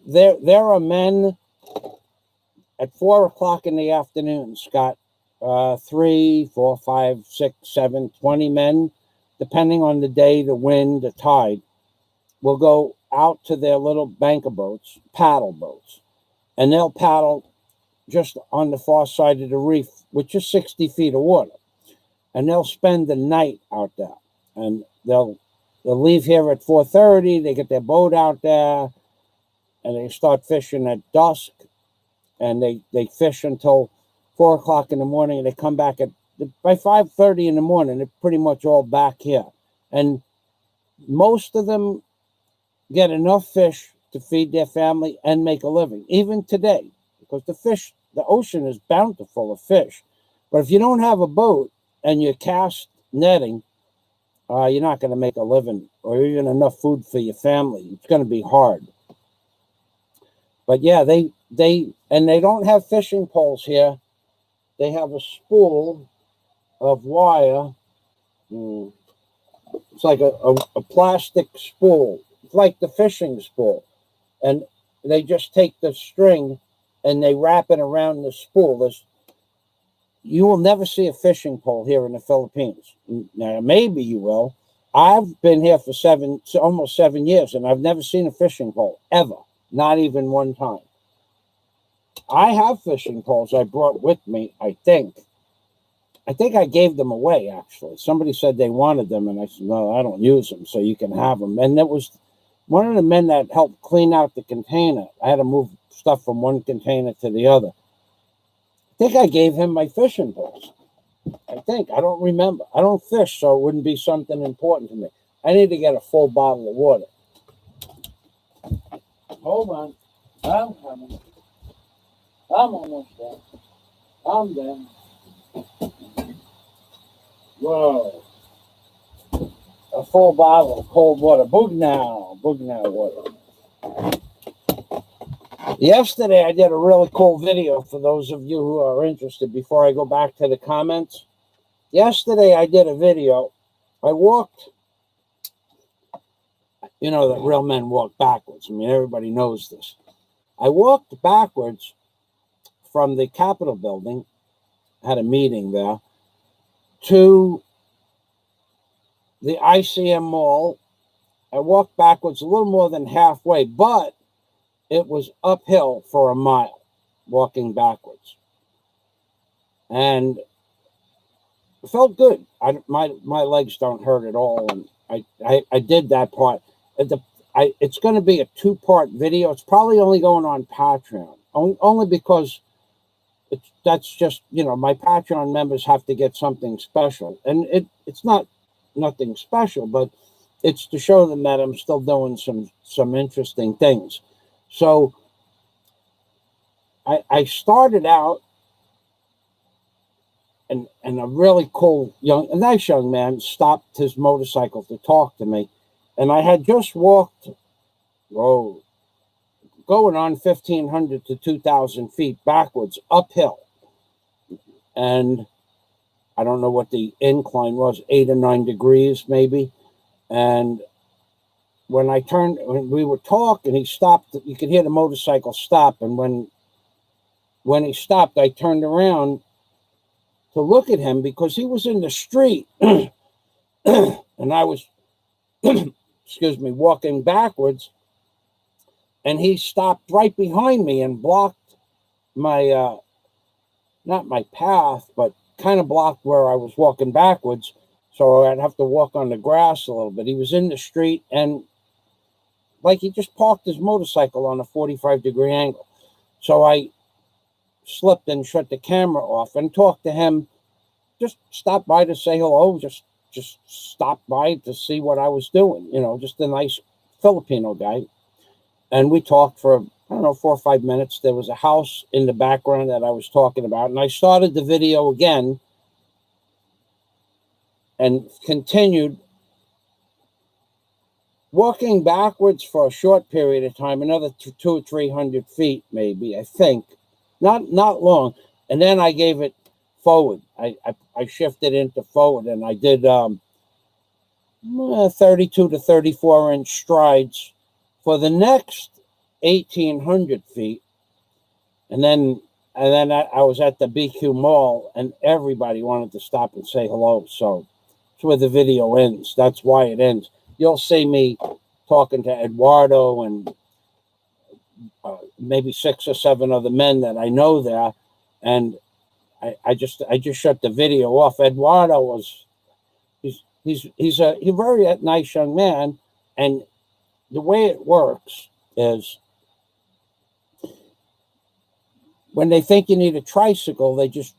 There are men at 4 o'clock in the afternoon, Scott. 3, 4, 5, 6, 7, 20 men, depending on the day, the wind, the tide, will go out to their little banker boats, paddle boats, and they'll paddle just on the far side of the reef, which is 60 feet of water. And they'll spend the night out there. And they'll leave here at 4:30. They get their boat out there, and they start fishing at dusk. And they fish until 4 o'clock in the morning, and they come back by 5:30 in the morning. They're pretty much all back here. And most of them get enough fish to feed their family and make a living, even today, because the ocean is bountiful of fish. But if you don't have a boat and you cast netting, you're not going to make a living or even enough food for your family. It's going to be hard. But yeah, they don't have fishing poles here. They have a spool of wire. It's like a plastic spool. It's like the fishing spool. And they just take the string and they wrap it around the spool. You will never see a fishing pole here in the Philippines. Now, maybe you will. I've been here for almost 7 years, and I've never seen a fishing pole, ever. Not even one time. I have fishing poles I brought with me, I think. I think I gave them away, actually. Somebody said they wanted them, and I said, no, I don't use them, so you can have them. And it was one of the men that helped clean out the container. I had to move stuff from one container to the other. I think I gave him my fishing poles. I think. I don't remember. I don't fish, so it wouldn't be something important to me. I need to get a full bottle of water. Hold on. I'm coming. I'm almost there. I'm there. Whoa. A full bottle of cold water. Bugnow water. Yesterday, I did a really cool video for those of you who are interested before I go back to the comments. Yesterday, I did a video. I walked, you know that real men walk backwards. I mean, everybody knows this. I walked backwards from the Capitol building, had a meeting there, to the ICM Mall. I walked backwards a little more than halfway, but it was uphill for a mile, walking backwards. And it felt good. My legs don't hurt at all, and I did that part. It's going to be a 2-part video. It's probably only going on Patreon, only because that's just, you know, my Patreon members have to get something special. And it's nothing special, but it's to show them that I'm still doing some interesting things. So I started out, and a really cool a nice young man stopped his motorcycle to talk to me. And I had just walked, going on 1,500 to 2,000 feet backwards uphill. And I don't know what the incline was, 8 or 9 degrees maybe. And when we were talking, he stopped. You could hear the motorcycle stop. And when he stopped, I turned around to look at him because he was in the street. And I was, walking backwards. And he stopped right behind me and blocked my, not my path, but kind of blocked where I was walking backwards. So I'd have to walk on the grass a little bit. He was in the street, and like he just parked his motorcycle on a 45-degree angle. So I slipped and shut the camera off and talked to him. Just stopped by to say hello. Just stopped by to see what I was doing. You know, just a nice Filipino guy. And we talked for, 4 or 5 minutes. There was a house in the background that I was talking about. And I started the video again and continued walking backwards for a short period of time, another 200 or 300 feet, maybe, I think. Not long. And then I gave it forward. I shifted into forward, and I did 32 to 34 inch strides for the next 1,800 feet. And then I was at the BQ Mall, and everybody wanted to stop and say hello. So that's where the video ends. That's why it ends. You'll see me talking to Eduardo and maybe 6 or 7 other men that I know there, and I just shut the video off. Eduardo was he's a very nice young man, and the way it works is when they think you need a tricycle, they just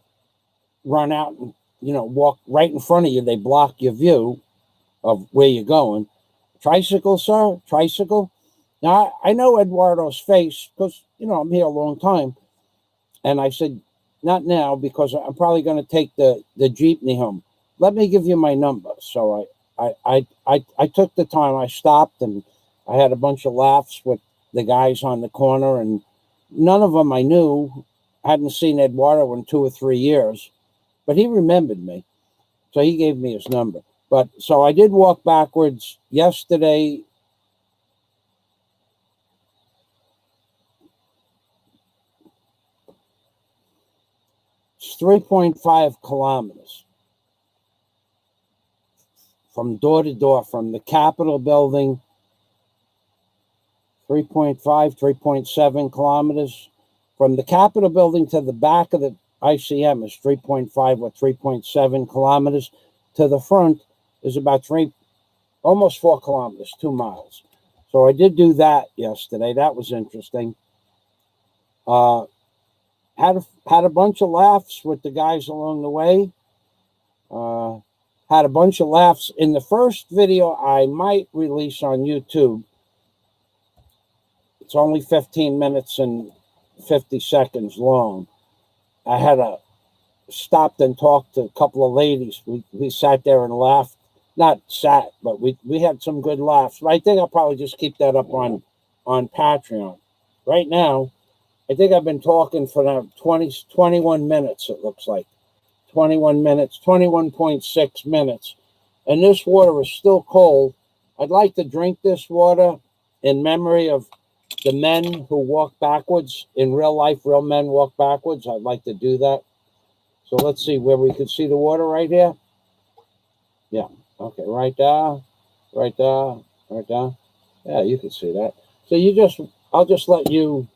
run out and walk right in front of you. They block your view of where you're going. Tricycle, sir? Tricycle? Now, I know Eduardo's face because, I'm here a long time. And I said, not now, because I'm probably going to take the jeepney home. Let me give you my number. So I took the time. I stopped, and I had a bunch of laughs with the guys on the corner, and none of them I knew. I hadn't seen Eduardo in 2 or 3 years, but he remembered me. So he gave me his number. But so I did walk backwards yesterday. It's 3.5 kilometers from door to door, from the Capitol building. 3.5, 3.7 kilometers. From the Capitol building to the back of the ICM is 3.5 or 3.7 kilometers. To the front is about almost 4 kilometers, 2 miles. So I did do that yesterday. That was interesting. Had a bunch of laughs with the guys along the way. Had a bunch of laughs in the first video I might release on YouTube. It's only 15 minutes and 50 seconds long. I had stopped and talked to a couple of ladies. We sat there and laughed. Not sat, but we had some good laughs. But I think I'll probably just keep that up on Patreon. Right now, I think I've been talking for now 21 minutes, it looks like. 21 minutes, 21.6 minutes. And this water is still cold. I'd like to drink this water in memory of the men who walk backwards. In real life, real men walk backwards. I'd like to do that. So let's see where we can see the water right here. Yeah. Okay, right there, right there, right there. Yeah, you can see that. So I'll just let you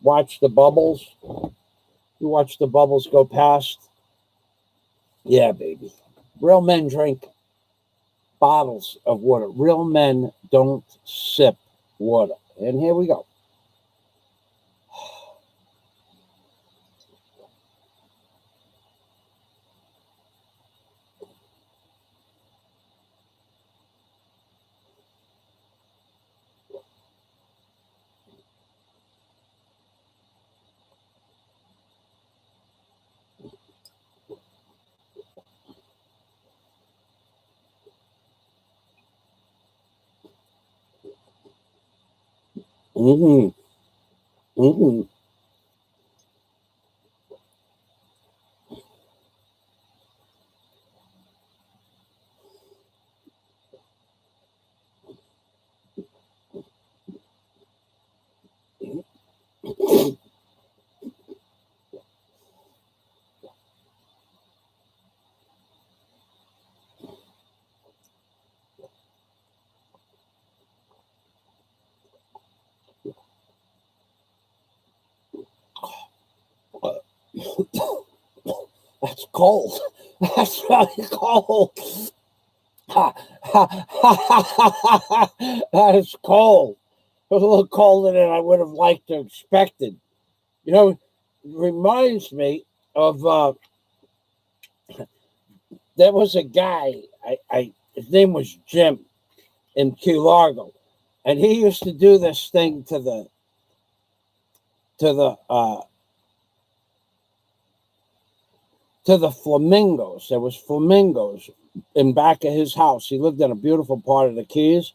watch the bubbles. You watch the bubbles go past. Yeah, baby. Real men drink bottles of water. Real men don't sip water. And here we go. Mm-hmm. Mm-hmm. That's cold. That's really cold. That is cold. It was a little colder than I would have liked to expected. It reminds me of there was a guy. His name was Jim in Key Largo, and he used to do this thing to the flamingos. There was flamingos in back of his house. He lived in a beautiful part of the Keys.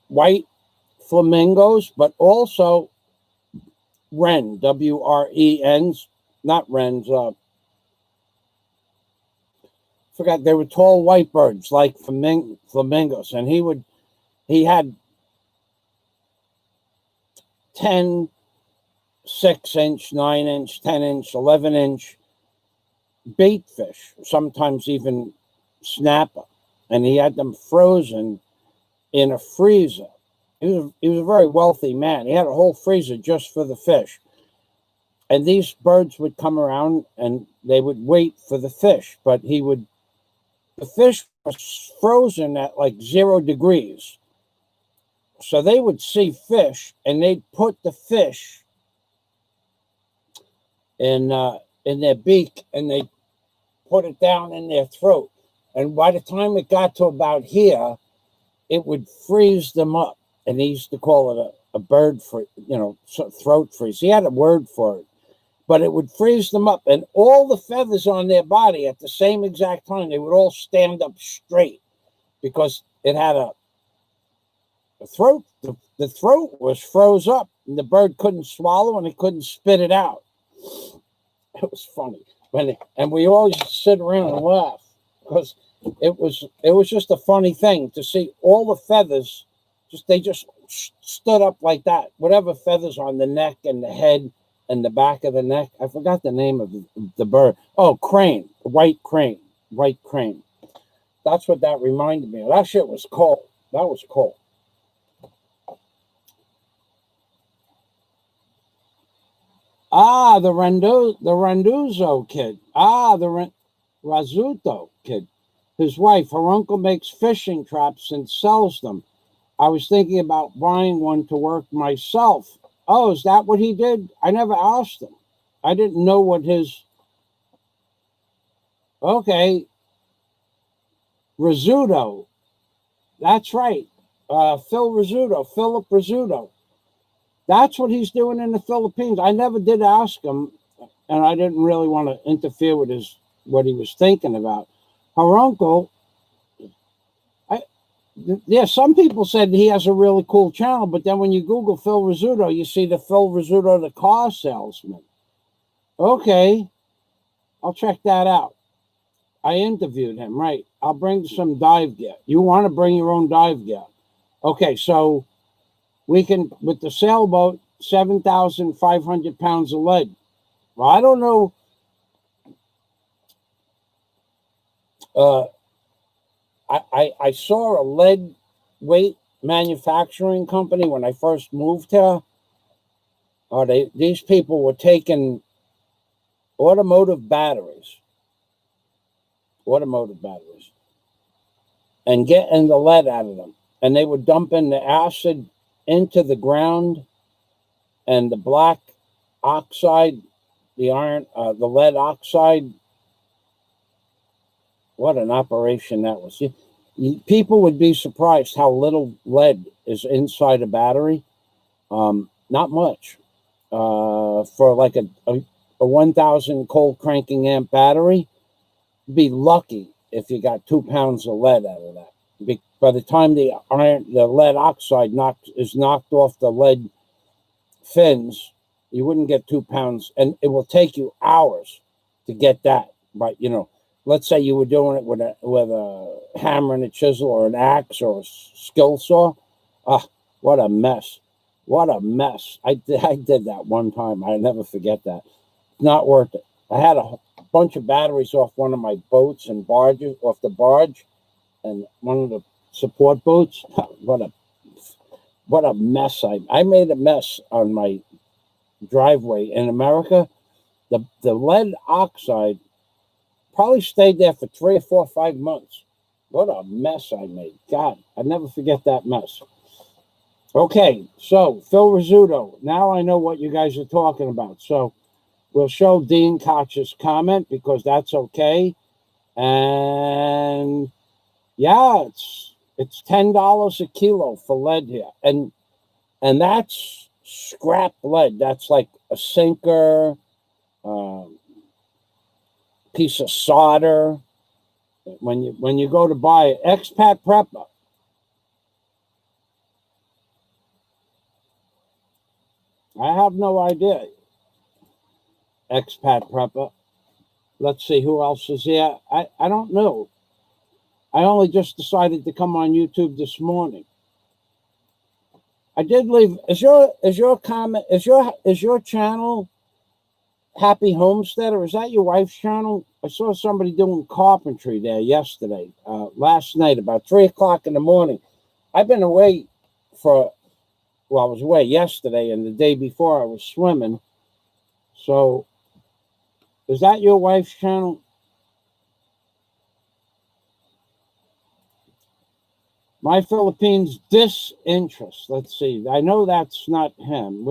White flamingos, but also wren, W-R-E-N's, not wrens. Forgot they were tall white birds like flamingos, and he had 10 6-inch, 9-inch, 10-inch, 11-inch bait fish, sometimes even snapper, and he had them frozen in a freezer. He was a very wealthy man. He had a whole freezer just for the fish. And these birds would come around and they would wait for the fish, but the fish was frozen at like 0 degrees. So they would see fish and they'd put the fish in their beak and they'd put it down in their throat. And by the time it got to about here, it would freeze them up. And he used to call it a bird freeze, throat freeze. He had a word for it. But it would freeze them up. And all the feathers on their body at the same exact time, they would all stand up straight because it had a throat. The throat was froze up and the bird couldn't swallow and it couldn't spit it out. It was funny. And we all used to sit around and laugh because it was just a funny thing to see all the feathers. They just stood up like that. Whatever feathers on the neck and the head and the back of the neck. I forgot the name of the bird. Oh, crane. White crane. White crane. That's what that reminded me of. That shit was cold. That was cold. Ah, the Randuzzo kid. Ah, the Razzuto kid. His wife, her uncle makes fishing traps and sells them. I was thinking about buying one to work myself. Oh, is that what he did? I never asked him. I didn't know what his... Okay. Rizzuto. That's right. Philip Rizzuto. That's what he's doing in the Philippines. I never did ask him, and I didn't really want to interfere with what he was thinking about. Her uncle... some people said he has a really cool channel, but then when you Google Phil Rizzuto, you see the Phil Rizzuto, the car salesman. Okay, I'll check that out. I interviewed him, right? I'll bring some dive gear. You want to bring your own dive gear. Okay, so we can, with the sailboat, 7,500 pounds of lead. Well, I don't know. I saw a lead weight manufacturing company when I first moved here. These people were taking automotive batteries, and getting the lead out of them. And they were dumping the acid into the ground and the black oxide, the lead oxide. What an operation that was. People would be surprised how little lead is inside a battery. Not much. For like a 1,000 cold cranking amp battery, be lucky if you got 2 pounds of lead out of that. By the time the lead oxide is knocked off the lead fins, you wouldn't get 2 pounds, and it will take you hours to get that. But let's say you were doing it with a hammer and a chisel or an axe or a skill saw. What a mess. What a mess. I did that one time. I never forget that. Not worth it. I had a bunch of batteries off one of my boats and barges, off the barge, and one of the support boats. What a mess. I made a mess on my driveway in America. The lead oxide probably stayed there for 3 or 4 or 5 months. What a mess I made. God, I'll never forget that mess. Okay, so Phil Rizzuto. Now I know what you guys are talking about. So we'll show Dean Koch's comment because that's okay. And yeah, it's $10 a kilo for lead here. And that's scrap lead. That's like a sinker, piece of solder. When you go to buy it, expat prepper. I have no idea. Expat prepper. Let's see who else is here. I don't know. I only just decided to come on YouTube this morning. I did leave. Is your comment? Is your channel Happy Homesteader? Is that your wife's channel? I saw somebody doing carpentry there yesterday, last night, about 3 o'clock in the morning. I've been away for well, I was away yesterday, and the day before I was swimming. So, is that your wife's channel? My Philippines disinterest. Let's see. I know that's not him.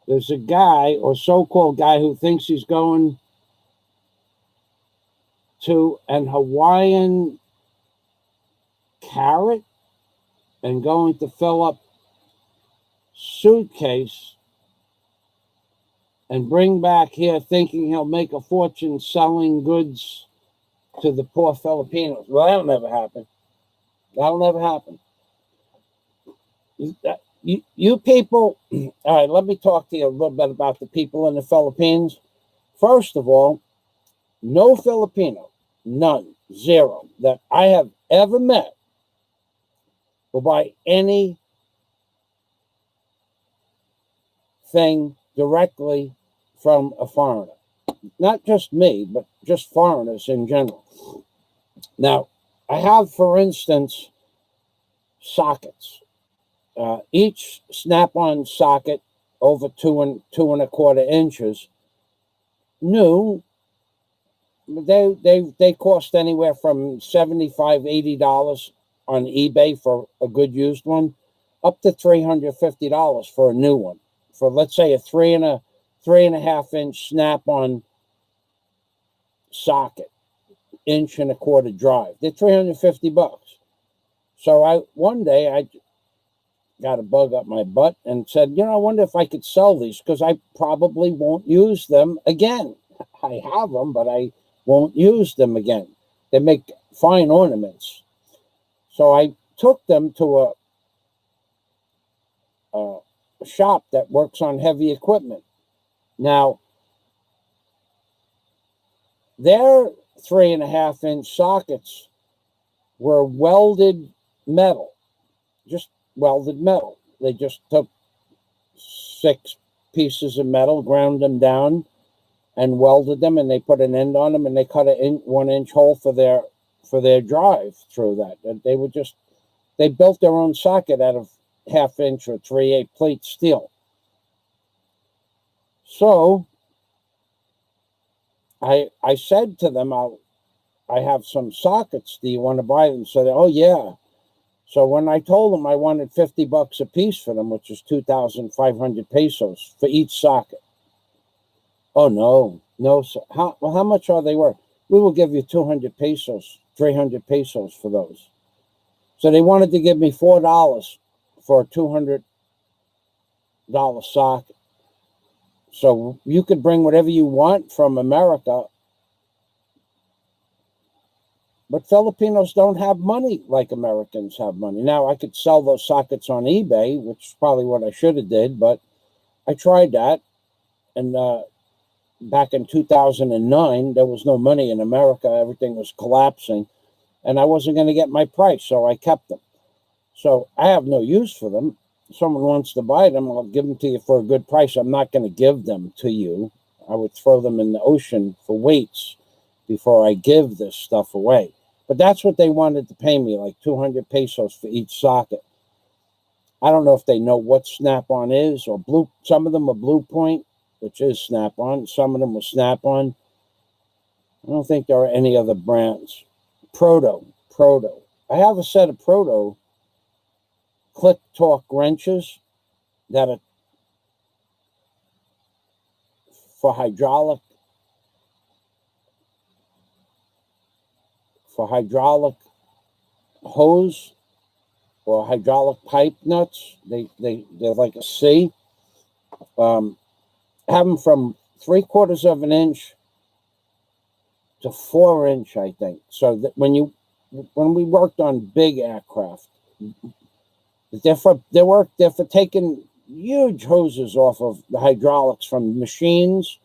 There's a guy or so-called guy who thinks he's going to an Hawaiian carrot and going to fill up suitcase and bring back here thinking he'll make a fortune selling goods to the poor Filipinos. Well, that'll never happen. That'll never happen. You people, all right, let me talk to you a little bit about the people in the Philippines. First of all, no Filipino, none, zero, that I have ever met will buy anything directly from a foreigner. Not just me, but just foreigners in general. Now, I have, for instance, sockets. Each snap-on socket over 2 1/4 inches, new. They cost anywhere from $75, $80 on eBay for a good used one, up to $350 for a new one. For, let's say, a 3 1/2 inch snap-on socket, 1 1/4 drive. They're $350. So one day I got a bug up my butt and said, I wonder if I could sell these because I probably won't use them again. I have them, but I won't use them again. They make fine ornaments. So I took them to a shop that works on heavy equipment. Now, their 3 1/2 inch sockets were welded metal, just welded metal. They just took 6 pieces of metal, ground them down, and welded them, and they put an end on them, and they cut a 1 inch hole for their drive through that. And they built their own socket out of 1/2 inch or 3/8 plate steel. So I said to them, I have some sockets. Do you want to buy them? So they, oh yeah. So when I told them I wanted $50 a piece for them, which is 2,500 pesos for each socket. Oh, no, sir. How much are they worth? We will give you 200 pesos, 300 pesos for those. So they wanted to give me $4 for a $200 socket. So you could bring whatever you want from America, but Filipinos don't have money like Americans have money. Now, I could sell those sockets on eBay, which is probably what I should have did, but I tried that. And back in 2009, there was no money in America. Everything was collapsing, and I wasn't going to get my price, so I kept them. So I have no use for them. If someone wants to buy them, I'll give them to you for a good price. I'm not going to give them to you. I would throw them in the ocean for weights before I give this stuff away. But that's what they wanted to pay me, like 200 pesos for each socket. I don't know if they know what Snap-on is, or Blue. Some of them are Blue Point, which is Snap-on. Some of them are Snap-on. I don't think there are any other brands. Proto. I have a set of Proto click torque wrenches that are for hydraulic hose or hydraulic pipe nuts. They're like a C. Have them from 3/4 of an inch to 4 inch, I think. So that when we worked on big aircraft, they're for taking huge hoses off of the hydraulics from machines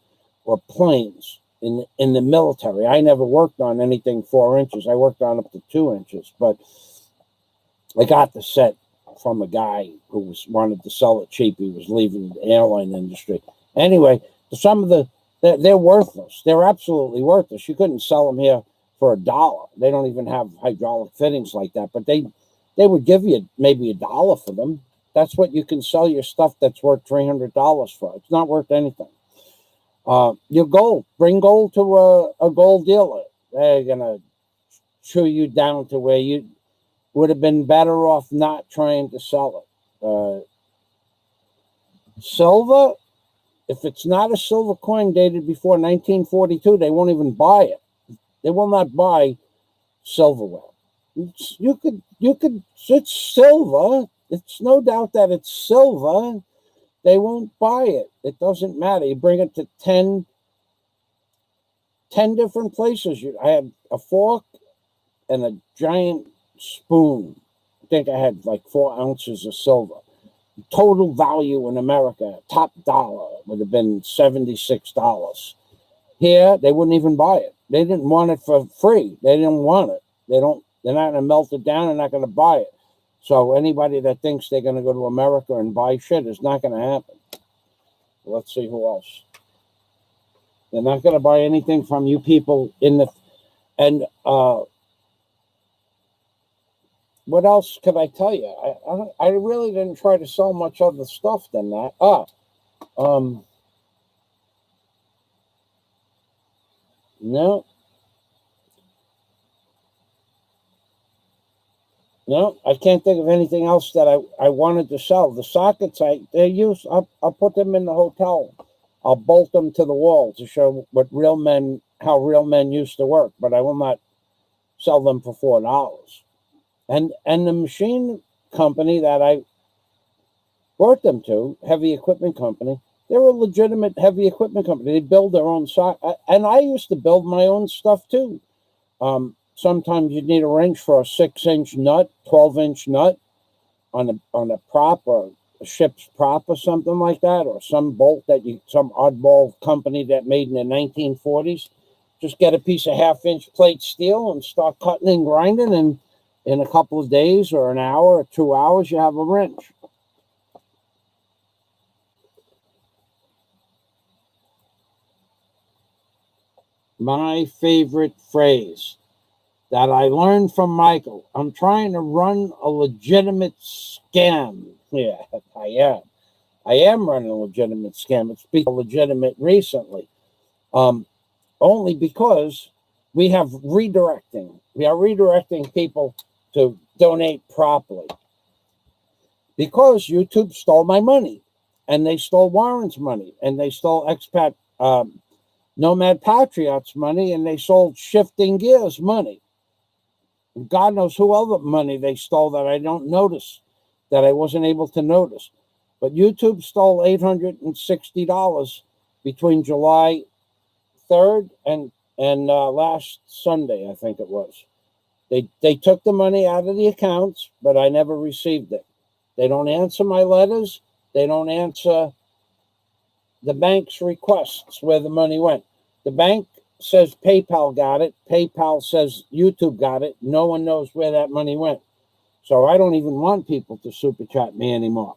or planes in the military. I never worked on anything 4 inches. I worked on up to 2 inches, but I got the set from a guy who wanted to sell it cheap. He was leaving the airline industry. Anyway, some of they're worthless. They're absolutely worthless. You couldn't sell them here for $1. They don't even have hydraulic fittings like that, but they would give you maybe $1 for them. That's what you can sell your stuff that's worth $300 for. It's not worth anything. Your gold. Bring gold to a gold dealer. They're going to chew you down to where you would have been better off not trying to sell it. Silver, if it's not a silver coin dated before 1942, they won't even buy it. They will not buy silverware. It's silver. It's no doubt that it's silver. They won't buy it. It doesn't matter. You bring it to 10 different places. I had a fork and a giant spoon. I think I had like 4 ounces of silver. Total value in America, top dollar, would have been $76. Here, they wouldn't even buy it. They didn't want it for free. They didn't want it. They're not going to melt it down. They're not going to buy it. So anybody that thinks they're going to go to America and buy shit is not going to happen. Let's see who else. They're not going to buy anything from you people in the... And what else could I tell you? I really didn't try to sell much other stuff than that. No, I can't think of anything else that I wanted to sell. The sockets I'll put them in the hotel. I'll bolt them to the wall to show how real men used to work, but I will not sell them for $4. And the machine company that I brought them to, heavy equipment company, they're a legitimate heavy equipment company. They build their own socket, and I used to build my own stuff too. Sometimes you need a wrench for a 6-inch nut, 12-inch nut on a prop or a ship's prop or something like that, or some bolt some oddball company that made in the 1940s. Just get a piece of 1/2-inch plate steel and start cutting and grinding, and in a couple of days or an hour or 2 hours, you have a wrench. My favorite phrase that I learned from Michael: I'm trying to run a legitimate scam. Yeah, I am. I am running a legitimate scam. It's become legitimate recently. Only because we have redirecting. We are redirecting people to donate properly. Because YouTube stole my money, and they stole Warren's money, and they stole expat Nomad Patriots money, and they sold Shifting Gears money. God knows who other money they stole that I don't notice, that I wasn't able to notice. But YouTube stole $860 between July 3rd and last Sunday, I think it was. They took the money out of the accounts, but I never received it. They don't answer my letters. They don't answer the bank's requests where the money went. The bank says PayPal got it. PayPal says YouTube got it. No one knows where that money went. So I don't even want people to super chat me anymore.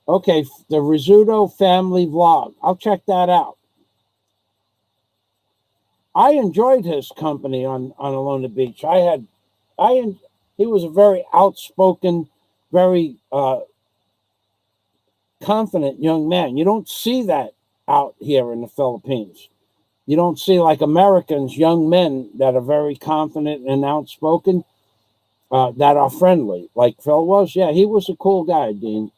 Okay, the Rizzuto family vlog. I'll check that out. I enjoyed his company on Alona Beach. He was a very outspoken, very confident young man. You don't see that out here in the Philippines. You don't see, like Americans, young men that are very confident and outspoken, that are friendly, like Phil was. Yeah, he was a cool guy, Dean.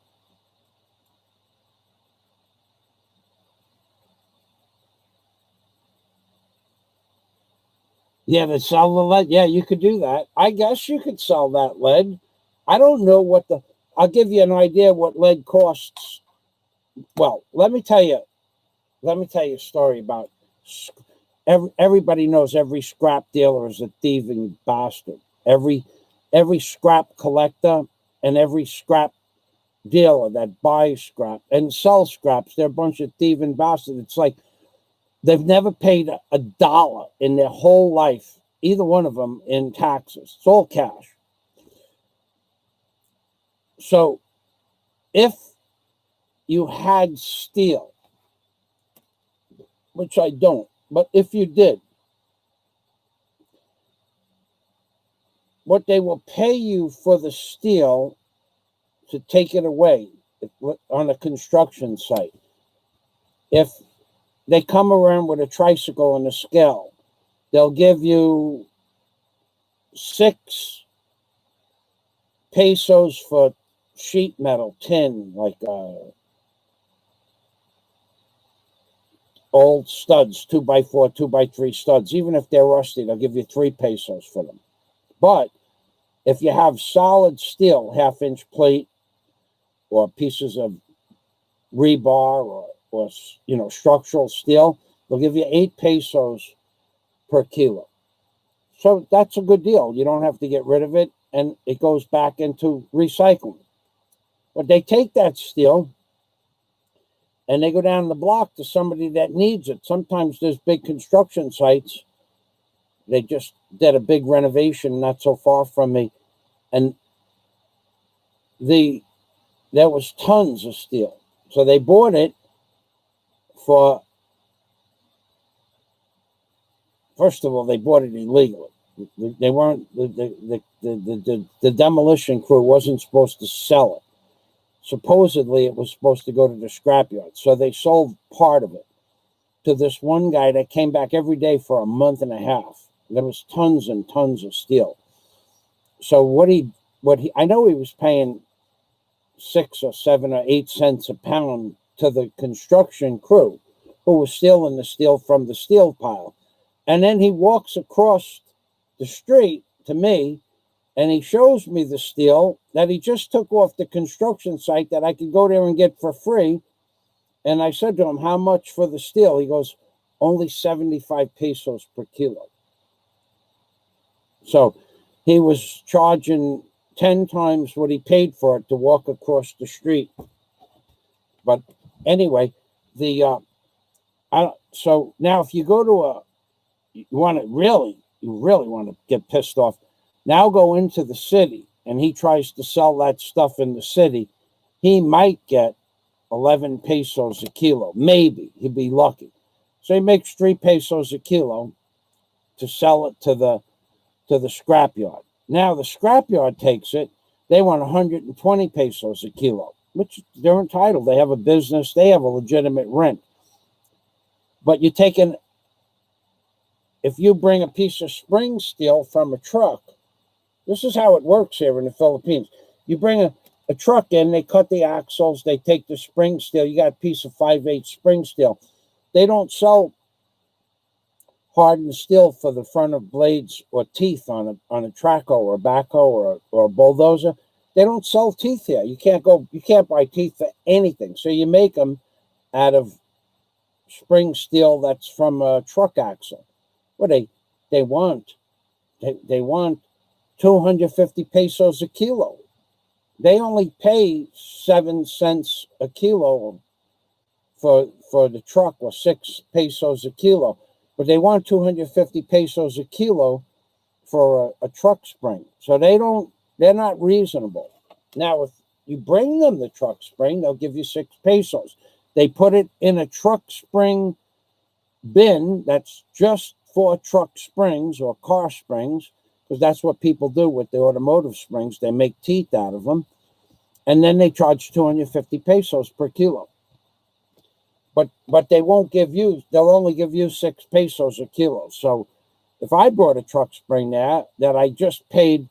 Yeah, to sell the lead. Yeah, you could do that. I guess you could sell that lead. I don't know I'll give you an idea what lead costs. Well, let me tell you a story about everybody knows every scrap dealer is a thieving bastard. Every scrap collector and every scrap dealer that buys scrap and sells scraps, they're a bunch of thieving bastards. It's like they've never paid a dollar in their whole life, either one of them, in taxes. It's all cash. So if you had steel, which I don't, but if you did, what they will pay you for the steel to take it away on a construction site. If they come around with a tricycle and a scale, they'll give you 6 pesos for sheet metal, tin, like old studs, 2x4, 2x3 studs. Even if they're rusty, they'll give you 3 pesos for them. But if you have solid steel, 1/2-inch plate, or pieces of rebar, or structural steel, they'll give you 8 pesos per kilo. So that's a good deal. You don't have to get rid of it, and it goes back into recycling. But they take that steel and they go down the block to somebody that needs it. Sometimes there's big construction sites. They just did a big renovation not so far from me, and there was tons of steel. So they bought it for, first of all, they bought it illegally. They weren't, the demolition crew wasn't supposed to sell it. Supposedly, it was supposed to go to the scrapyard. So they sold part of it to this one guy that came back every day for a month and a half. There was tons and tons of steel. So I know he was paying 6 or 7 or 8 cents a pound to the construction crew who was stealing the steel from the steel pile. And then he walks across the street to me, and he shows me the steel that he just took off the construction site that I could go there and get for free. And I said to him, how much for the steel? He goes, only 75 pesos per kilo. So he was charging 10 times what he paid for it to walk across the street. But anyway, so now if you go to you really want to get pissed off, now go into the city and he tries to sell that stuff in the city, he might get 11 pesos a kilo. Maybe. He'd be lucky. So he makes 3 pesos a kilo to sell it to the scrapyard. Now the scrapyard takes it. They want 120 pesos a kilo, which they're entitled. They have a business. They have a legitimate rent. But if you bring a piece of spring steel from a truck, this is how it works here in the Philippines. You bring a truck in, they cut the axles, they take the spring steel. You got a piece of 5/8 spring steel. They don't sell hardened steel for the front of blades or teeth on a trackhoe or a backhoe or a bulldozer. They don't sell teeth here. You can't buy teeth for anything. So you make them out of spring steel that's from a truck axle. Well, they want 250 pesos a kilo. They only pay 7 cents a kilo for the truck, or 6 pesos a kilo. But they want 250 pesos a kilo for a truck spring. So they're not reasonable. Now, if you bring them the truck spring, they'll give you 6 pesos. They put it in a truck spring bin that's just for truck springs or car springs, because that's what people do with the automotive springs. They make teeth out of them. And then they charge 250 pesos per kilo. But they won't they'll only give you 6 pesos a kilo. So if I brought a truck spring there that I just paid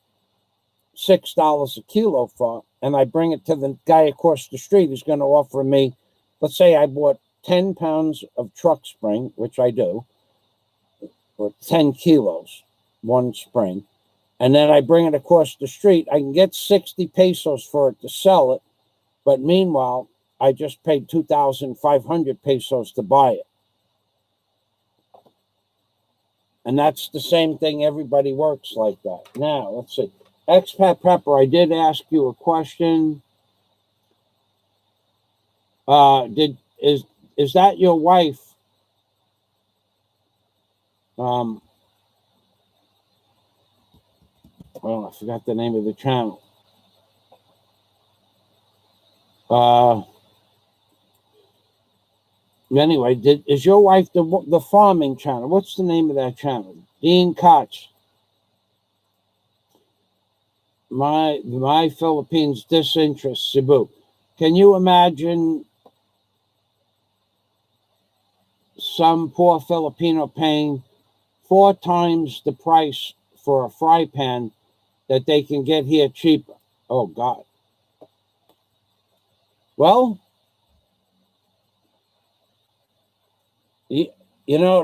$6 a kilo for, and I bring it to the guy across the street who's going to offer me, let's say I bought 10 pounds of truck spring, which I do, or 10 kilos, one spring, and then I bring it across the street, I can get 60 pesos for it to sell it, but meanwhile, I just paid 2,500 pesos to buy it. And that's the same thing. Everybody works like that. Now, let's see. Expat Pepper, I did ask you a question. Is that your wife? Well, I forgot the name of the channel. Anyway, is your wife the farming channel? What's the name of that channel? Dean Koch. my Philippines disinterest, Cebu. Can you imagine some poor Filipino paying 4 times the price for a fry pan that they can get here cheaper? Oh, God. Well, you know,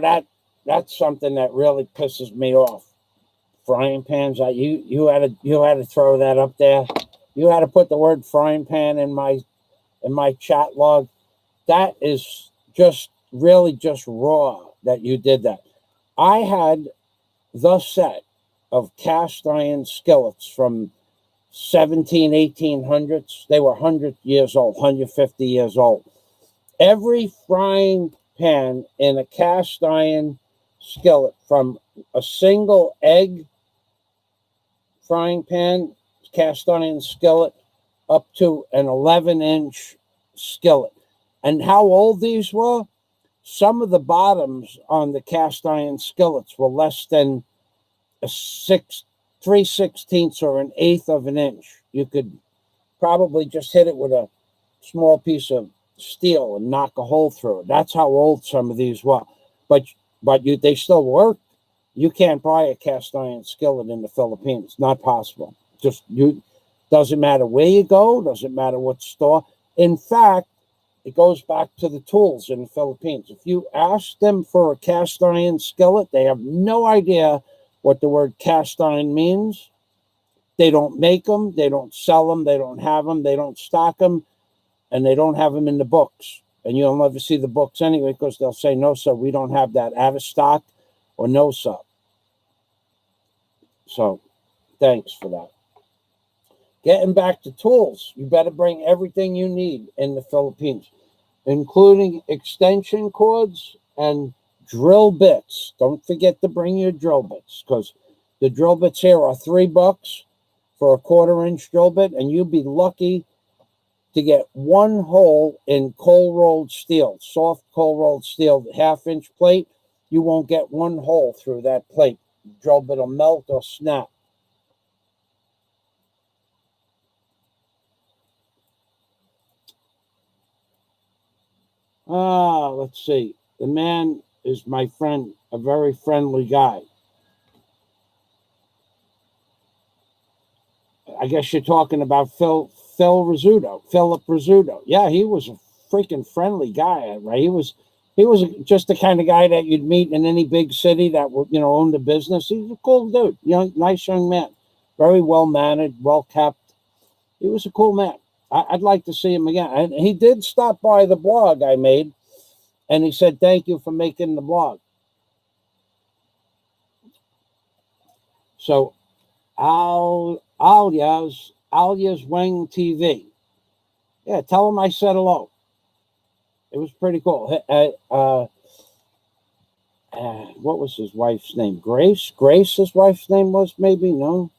that's something that really pisses me off. Frying pans. You had to throw that up there. You had to put the word frying pan in my chat log. That is just really just raw that you did that. I had the set of cast iron skillets from 1800s. They were 100 years old, 150 years old. Every frying pan in a cast iron skillet, from a single egg frying pan, cast iron skillet, up to an 11-inch skillet. And how old these were? Some of the bottoms on the cast iron skillets were less than a 3/16 or an eighth of an inch. You could probably just hit it with a small piece of steel and knock a hole through it. That's how old some of these were. But they still work. You can't buy a cast iron skillet in the Philippines. Not possible. Just doesn't matter where you go, doesn't matter what store. In fact, it goes back to the tools in the Philippines. If you ask them for a cast iron skillet, they have no idea what the word cast iron means. They don't make them, they don't sell them, they don't have them, they don't stock them, and they don't have them in the books. And you'll never see the books anyway, because they'll say, no, sir, we don't have that out of stock, or no, sir. So thanks for that. Getting back to tools, you better bring everything you need in the Philippines, including extension cords and drill bits. Don't forget to bring your drill bits, because the drill bits here are $3 for a 1/4-inch drill bit, and you'd be lucky to get one hole in cold rolled steel, soft cold rolled steel, 1/2-inch plate. You won't get one hole through that plate. The drill bit will melt or snap. Let's see. The man is my friend, a very friendly guy. I guess you're talking about Philip Rizzuto. Yeah, he was a freaking friendly guy, right? He was just the kind of guy that you'd meet in any big city that owned a business. He was a cool dude, nice young man, very well mannered, well kept. He was a cool man. I'd like to see him again. And he did stop by the blog I made, and he said, "Thank you for making the blog." So, Alias Wing TV. Yeah, tell him I said hello. It was pretty cool. What was his wife's name? Grace? His wife's name was, maybe? No?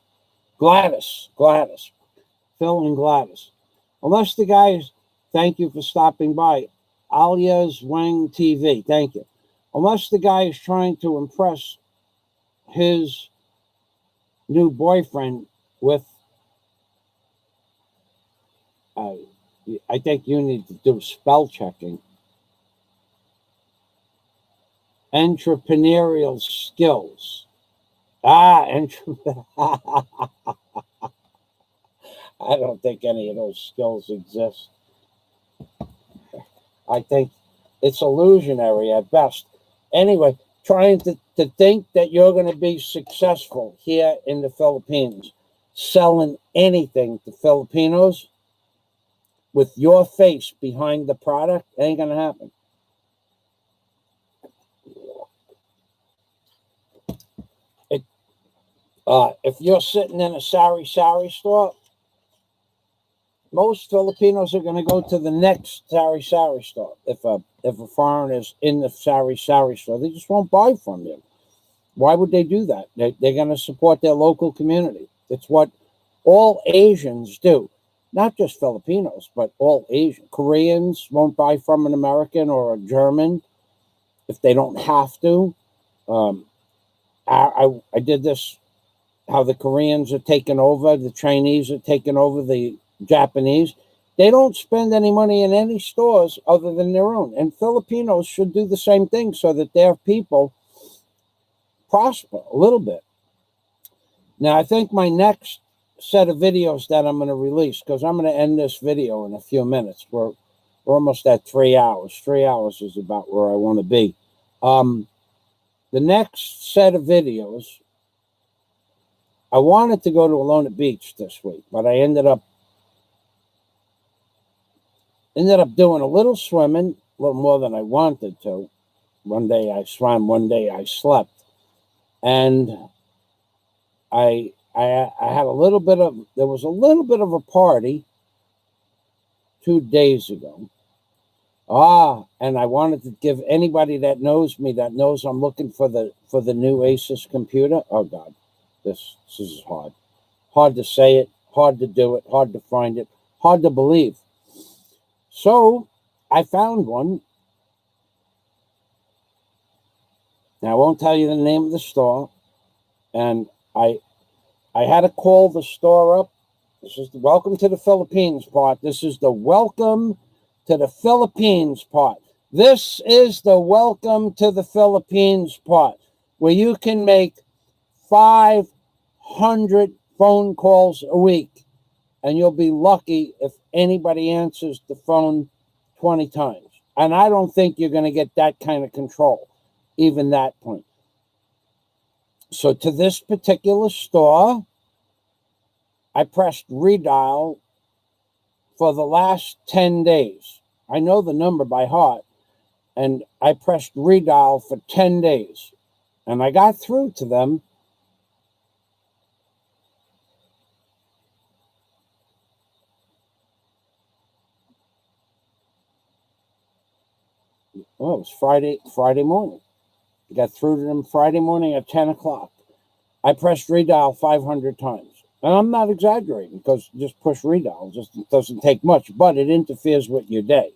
Gladys. Phil and Gladys. Unless the guys, thank you for stopping by. Alias Wang TV, thank you. Unless the guy is trying to impress his new boyfriend with, I think you need to do spell checking. Entrepreneurial skills. I don't think any of those skills exist. I think it's illusionary at best. Anyway, trying to think that you're going to be successful here in the Philippines, selling anything to Filipinos with your face behind the product, ain't going to happen. If you're sitting in a sari store, most Filipinos are going to go to the next sari store. If a foreigner is in the sari store, they just won't buy from you. Why would they do that? They're going to support their local community. It's what all Asians do. Not just Filipinos, but all Asian. Koreans won't buy from an American or a German if they don't have to. I did this how the Koreans are taking over, the Chinese are taking over, the Japanese. They don't spend any money in any stores other than their own. And Filipinos should do the same thing so that their people prosper a little bit. Now, I think my next set of videos that I'm going to release, because I'm going to end this video in a few minutes. We're almost at 3 hours. 3 hours is about where I want to be. The next set of videos, I wanted to go to Alona Beach this week, but I ended up doing a little swimming, a little more than I wanted to. One day I swam, one day I slept. And I had there was a little bit of a party 2 days ago. And I wanted to give anybody that knows me, that knows I'm looking for the new Asus computer. Oh God, this is hard. Hard to say it, hard to do it, hard to find it, hard to believe. So I found one. Now I won't tell you the name of the store. And I had to call the store up. This is the welcome to the Philippines part. This is the welcome to the Philippines part. This is the welcome to the Philippines part, where you can make 500 phone calls a week, and you'll be lucky if anybody answers the phone 20 times. And I don't think you're going to get that kind of control, even that point. So to this particular store, I pressed redial for the last 10 days. I know the number by heart, and I pressed redial for 10 days. And I got through to them. Well, it was Friday morning. I got through to them Friday morning at 10 o'clock. I pressed redial 500 times. And I'm not exaggerating, because just push redial. It doesn't take much, but it interferes with your day.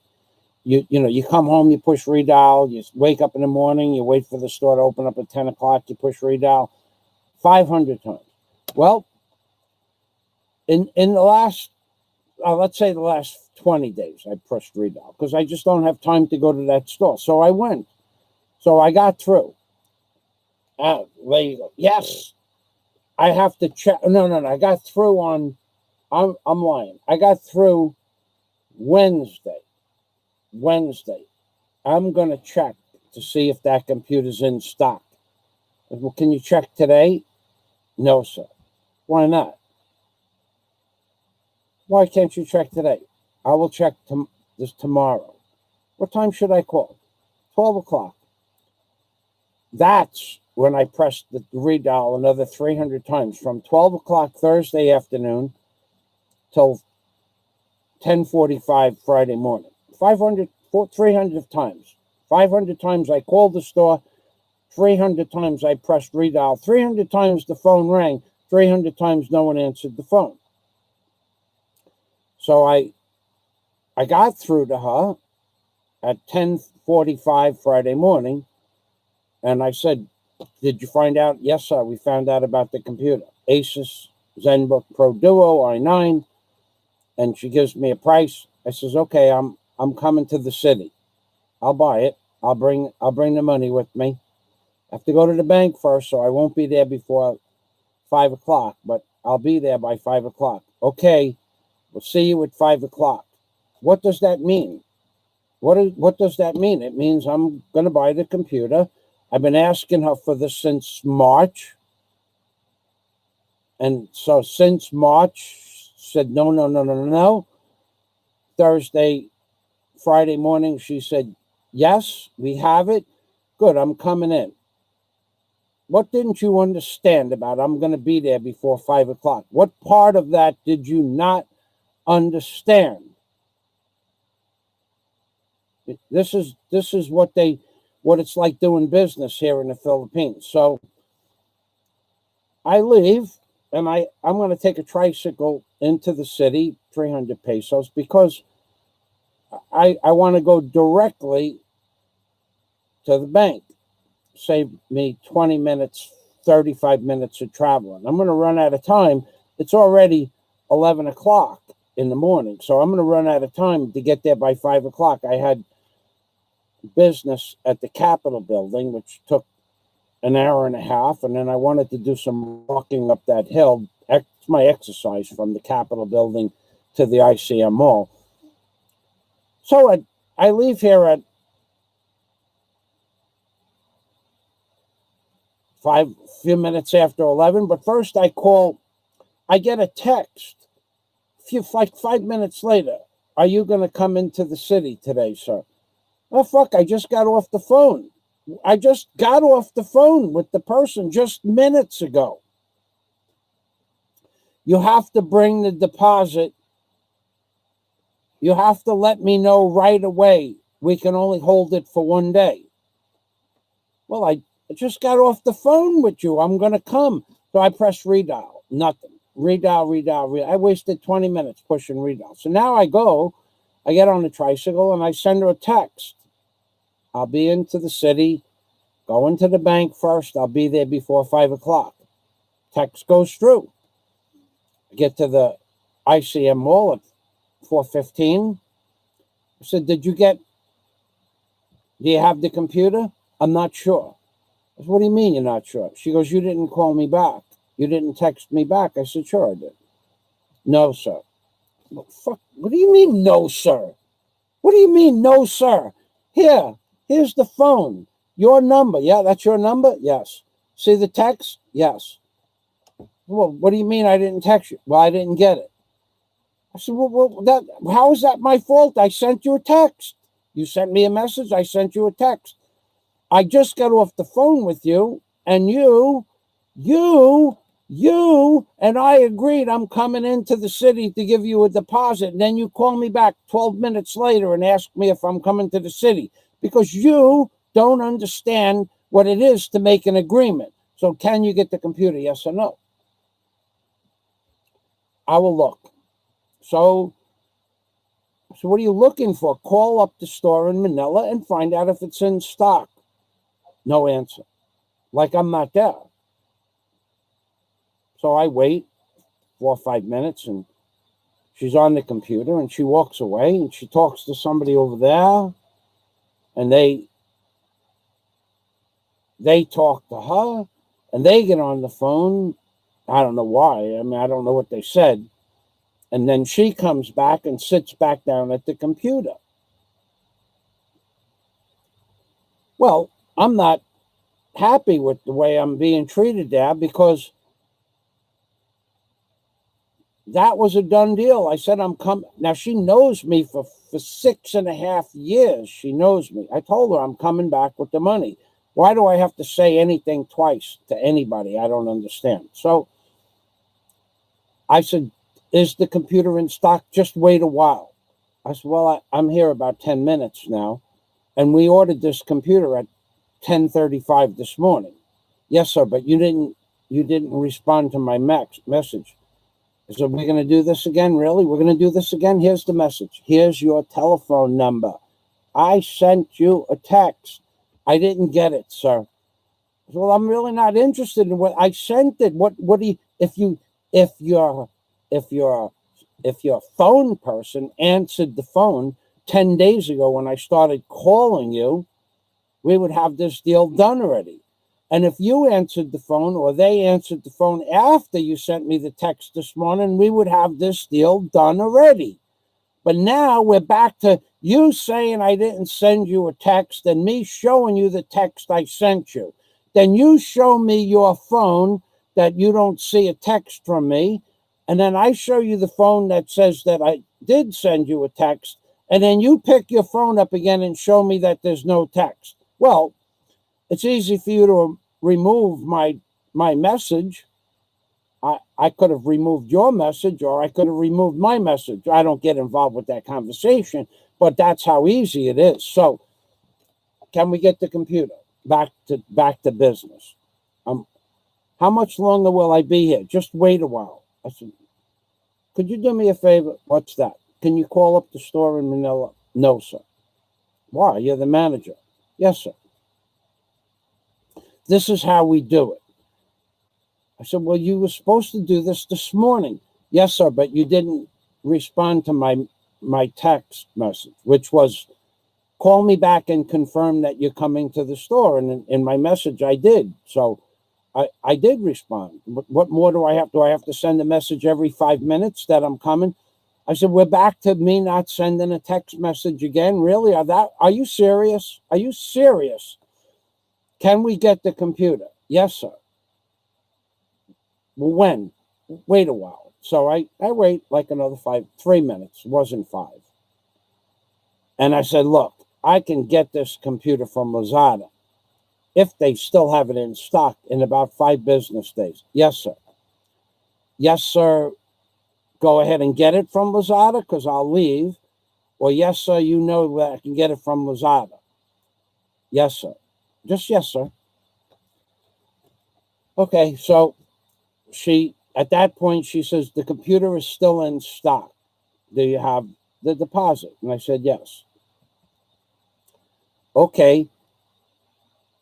You come home, you push redial, you wake up in the morning, you wait for the store to open up at 10 o'clock, you push redial 500 times. Well, in the last, let's say the last 20 days, I pushed redial, because I just don't have time to go to that store. So I went. So I got through. There you go. Yes, I have to check. No. I got through on, I'm lying. I got through Wednesday. I'm going to check to see if that computer's in stock. Well, can you check today? No, sir. Why not? Why can't you check today? I will check this tomorrow. What time should I call? 12 o'clock. That's when I pressed the redial another 300 times, from 12 o'clock Thursday afternoon till 10:45 Friday morning. 300 times. 500 times I called the store. 300 times I pressed redial. 300 times the phone rang. 300 times no one answered the phone. So I got through to her at 10:45 Friday morning, and I said, "Did you find out?" "Yes, sir, we found out about the computer. Asus ZenBook Pro Duo i9." And she gives me a price. I says, "Okay, I'm coming to the city. I'll buy it. I'll bring the money with me. I have to go to the bank first, so I won't be there before 5 o'clock, but I'll be there by 5 o'clock. Okay, we'll see you at 5 o'clock. What does that mean? What does that mean? It means I'm going to buy the computer. I've been asking her for this since March. And so since March, said no. Friday morning, she said, "Yes, we have it. Good, I'm coming in." What didn't you understand about I'm going to be there before 5 o'clock? What part of that did you not understand? This is what it's like doing business here in the Philippines. So I leave, and I'm going to take a tricycle into the city, 300 pesos, because I want to go directly to the bank. Save me 20 minutes, 35 minutes of traveling. I'm going to run out of time. It's already 11 o'clock in the morning, so I'm going to run out of time to get there by 5 o'clock. I had business at the Capitol building, which took an hour and a half, and then I wanted to do some walking up that hill. It's my exercise from the Capitol building to the ICM mall. So I leave here at few minutes after 11, but first I get a text like 5 minutes later. Are you going to come into the city today, sir? Oh, fuck, I just got off the phone. I just got off the phone with the person just minutes ago. You have to bring the deposit. You have to let me know right away. We can only hold it for 1 day. Well, I just got off the phone with you. I'm going to come. So I press redial. Nothing. Redial. I wasted 20 minutes pushing redial. So now I get on the tricycle, and I send her a text. I'll be into the city. Go into the bank first. I'll be there before 5 o'clock. Text goes through. I get to the ICM mall at 4:15. I said, do you have the computer? I'm not sure. I said, what do you mean you're not sure? She goes, you didn't call me back. You didn't text me back. I said, sure I did. No, sir. Well, fuck. What do you mean, no, sir? What do you mean, no, sir? Here's the phone. Your number. Yeah, that's your number? Yes. See the text? Yes. Well, what do you mean I didn't text you? Well, I didn't get it. I said, how is that my fault? I sent you a text. You sent me a message. I sent you a text. I just got off the phone with you, and you and I agreed I'm coming into the city to give you a deposit. And then you call me back 12 minutes later and ask me if I'm coming to the city because you don't understand what it is to make an agreement. So can you get the computer? Yes or no? I will look. So what are you looking for? Call up the store in Manila and find out if it's in stock. No answer. Like I'm not there. So I wait 4 or 5 minutes, and she's on the computer, and she walks away, and she talks to somebody over there, and they talk to her, and they get on the phone. I don't know why. I mean, I don't know what they said. And then she comes back and sits back down at the computer. Well, I'm not happy with the way I'm being treated there because that was a done deal. I said, I'm coming. Now, she knows me for 6.5 years. She knows me. I told her I'm coming back with the money. Why do I have to say anything twice to anybody? I don't understand. So I said, is the computer in stock? Just wait a while. I said, well, I'm here about 10 minutes now. And we ordered this computer at 10:35 this morning. Yes, sir, but you didn't respond to my message. So we're going to do this again? Really? We're going to do this again? Here's the message. Here's your telephone number. I sent you a text. I didn't get it, sir. Well, I'm really not interested in what I sent it. What do you, if your phone person answered the phone 10 days ago when I started calling you, we would have this deal done already. And if you answered the phone or they answered the phone after you sent me the text this morning, we would have this deal done already. But now we're back to you saying I didn't send you a text and me showing you the text I sent you. Then you show me your phone that you don't see a text from me. And then I show you the phone that says that I did send you a text. And then you pick your phone up again and show me that there's no text. Well, it's easy for you to remove my message. I could have removed your message or I could have removed my message. I don't get involved with that conversation, but that's how easy it is. So can we get the computer back to business? How much longer will I be here? Just wait a while. I said, could you do me a favor? What's that? Can you call up the store in Manila? No, sir. Why? You're the manager. Yes, sir. This is how we do it. I said, well, you were supposed to do this morning. Yes, sir, but you didn't respond to my text message, which was, call me back and confirm that you're coming to the store. And in my message, I did. So I did respond. What more do I have? Do I have to send a message every 5 minutes that I'm coming? I said, we're back to me not sending a text message again. Really? Are you serious? Are you serious? Can we get the computer? Yes, sir. Well, when? Wait a while. So I wait like another 3 minutes. It wasn't 5. And I said, look, I can get this computer from Lazada if they still have it in stock in about 5 business days. Yes, sir. Yes, sir. Go ahead and get it from Lazada because I'll leave. Or yes, sir, you know that I can get it from Lazada. Yes, sir. Just yes, sir. Okay, so at that point, she says, the computer is still in stock. Do you have the deposit? And I said, yes. Okay.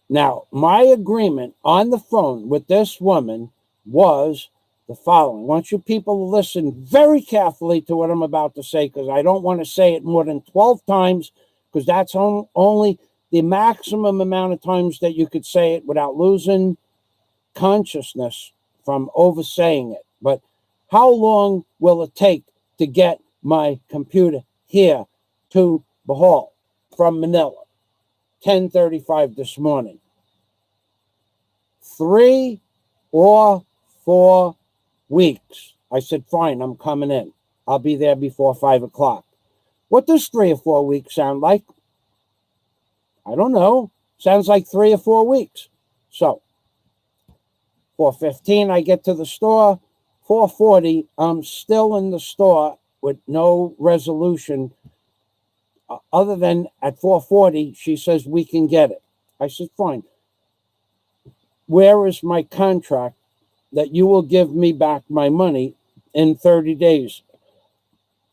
Now, my agreement on the phone with this woman was the following. I want you people to listen very carefully to what I'm about to say because I don't want to say it more than 12 times because that's only the maximum amount of times that you could say it without losing consciousness from oversaying it. But how long will it take to get my computer here to the hall from Manila? 10:35 this morning. 3 or 4 weeks. I said, fine, I'm coming in. I'll be there before 5 o'clock. What does 3 or 4 weeks sound like? I don't know. Sounds like 3 or 4 weeks. So 4:15, I get to the store. 4:40, I'm still in the store with no resolution other than at 4:40, she says, we can get it. I said, fine. Where is my contract that you will give me back my money in 30 days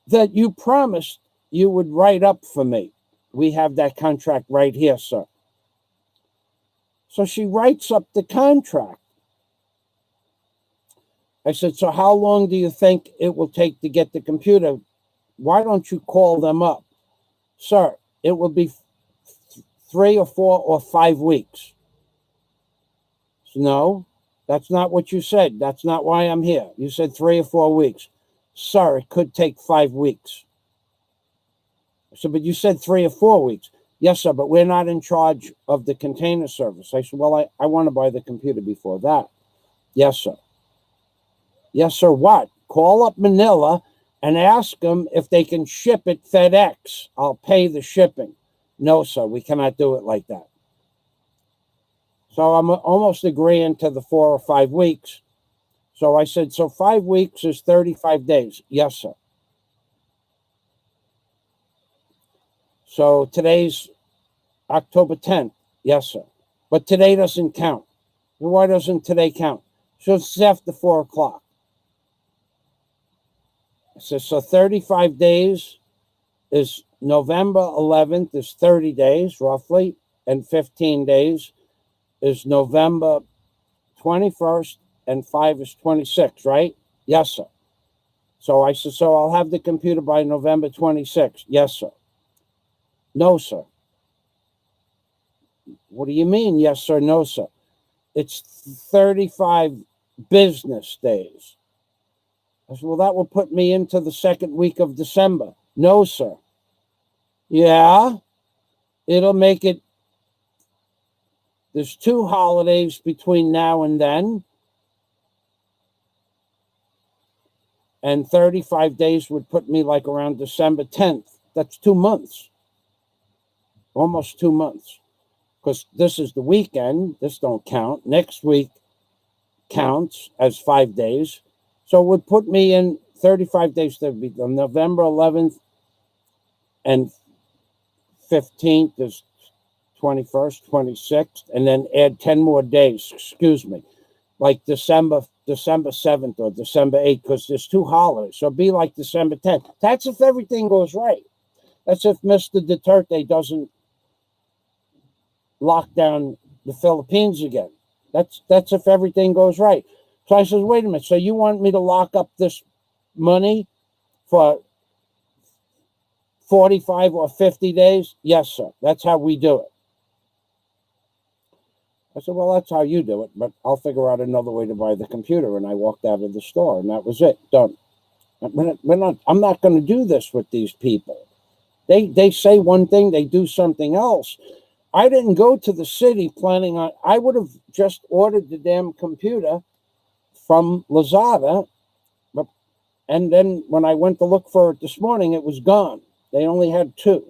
that you promised you would write up for me? We have that contract right here, sir. So she writes up the contract. I said, so how long do you think it will take to get the computer? Why don't you call them up? Sir, it will be 3 or 4 or 5 weeks. No, that's not what you said. That's not why I'm here. You said 3 or 4 weeks. Sir, it could take 5 weeks. I said, but you said 3 or 4 weeks. Yes, sir, but we're not in charge of the container service. I said, well, I want to buy the computer before that. Yes, sir. Yes, sir, what? Call up Manila and ask them if they can ship it FedEx. I'll pay the shipping. No, sir, we cannot do it like that. So I'm almost agreeing to the 4 or 5 weeks. So I said, so 5 weeks is 35 days. Yes, sir. So today's October 10th. Yes, sir. But today doesn't count. Why doesn't today count? So it's after 4 o'clock. I said, so 35 days is November 11th is 30 days roughly, and 15 days is November 21st, and 5 is 26, right? Yes, sir. So I said, so I'll have the computer by November 26th. Yes, sir. No, sir. What do you mean, yes, sir, no, sir? It's 35 business days. I said, well, that will put me into the second week of December. No, sir. Yeah, it'll make it. There's 2 holidays between now and then. And 35 days would put me like around December 10th. That's 2 months. Almost 2 months. Because this is the weekend. This don't count. Next week counts as 5 days. So it would put me in 35 days. That would be November 11th and 15th is 21st, 26th, and then add 10 more days, excuse me, like December 7th or December 8th, because there's 2 holidays. So it'd be like December 10th. That's if everything goes right. That's if Mr. Duterte doesn't lock down the Philippines again. That's if everything goes right. So I says, wait a minute. So you want me to lock up this money for 45 or 50 days? Yes, sir. That's how we do it. I said, well, that's how you do it, but I'll figure out another way to buy the computer. And I walked out of the store, and that was it. Done. I'm not going to do this with these people. They say one thing, they do something else. I didn't go to the city planning on, I would have just ordered the damn computer from Lazada. And then when I went to look for it this morning, it was gone. They only had 2.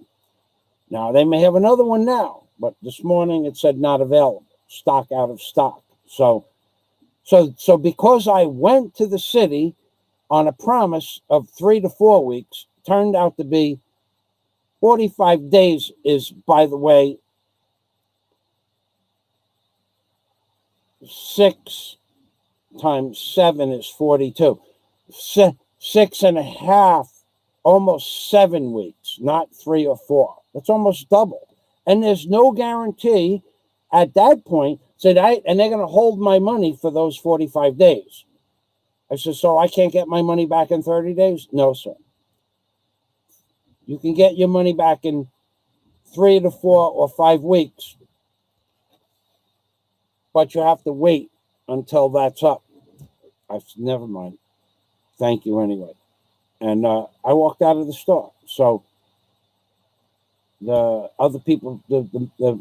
Now, they may have another one now, but this morning it said not available, stock out of stock. So because I went to the city on a promise of 3 to 4 weeks, turned out to be 45 days is, by the way, 6 times 7 is 42. 6.5, almost 7 weeks, not 3 or 4. That's almost double. And there's no guarantee at that point, and they're going to hold my money for those 45 days. I said, so I can't get my money back in 30 days? No, sir. You can get your money back in 3 to 4 or 5 weeks, but you have to wait until that's up. I said, never mind. Thank you anyway. And I walked out of the store. So the other people,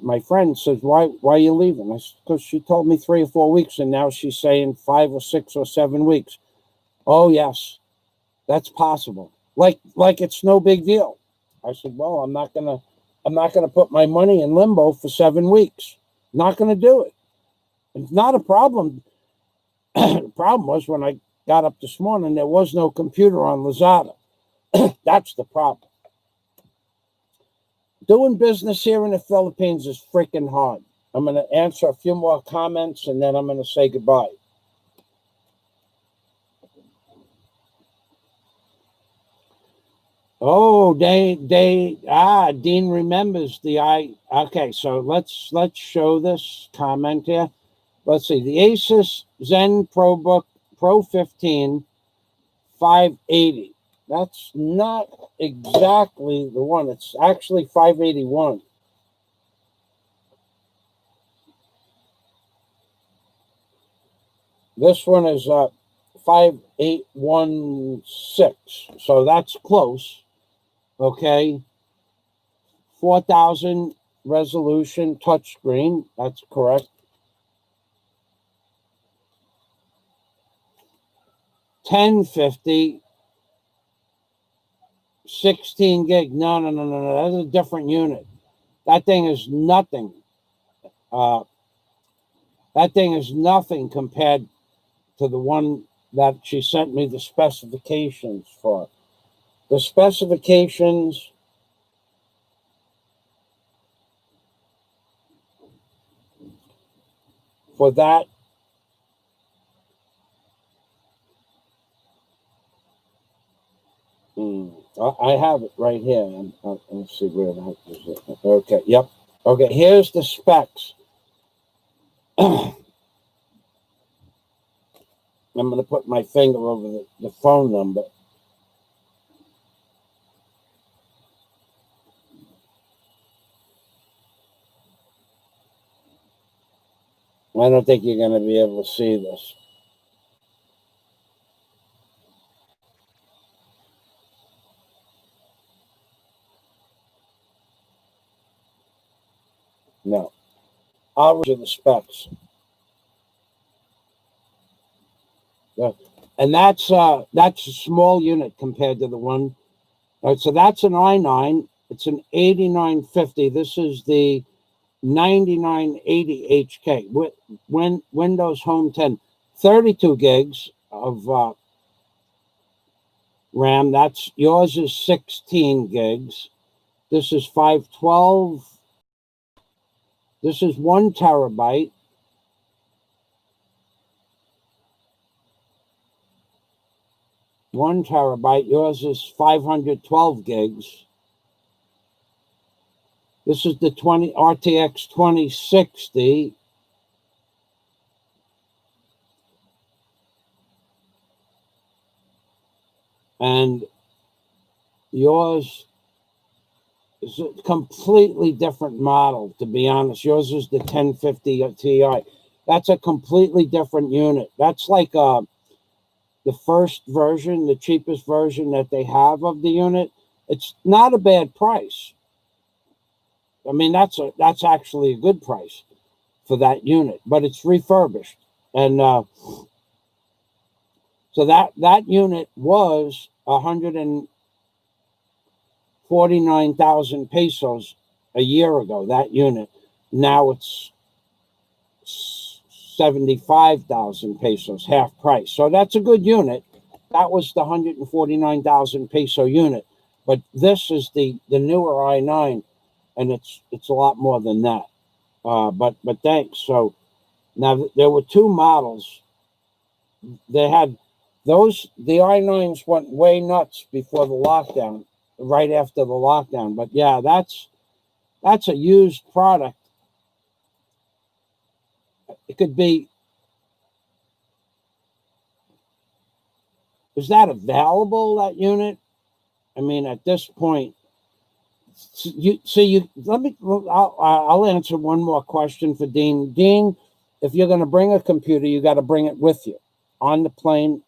my friend says, why are you leaving? I said, because she told me 3 or 4 weeks, and now she's saying 5 or 6 or 7 weeks. Oh, yes, that's possible. Like it's no big deal. I said, well, I'm not gonna put my money in limbo for 7 weeks. Not gonna do it. It's not a problem. The problem was when I got up this morning, there was no computer on Lazada. That's the problem. Doing business here in the Philippines is freaking hard. I'm going to answer a few more comments, and then I'm going to say goodbye. Oh, Dean remembers the Okay, so let's show this comment here. Let's see, the Asus Zen ProBook Pro 15 580. That's not exactly the one. It's actually 581. This one is 5816. So that's close. Okay. 4000 resolution touchscreen. That's correct. 1050. 16 gig. No. That's a different unit. That thing is nothing. That thing is nothing compared to the one that she sent me the specifications for. The specifications for that I have it right here. Let's see where that is. Okay, yep. Okay, here's the specs. I'm going to put my finger over the phone number. I don't think you're going to be able to see this. No. I'll read you the specs. And that's a small unit compared to the one. All right, so that's an i9. It's an 8950. This is the 9980 HK. Windows Home 10. 32 gigs of RAM. That's yours is 16 gigs. This is 512. This is 1 terabyte. Yours is 512 gigs. This is the RTX 2060. and yours is a completely different model, to be honest. Yours is the 1050 Ti. That's a completely different unit. That's like the first version, the cheapest version that they have of the unit. It's not a bad price. I mean, that's actually a good price for that unit, but it's refurbished. And so that unit was 149,000 pesos a year ago, that unit. Now it's 75,000 pesos, half price. So that's a good unit. That was the 149,000 peso unit. But this is the newer i9, and it's a lot more than that. But thanks. So now there were two models. They had the i9s went way nuts before the lockdown, right after the lockdown. But yeah, that's a used product. It could be. Is that available, that unit? I mean, at this point, I'll answer one more question for Dean. Dean, if you're going to bring a computer, you got to bring it with you on the plane